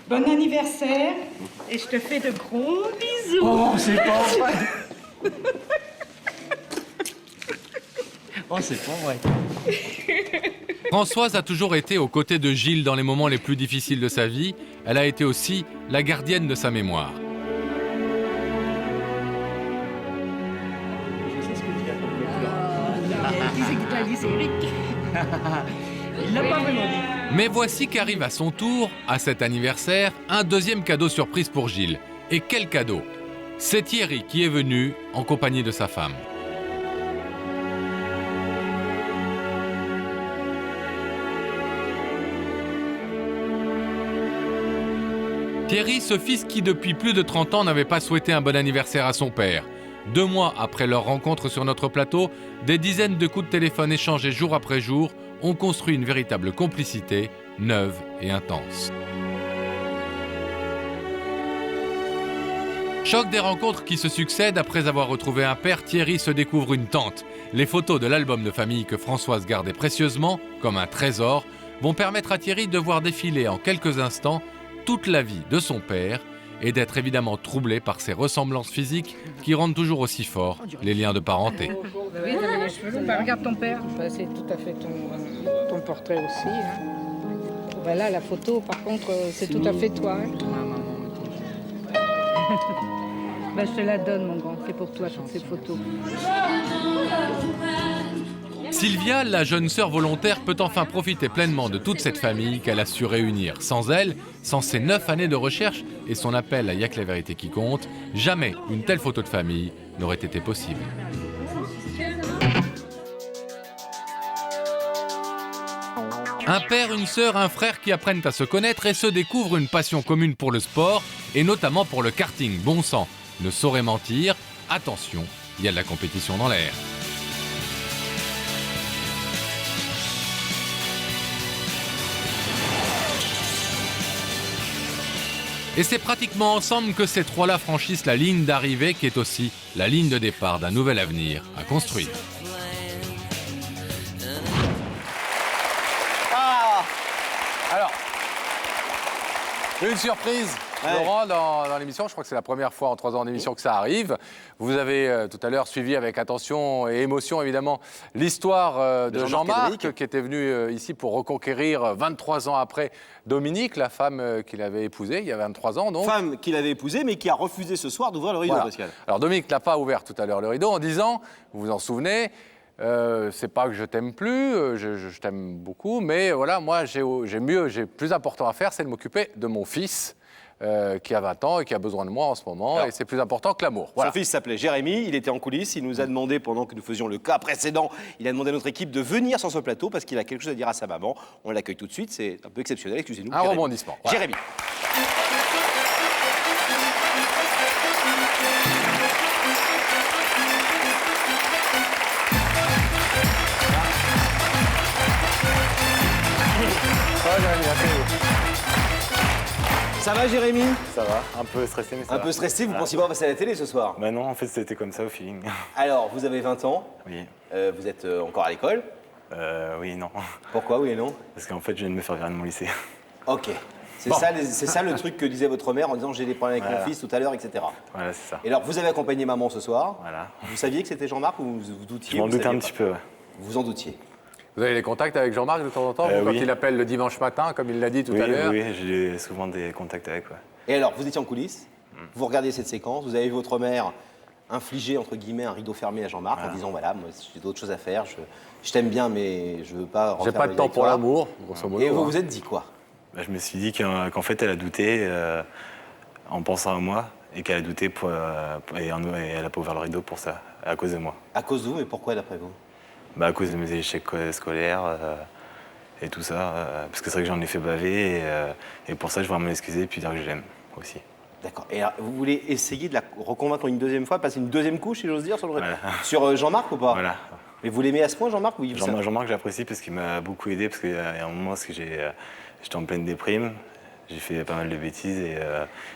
Bon anniversaire et je te fais de gros bisous. Oh, c'est pas vrai. Oh, c'est pas vrai. Françoise a toujours été aux côtés de Gilles dans les moments les plus difficiles de sa vie. Elle a été aussi la gardienne de sa mémoire. Je sais ce que tu as. Il disait que tu as dit, c'est Eric. Il l'a pas vraiment dit. Mais voici qu'arrive à son tour, à cet anniversaire, un deuxième cadeau surprise pour Gilles. Et quel cadeau! C'est Thierry qui est venu en compagnie de sa femme. Thierry, ce fils qui depuis plus de 30 ans n'avait pas souhaité un bon anniversaire à son père. 2 mois après leur rencontre sur notre plateau, des dizaines de coups de téléphone échangés jour après jour ont construit une véritable complicité, neuve et intense. Choc des rencontres qui se succèdent, après avoir retrouvé un père, Thierry se découvre une tante. Les photos de l'album de famille que Françoise gardait précieusement, comme un trésor, vont permettre à Thierry de voir défiler en quelques instants toute la vie de son père et d'être évidemment troublé par ses ressemblances physiques qui rendent toujours aussi forts les liens de parenté. Oui, tu avais les cheveux longs. Bah, regarde ton père. Bah, c'est tout à fait ton portrait aussi. Hein. Bah, là, la photo, par contre, c'est tout à fait toi. Hein. Bah, je te la donne, mon grand. C'est pour toi, toutes ces photos. Sylvia, la jeune sœur volontaire, peut enfin profiter pleinement de toute cette famille qu'elle a su réunir. Sans elle, sans ses 9 années de recherche et son appel à Y'a que la vérité qui compte, jamais une telle photo de famille n'aurait été possible. Un père, une sœur, un frère qui apprennent à se connaître et se découvrent une passion commune pour le sport et notamment pour le karting. Bon sang, ne saurait mentir, attention, il y a de la compétition dans l'air. Et c'est pratiquement ensemble que ces trois-là franchissent la ligne d'arrivée qui est aussi la ligne de départ d'un nouvel avenir à construire. Ah! Alors, une surprise, Laurent, dans l'émission. Je crois que c'est la première fois en 3 ans d'émission que ça arrive. Vous avez tout à l'heure suivi avec attention et émotion, évidemment, l'histoire de Jean-Marc, qui était venu ici pour reconquérir 23 ans après Dominique, la femme qu'il avait épousée il y a 23 ans. Donc. Femme qu'il avait épousée, mais qui a refusé ce soir d'ouvrir le rideau, Voilà. Pascal. Alors Dominique n'a pas ouvert tout à l'heure le rideau en disant, vous vous en souvenez, c'est pas que je t'aime plus, je t'aime beaucoup, mais voilà, moi j'ai plus important à faire, c'est de m'occuper de mon fils qui a 20 ans et qui a besoin de moi en ce moment, et c'est plus important que l'amour. Voilà. Son fils s'appelait Jérémy, il était en coulisses, il nous a demandé, pendant que nous faisions le cas précédent, il a demandé à notre équipe de venir sur ce plateau parce qu'il a quelque chose à dire à sa maman. On l'accueille tout de suite, c'est un peu exceptionnel, excusez-nous. Un rebondissement. Voilà. Jérémy. Ça va, Jérémy? Ça va, un peu stressé, mais ça va. Un peu stressé, vous pensiez pas passer à la télé ce soir? Bah non, en fait, c'était comme ça au feeling. Alors, vous avez 20 ans. Oui. Vous êtes encore à l'école? Oui et non. Pourquoi oui et non? Parce qu'en fait, je viens de me faire virer de mon lycée. Ok. C'est ça le truc que disait votre mère en disant j'ai des problèmes avec mon fils tout à l'heure, etc. Voilà, c'est ça. Et alors, vous avez accompagné maman ce soir. Voilà. Vous saviez que c'était Jean-Marc ou vous doutiez? Je m'en doutais un petit peu, ouais. Vous en doutiez? Vous avez des contacts avec Jean-Marc de temps en temps, quand oui. il appelle le dimanche matin, comme il l'a dit tout à l'heure? Oui, j'ai souvent des contacts avec, ouais. Et alors, vous étiez en coulisses, vous regardiez cette séquence, vous avez vu votre mère infliger, entre guillemets, un rideau fermé à Jean-Marc en disant, voilà, moi j'ai d'autres choses à faire, je t'aime bien, mais je veux pas refaire J'ai pas de temps pour l'amour, grosso modo. Et vous vous êtes dit quoi? Bah, je me suis dit qu'en fait, elle a douté en pensant à moi, et qu'elle a douté et elle a pas ouvert le rideau pour ça, à cause de moi. À cause de vous, mais pourquoi d'après vous? Bah, à cause de mes échecs scolaires et tout ça, parce que c'est vrai que j'en ai fait baver, et pour ça, je voudrais m'en excuser et puis dire que je l'aime aussi. D'accord. Et alors, vous voulez essayer de la reconvaincre une deuxième fois, passer une deuxième couche, si j'ose dire, sur Jean-Marc ou pas? Voilà. Mais vous l'aimez à ce point, Jean-Marc? Oui, Jean-Marc, j'apprécie parce qu'il m'a beaucoup aidé, parce qu'il y a un moment, j'étais en pleine déprime, j'ai fait pas mal de bêtises, et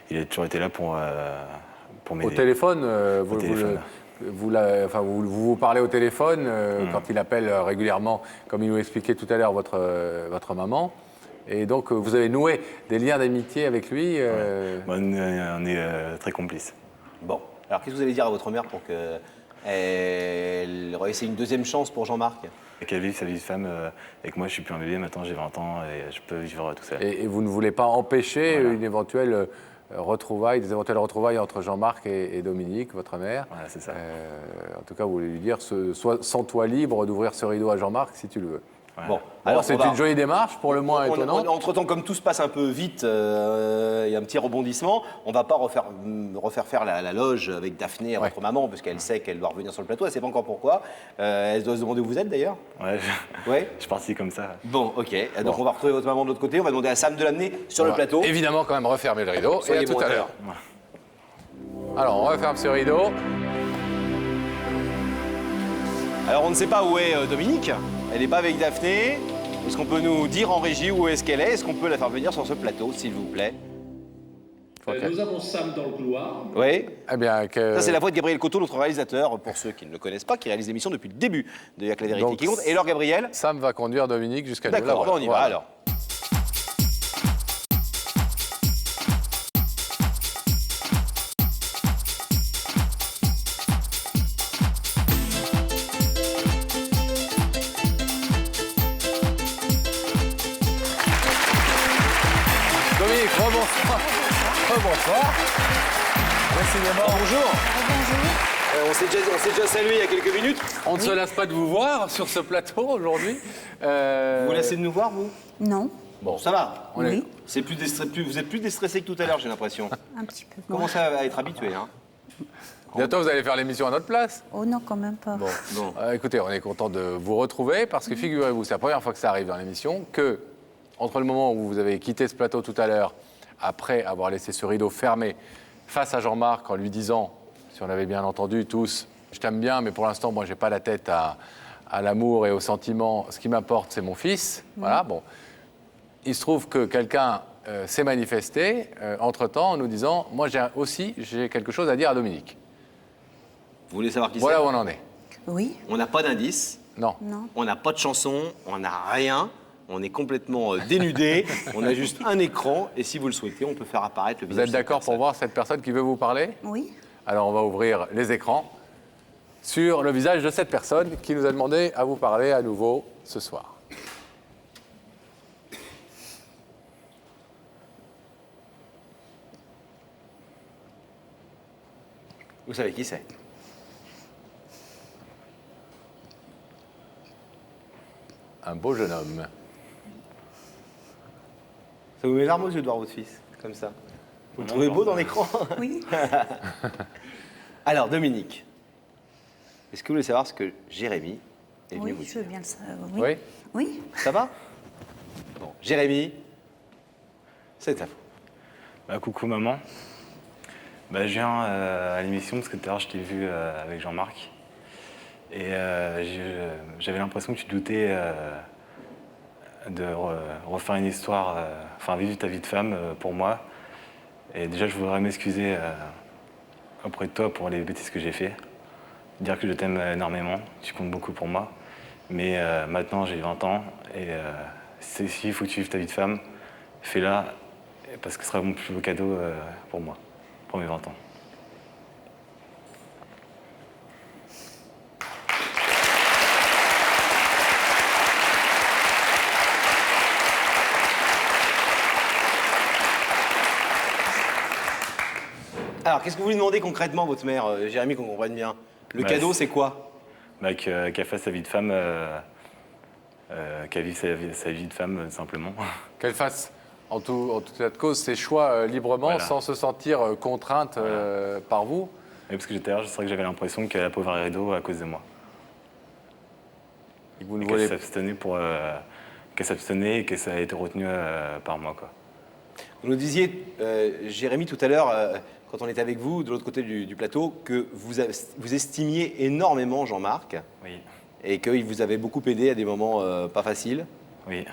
il a toujours été là pour m'aider. Au téléphone, vous parlez au téléphone quand il appelle régulièrement, comme il nous expliquait tout à l'heure votre maman. Et donc, vous avez noué des liens d'amitié avec lui. On est très complices. Bon. Alors, qu'est-ce que vous allez dire à votre mère pour qu'elle essaie une deuxième chance pour Jean-Marc? Qu'elle vive sa vie de femme avec moi, je suis plus un bébé, maintenant j'ai 20 ans et je peux vivre tout seul. Et vous ne voulez pas empêcher des éventuelles retrouvailles entre Jean-Marc et Dominique, votre mère. Voilà, c'est ça. En tout cas, vous voulez lui dire, sens-toi libre d'ouvrir ce rideau à Jean-Marc si tu le veux. Ouais. Bon, alors c'est une jolie démarche, pour le moins étonnante. Entre-temps, comme tout se passe un peu vite, il y a un petit rebondissement, on ne va pas refaire faire la loge avec Daphné à votre maman, parce qu'elle sait qu'elle doit revenir sur le plateau, elle ne sait pas encore pourquoi. Elle doit se demander où vous êtes d'ailleurs. Ouais, ouais. Je suis parti comme ça. Bon, ok. Donc on va retrouver votre maman de l'autre côté, on va demander à Sam de l'amener sur le plateau. Évidemment, quand même, refermer le rideau. Et à tout à l'heure. Alors, on referme ce rideau. Alors, on ne sait pas où est Dominique. Elle n'est pas avec Daphné. Est-ce qu'on peut nous dire en régie où est-ce qu'elle est? Est-ce qu'on peut la faire venir sur ce plateau, s'il vous plaît? Nous avons Sam dans le couloir. Oui. Eh bien, ça, c'est la voix de Gabriel Coteau, notre réalisateur, pour ceux qui ne le connaissent pas, qui réalise l'émission depuis le début de Y'a que la vérité qui compte. Et alors, Gabriel? Sam va conduire Dominique jusqu'à nous. D'accord, on y va alors. Bonsoir. Décidément. Bonjour. On s'est déjà salué il y a quelques minutes. On ne se lasse pas de vous voir sur ce plateau aujourd'hui. Vous laissez de nous voir, vous? Non. Bon, ça va. Oui. Vous êtes plus déstressé que tout à l'heure, j'ai l'impression. Un petit peu. Vous commencez à être habitué, hein? Bientôt, vous allez faire l'émission à notre place. Oh non, quand même pas. Bon. Écoutez, on est content de vous retrouver parce que figurez-vous, c'est la première fois que ça arrive dans l'émission que, entre le moment où vous avez quitté ce plateau tout à l'heure, après avoir laissé ce rideau fermé face à Jean-Marc en lui disant, si on avait bien entendu tous, je t'aime bien, mais pour l'instant, moi, j'ai pas la tête à l'amour et au sentiment. Ce qui m'importe, c'est mon fils. Voilà, bon. Il se trouve que quelqu'un s'est manifesté entre-temps en nous disant, moi, j'ai quelque chose à dire à Dominique. Vous voulez savoir qui c'est? Voilà où on en est. Oui. On n'a pas d'indice. Non. On n'a pas de chanson. On n'a rien. On est complètement dénudé. On a juste un écran. Et si vous le souhaitez, on peut faire apparaître le visage. Vous êtes d'accord pour voir cette personne qui veut vous parler? Oui. Alors, on va ouvrir les écrans sur le visage de cette personne qui nous a demandé à vous parler à nouveau ce soir. Vous savez qui c'est? Un beau jeune homme. Ça vous met l'arme aux yeux de voir votre fils, comme ça. Vous le trouvez beau dans l'écran? Oui. Alors, Dominique, est-ce que vous voulez savoir ce que Jérémy est venu vous Oui, dire? je veux bien le savoir. Oui. Oui. Ça va? Bon, Jérémy, c'est à vous. Bah, coucou maman. Bah, je viens à l'émission parce que tout à l'heure je t'ai vu avec Jean-Marc. Et j'avais l'impression que tu doutais de refaire une histoire, enfin vivre ta vie de femme pour moi. Et déjà, je voudrais m'excuser auprès de toi pour les bêtises que j'ai fait. Dire que je t'aime énormément, tu comptes beaucoup pour moi. Mais maintenant, j'ai 20 ans et s'il faut que tu vives ta vie de femme, fais-la parce que ce sera mon plus beau cadeau pour moi, pour mes 20 ans. Alors, qu'est-ce que vous lui demandez concrètement, votre mère, Jérémy, qu'on comprenne bien? Le cadeau, c'est quoi? Qu'elle fasse sa vie de femme, qu'elle vive sa vie de femme, simplement. Qu'elle fasse, en tout état de cause, ses choix librement, voilà, sans se sentir contrainte par vous. Oui, parce que j'étais là, c'est vrai que j'avais l'impression qu'elle a pauvre rideau à cause de moi. Et vous ne voulez... qu'elle s'abstenait et que ça a été retenu par moi, quoi. Vous nous disiez, Jérémy, tout à l'heure, quand on était avec vous, de l'autre côté du plateau, que vous estimiez énormément Jean-Marc. Oui. Et qu'il vous avait beaucoup aidé à des moments pas faciles. Oui.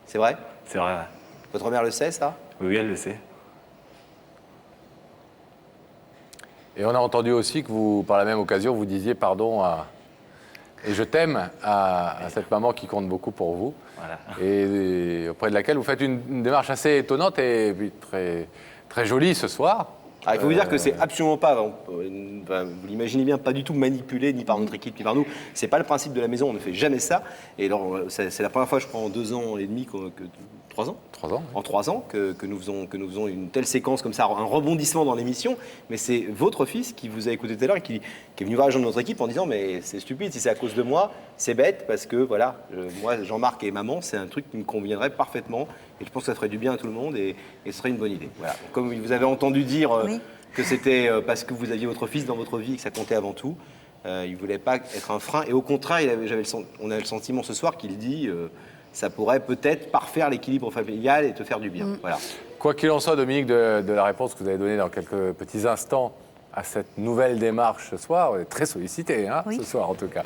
C'est vrai? C'est vrai, ouais. Votre mère le sait, ça? Oui, elle le sait. Et on a entendu aussi que vous, par la même occasion, vous disiez pardon et je t'aime à cette maman qui compte beaucoup pour vous. Voilà. Et auprès de laquelle vous faites une démarche assez étonnante et puis très, très jolie ce soir. Ah, il faut vous dire que c'est absolument pas, vous l'imaginez bien, pas du tout manipulé ni par notre équipe ni par nous. C'est pas le principe de la maison, on ne fait jamais ça. Et alors, c'est la première fois, je crois, en 2 ans et demi, 3 ans. 3 ans. En 3 ans que nous faisons une telle séquence comme ça, un rebondissement dans l'émission. Mais c'est votre fils qui vous a écouté tout à l'heure et qui est venu voir rejoindre notre équipe en disant mais c'est stupide, si c'est à cause de moi, c'est bête parce que voilà, moi, Jean-Marc et maman, c'est un truc qui me conviendrait parfaitement. Et je pense que ça ferait du bien à tout le monde et ce serait une bonne idée. Voilà. Comme vous avez entendu dire que c'était parce que vous aviez votre fils dans votre vie et que ça comptait avant tout, il ne voulait pas être un frein. Et au contraire, on a le sentiment ce soir qu'il dit ça pourrait peut-être parfaire l'équilibre familial et te faire du bien. Voilà. Quoi qu'il en soit, Dominique, de la réponse que vous avez donnée dans quelques petits instants à cette nouvelle démarche ce soir, on est très sollicité ce soir en tout cas.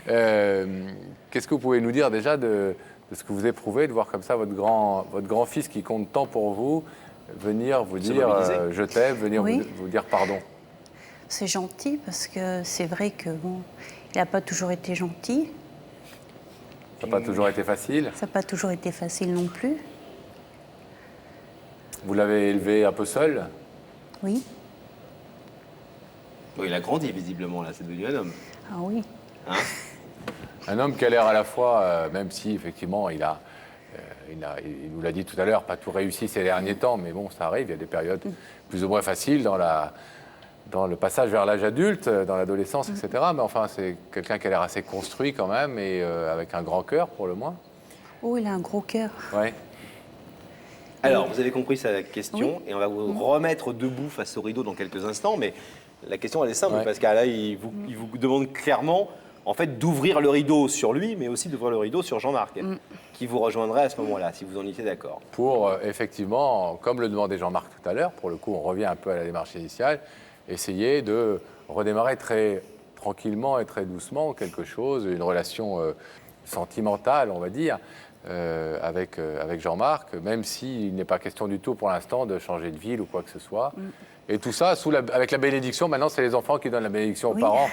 Qu'est-ce que vous pouvez nous dire déjà de ce que vous éprouvez, de voir comme ça votre grand-fils qui compte tant pour vous, venir vous dire je t'aime, venir vous dire pardon? C'est gentil parce que c'est vrai que il n'a pas toujours été gentil. Ça n'a pas toujours été facile? Ça n'a pas toujours été facile non plus. Vous l'avez élevé un peu seul? Oui. Bon, il a grandi visiblement là, c'est devenu un homme. Ah oui. Hein? Un homme qui a l'air à la fois, même si effectivement il nous l'a dit tout à l'heure, pas tout réussi ces derniers temps, mais bon, ça arrive, il y a des périodes plus ou moins faciles dans le passage vers l'âge adulte, dans l'adolescence, etc. Mais enfin, c'est quelqu'un qui a l'air assez construit quand même et avec un grand cœur pour le moins. Oh, il a un gros cœur. Ouais. Alors, vous avez compris sa question et on va vous remettre debout face au rideau dans quelques instants, mais la question elle est simple parce que là, il vous demande clairement en fait d'ouvrir le rideau sur lui, mais aussi d'ouvrir le rideau sur Jean-Marc, qui vous rejoindrait à ce moment-là, si vous en étiez d'accord. Pour effectivement, comme le demandait Jean-Marc tout à l'heure, pour le coup, on revient un peu à la démarche initiale, essayer de redémarrer très tranquillement et très doucement quelque chose, une relation sentimentale, on va dire, avec Jean-Marc, même s'il n'est pas question du tout pour l'instant de changer de ville ou quoi que ce soit. Et tout ça avec la bénédiction. Maintenant, c'est les enfants qui donnent la bénédiction aux parents.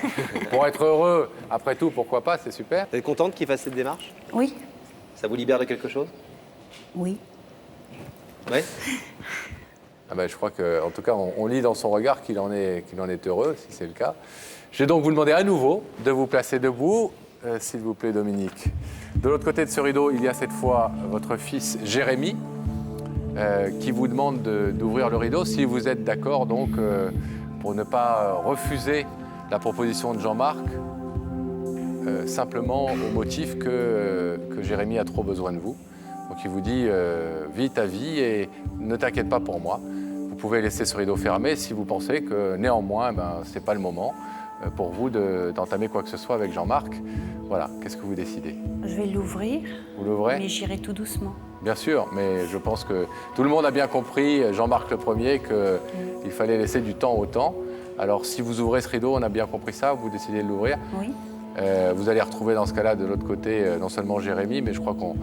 Pour être heureux, après tout, pourquoi pas, c'est super. Vous êtes contente qu'il fasse cette démarche? Oui. Ça vous libère de quelque chose? Oui. Oui. Ah ben, je crois qu'en tout cas, on lit dans son regard qu'il en est heureux, si c'est le cas. Je vais donc vous demander à nouveau de vous placer debout, s'il vous plaît, Dominique. De l'autre côté de ce rideau, il y a cette fois votre fils Jérémy, qui vous demande d'ouvrir le rideau, si vous êtes d'accord, donc, pour ne pas refuser la proposition de Jean-Marc, simplement au motif que Jérémy a trop besoin de vous. Donc il vous dit vis ta vie et ne t'inquiète pas pour moi. Vous pouvez laisser ce rideau fermé si vous pensez que néanmoins, ce n'est pas le moment pour vous d'entamer quoi que ce soit avec Jean-Marc. Voilà, qu'est-ce que vous décidez? Je vais l'ouvrir. Vous l'ouvrez? Mais j'irai tout doucement. Bien sûr, mais je pense que tout le monde a bien compris, Jean-Marc le premier, qu'il fallait laisser du temps au temps. Alors si vous ouvrez ce rideau, on a bien compris ça, vous décidez de l'ouvrir. Oui. Vous allez retrouver dans ce cas-là de l'autre côté non seulement Jérémy, mais je crois qu'on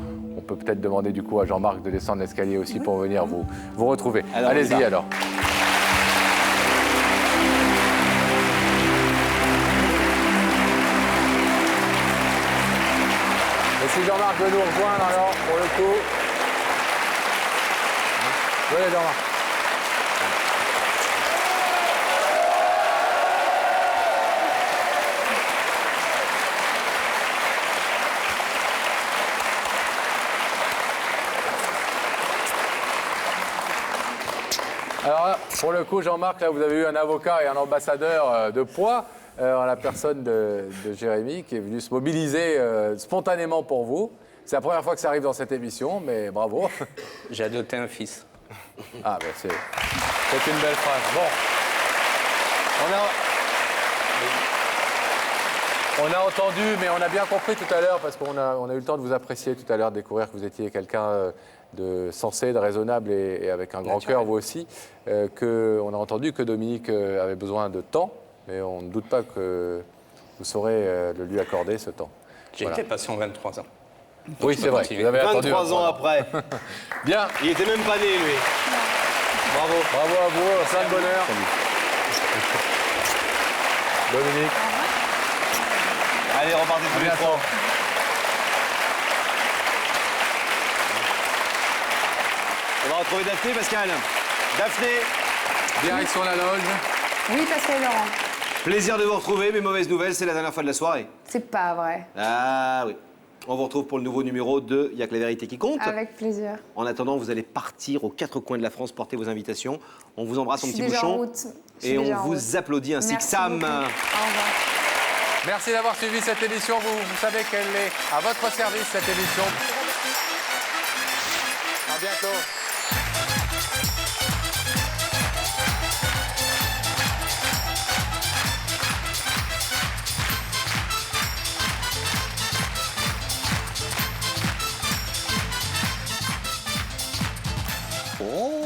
peut peut-être demander du coup à Jean-Marc de descendre l'escalier aussi pour venir vous retrouver. Allez-y alors. si Jean-Marc veut nous rejoindre alors, pour le coup. Oui, Jean-Marc. Alors, pour le coup, Jean-Marc, là, vous avez eu un avocat et un ambassadeur de poids, en la personne de Jérémy, qui est venu se mobiliser spontanément pour vous. C'est la première fois que ça arrive dans cette émission, mais bravo. J'ai adopté un fils. Ah, ben c'est une belle phrase. Bon. On a entendu, mais on a bien compris tout à l'heure, parce qu'on a eu le temps de vous apprécier tout à l'heure, de découvrir que vous étiez quelqu'un de sensé, de raisonnable et avec un grand cœur, vous aussi. On a entendu que Dominique avait besoin de temps, mais on ne doute pas que vous saurez le lui accorder, ce temps. J'ai été patient 23 ans. Oui, c'est vrai. Vous avez 23 ans après. Bien. Il était même pas né, lui. Bravo. Bravo à vous, plein de bonheur. Dominique. Allez, repartez tous les trois. On va retrouver Daphné, Pascal. Daphné. Direction la loge. Oui, Pascal et Laurent. Plaisir de vous retrouver, mais mauvaise nouvelle, c'est la dernière fois de la soirée. C'est pas vrai. Ah oui. On vous retrouve pour le nouveau numéro de Y'a que la vérité qui compte. Avec plaisir. En attendant, vous allez partir aux quatre coins de la France porter vos invitations. On vous embrasse en petit déjà bouchon. En route. Et on vous applaudit ainsi que Sam. Au revoir. Merci d'avoir suivi cette émission. Vous savez qu'elle est à votre service, cette émission. À bientôt. Oh